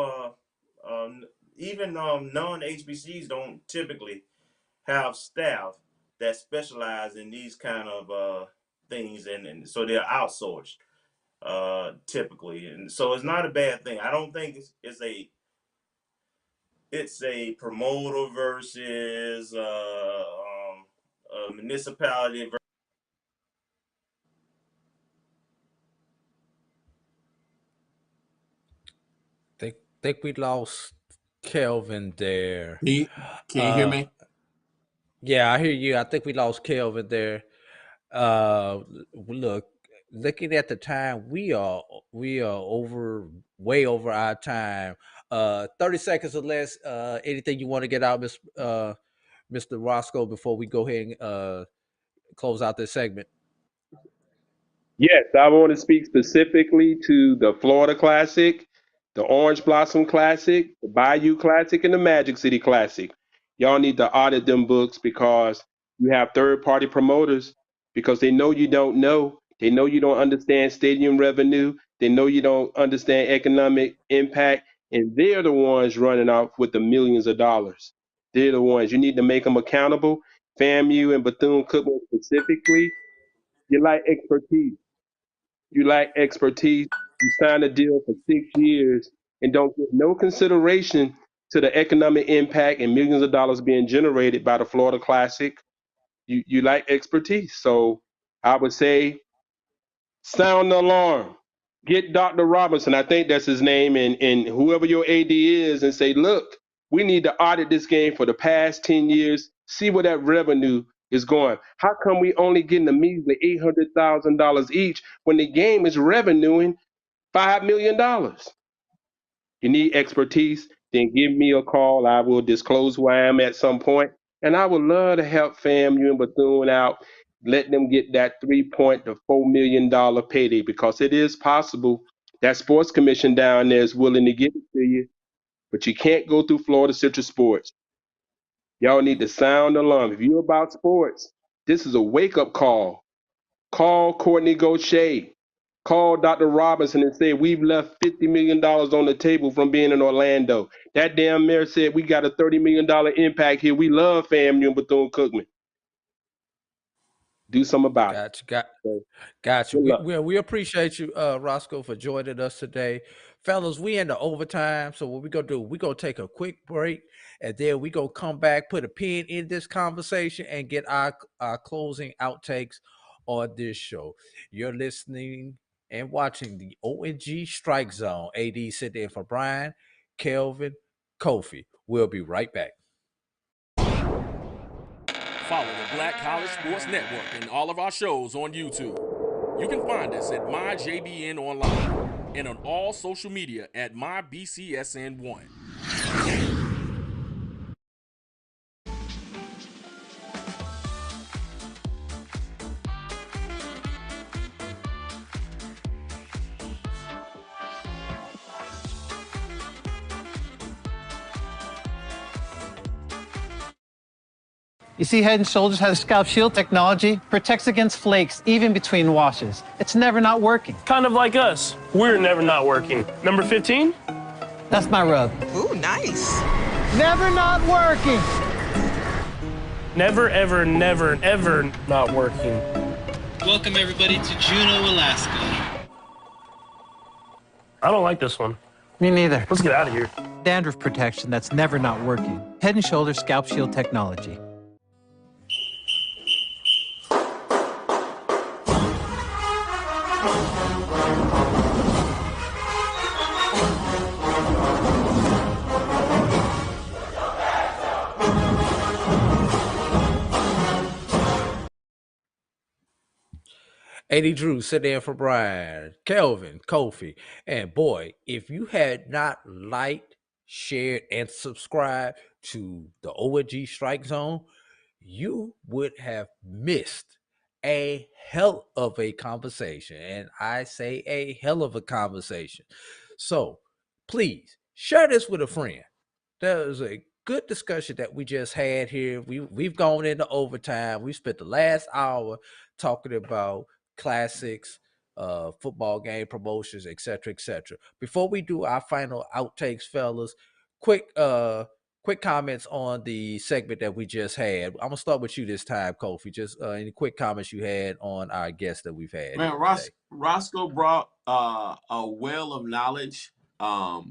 even non HBCs don't typically have staff that specialize in these kind of things, and so they're outsourced typically, and so it's not a bad thing. I don't think it's a promoter versus a municipality. Think we lost Kelvin there. Can you hear me? Yeah, I hear you. I think we lost Kelvin there. Look, looking at the time, we are way over our time. 30 seconds or less. Anything you want to get out, Mr. Roscoe, before we go ahead and close out this segment? Yes, I want to speak specifically to the Florida Classic, the Orange Blossom Classic, the Bayou Classic, and the Magic City Classic. Y'all need to audit them books because you have third-party promoters because they know you don't know. They know you don't understand stadium revenue. They know you don't understand economic impact, and they're the ones running off with the millions of dollars. They're the ones. You need to make them accountable. FAMU and Bethune-Cookman specifically, you like expertise. You like expertise. You sign a deal for 6 years and don't give no consideration to the economic impact and millions of dollars being generated by the Florida Classic. You like expertise. So I would say sound the alarm. Get Dr. Robinson, I think that's his name, and whoever your AD is, and say, look, we need to audit this game for the past 10 years, see where that revenue is going. How come we only getting a measly $800,000 each when the game is revenuing $5 million? You need expertise, then give me a call. I will disclose who I am at some point, and I would love to help FAMU and Bethune out, let them get that $3 to $4 million payday, because it is possible. That sports commission down there is willing to give it to you, but you can't go through Florida Citrus Sports. Y'all need to sound the alarm. If you're about sports, this is a wake-up call. Call Courtney Gaucher. Call Dr. Robinson and say, we've left $50 million on the table from being in Orlando. That damn mayor said we got a $30 million impact here. We love FAMU and Bethune-Cookman. Do something about it. Gotcha. We appreciate you, Roscoe, for joining us today. Fellas, we in the overtime, so what we gonna do, we gonna take a quick break, and then we gonna come back, put a pin in this conversation, and get our closing outtakes on this show. You're listening and watching the ONG Strike Zone. AD sit in for Brian, Kelvin, Kofi. We'll be right back. Follow the Black College Sports Network and all of our shows on YouTube. You can find us at MyJBN Online and on all social media at MyBCSN1. You see, Head & Shoulders has scalp shield technology, protects against flakes, even between washes. It's never not working. Kind of like us. We're never not working. Number 15? That's my rub. Ooh, nice. Never not working. Never, ever, never, ever not working. Welcome, everybody, to Juneau, Alaska. I don't like this one. Me neither. Let's get out of here. Dandruff protection that's never not working. Head & Shoulders scalp shield technology. AD Drew sitting in for Brian, Kelvin, Kofi. And boy, if you had not liked, shared, and subscribed to the ONG Strike Zone, you would have missed a hell of a conversation. And I say a hell of a conversation. So please share this with a friend. There was a good discussion that we just had here. We've gone into overtime. We spent the last hour talking about classics, football game promotions, etc., etc. Before we do our final outtakes, fellas, quick comments on the segment that we just had. I'm gonna start with you this time, Kofi. Just any quick comments you had on our guests that we've had. Man, Roscoe brought a well of knowledge, to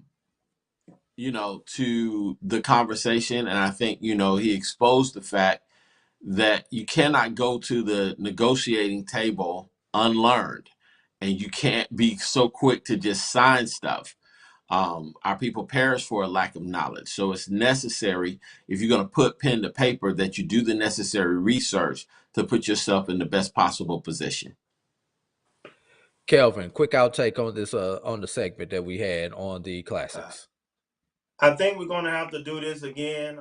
the conversation, and I think he exposed the fact that you cannot go to the negotiating table unlearned, and you can't be so quick to just sign stuff. Our people perish for a lack of knowledge. So it's necessary, if you're going to put pen to paper, that you do the necessary research to put yourself in the best possible position. Kelvin, quick outtake on this on the segment that we had on the classics. I think we're going to have to do this again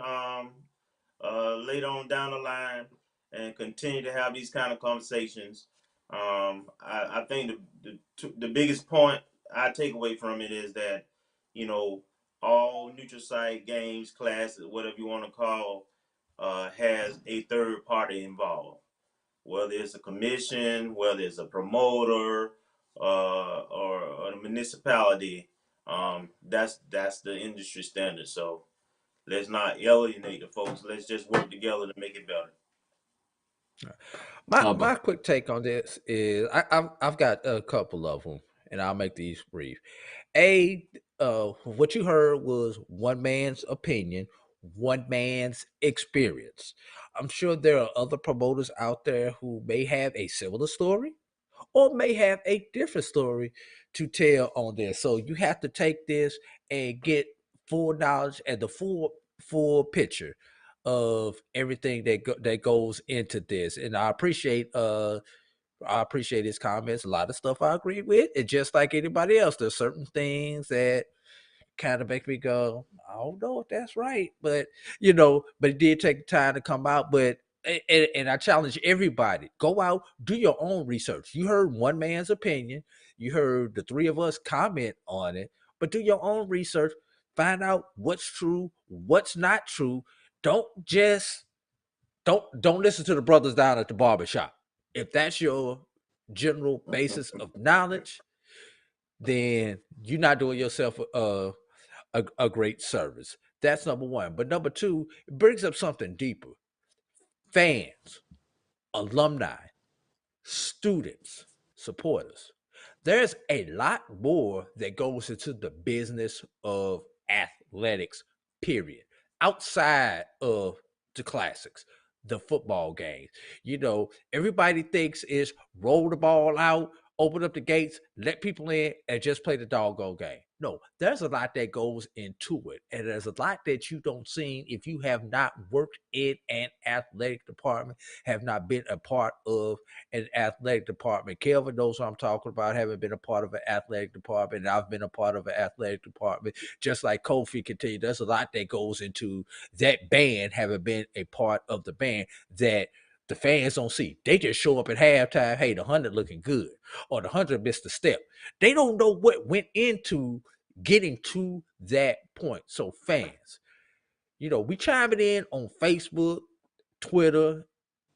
later on down the line and continue to have these kind of conversations. I think the biggest point I take away from it is that, all neutral site games, classes, whatever you want to call, has a third party involved. Whether it's a commission, whether it's a promoter, or a municipality, that's the industry standard. So Let's not alienate the folks. Let's just work together to make it better. My quick take on this is I've got a couple of them, and I'll make these brief. What you heard was one man's opinion, one man's experience. I'm sure there are other promoters out there who may have a similar story or may have a different story to tell on this. So you have to take this and get full knowledge and the full picture of everything that goes into this. And I appreciate his comments. A lot of stuff I agree with. And just like anybody else, there's certain things that kind of make me go, I don't know if that's right. But but it did take time to come out. But and I challenge everybody, go out, do your own research. You heard one man's opinion, you heard the three of us comment on it, but do your own research, find out what's true, what's not true. Don't listen to the brothers down at the barbershop. If that's your general basis of knowledge, then you're not doing yourself a great service. That's number one. But number two, it brings up something deeper. Fans, alumni, students, supporters. There's a lot more that goes into the business of athletics, period. Outside of the classics, the football games. Everybody thinks is roll the ball out, open up the gates, let people in, and just play the doggone game. No, there's a lot that goes into it. And there's a lot that you don't see if you have not worked in an athletic department, have not been a part of an athletic department. Kelvin knows what I'm talking about, having been a part of an athletic department. And I've been a part of an athletic department. Just like Kofi can tell you, there's a lot that goes into that band, having been a part of the band, that the fans don't see. They just show up at halftime. Hey, the 100 looking good, or the 100 missed a step. They don't know what went into getting to that point. So fans, we chime it in on Facebook, Twitter,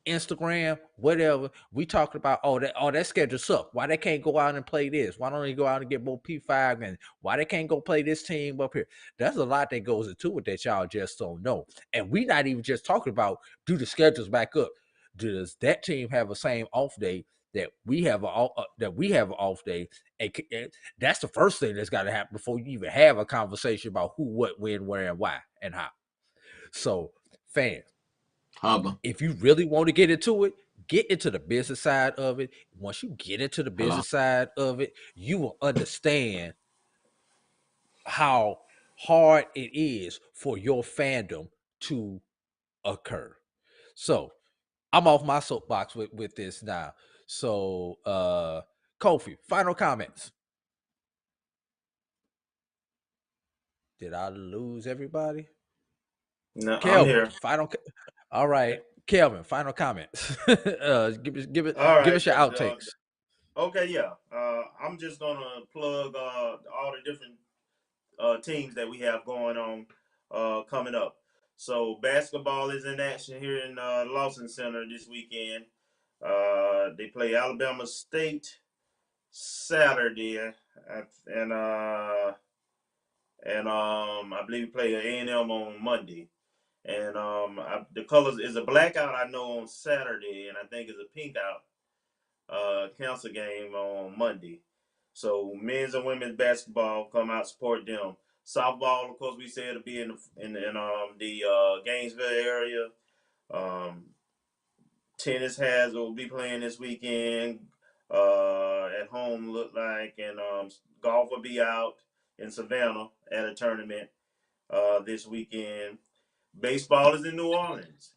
Instagram, whatever. We talking about that schedule sucks. Why they can't go out and play this? Why don't they go out and get more P5? And why they can't go play this team up here? There's a lot that goes into it that y'all just don't know. And we not even just talking about, do the schedules back up? Does that team have the same off day that we have an off day? And that's the first thing that's got to happen before you even have a conversation about who, what, when, where, and why, and how. So, fans, if you really want to get into it, get into the business side of it. Once you get into the business side of it, you will understand how hard it is for your fandom to occur. So I'm off my soapbox with this now. So Kofi, final comments. Did I lose everybody? No, Kelvin, I'm here. All right, Kelvin, final comments. Give us your outtakes. Okay, yeah. I'm just gonna plug all the different teams that we have going on coming up. So basketball is in action here in Lawson Center this weekend. They play Alabama State Saturday, and I believe we play A&M on Monday. And the colors is a blackout, I know, on Saturday, and I think it's a pink out council game on Monday. So men's and women's basketball, come out, support them. Softball, of course, we said it'll be in the Gainesville area. Tennis will be playing this weekend at home, look like, and golf will be out in Savannah at a tournament this weekend. Baseball is in New Orleans.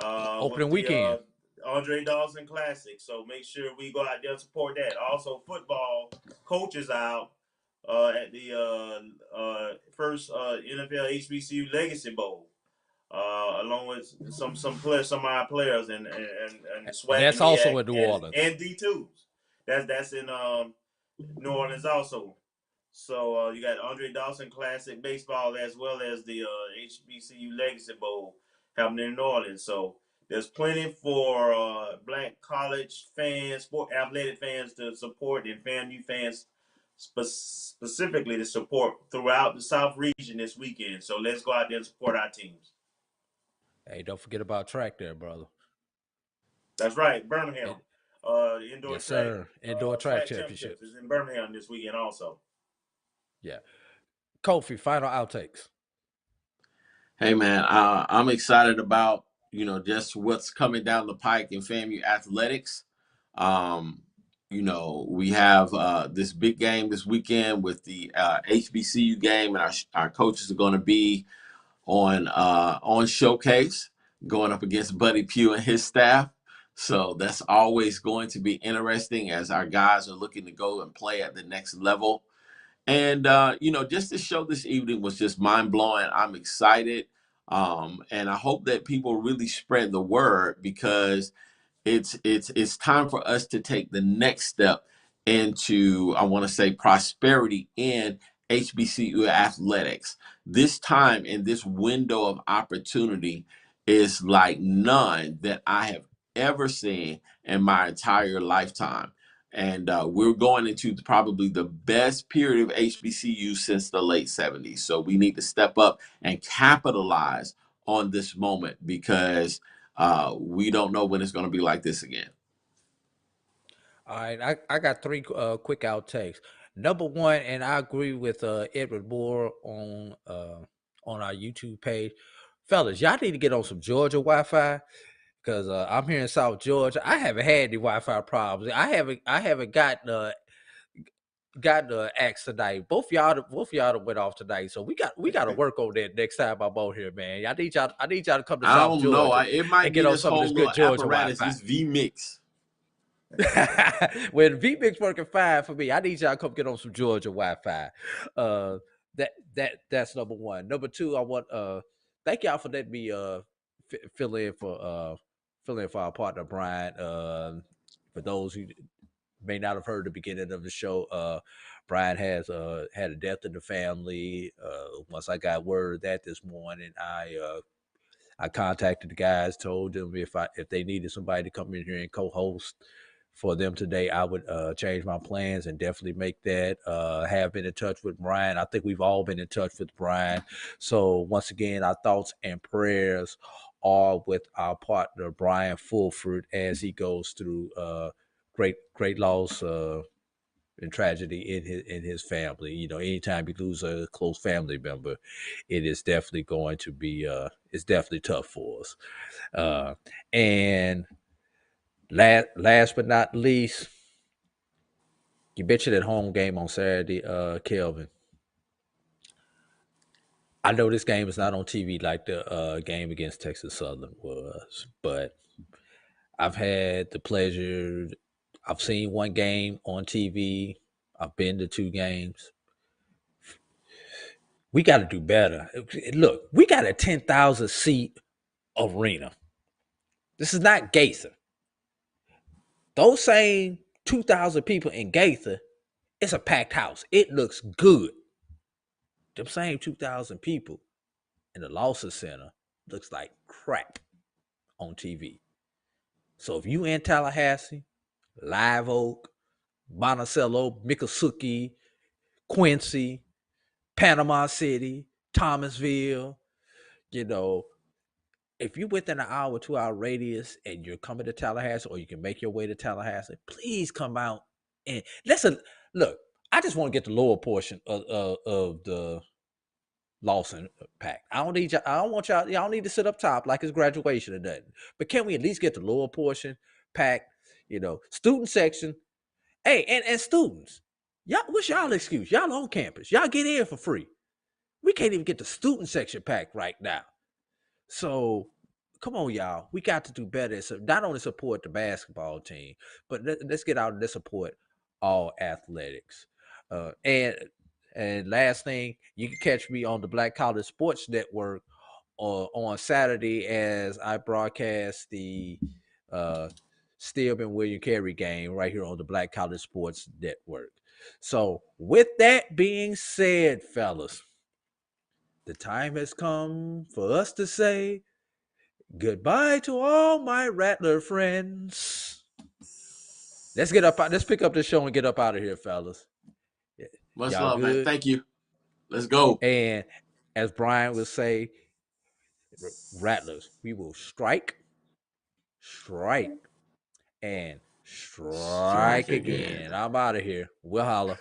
Opening weekend. Andre Dawson Classic. So make sure we go out there and support that. Also, football coaches out at the first NFL HBCU Legacy Bowl, along with some of our players and SWAC. And that's also in New Orleans. And D2s. That's in New Orleans also. So you got Andre Dawson Classic baseball as well as the HBCU Legacy Bowl happening in New Orleans. So there's plenty for Black college fans, sport athletic fans to support, and FAMU fans specifically to support throughout the South region this weekend. So let's go out there and support our teams. Hey, don't forget about track there, brother. That's right, Birmingham. Indoor yes, track. Sir. Indoor track championships is in Birmingham this weekend also. Yeah. Kofi, final outtakes. Hey man, I'm excited about just what's coming down the pike in FAMU athletics. We have this big game this weekend with the HBCU game, and our coaches are going to be on showcase going up against Buddy Pugh and his staff. So that's always going to be interesting as our guys are looking to go and play at the next level. And, just the show this evening was just mind-blowing. I'm excited. And I hope that people really spread the word, because it's time for us to take the next step into, I want to say, prosperity in HBCU athletics. This time and this window of opportunity is like none that I have ever seen in my entire lifetime. And we're going into probably the best period of HBCU since the late 70s. So we need to step up and capitalize on this moment, because we don't know when it's going to be like this again. All right, I got three quick outtakes. Number one, and I agree with Edward Moore on our YouTube page. Fellas, y'all need to get on some Georgia Wi-Fi, because I'm here in South Georgia. I haven't had any Wi-Fi problems. I haven't gotten axe tonight. Both y'all went off tonight, so we got to work on that next time I'm out here, man. I need y'all to come to South Georgia. I don't know. It might get be on this some of whole this good Georgia apparatus, Wi-Fi. this vMix. When vMix working fine for me, I need y'all to come get on some Georgia Wi-Fi. That's number one. Number two, I want thank y'all for letting me fill in for our partner Brian. For those who may not have heard the beginning of the show, Brian has had a death in the family. Once I got word of that this morning, I contacted the guys, told them if they needed somebody to come in here and co-host for them today, I would change my plans and definitely make that. Have been in touch with Brian. I think we've all been in touch with Brian. So once again, our thoughts and prayers are with our partner Brian Fulford as he goes through great loss and tragedy in his family. You know, anytime you lose a close family member, it is definitely going to be it's definitely tough for us. And last but not least, you bet you that home game on Saturday, Kelvin. I know this game is not on TV like the game against Texas Southern was, but I've had the pleasure. I've seen one game on TV. I've been to two games. We got to do better. Look, we got a 10,000 seat arena. This is not Gaither. Those same 2,000 people in Gaither, it's a packed house. It looks good. Them same 2,000 people in the Lawson Center looks like crap on TV. So if you in Tallahassee, Live Oak, Monticello, Miccosukee, Quincy, Panama City, Thomasville, if you're within an hour, 2 hour radius and you're coming to Tallahassee, or you can make your way to Tallahassee, please come out and listen. Look, I just want to get the lower portion of the Lawson pack. I don't want y'all need to sit up top like it's graduation or nothing. But can we at least get the lower portion packed? Student section. Hey, and students, y'all, what's y'all excuse? Y'all on campus. Y'all get in for free. We can't even get the student section packed right now. So come on, y'all. We got to do better. So not only support the basketball team, but let's get out and let's support all athletics. And last thing, you can catch me on the Black College Sports Network on Saturday as I broadcast the Stillman William Carey game right here on the Black College Sports Network. So with that being said, fellas, the time has come for us to say goodbye to all my Rattler friends. Let's pick up the show and get up out of here, fellas. Much Y'all love, man. good? Thank you. Let's go. And as Brian would say, Rattlers, we will strike, and strike again. I'm out of here. We'll holla.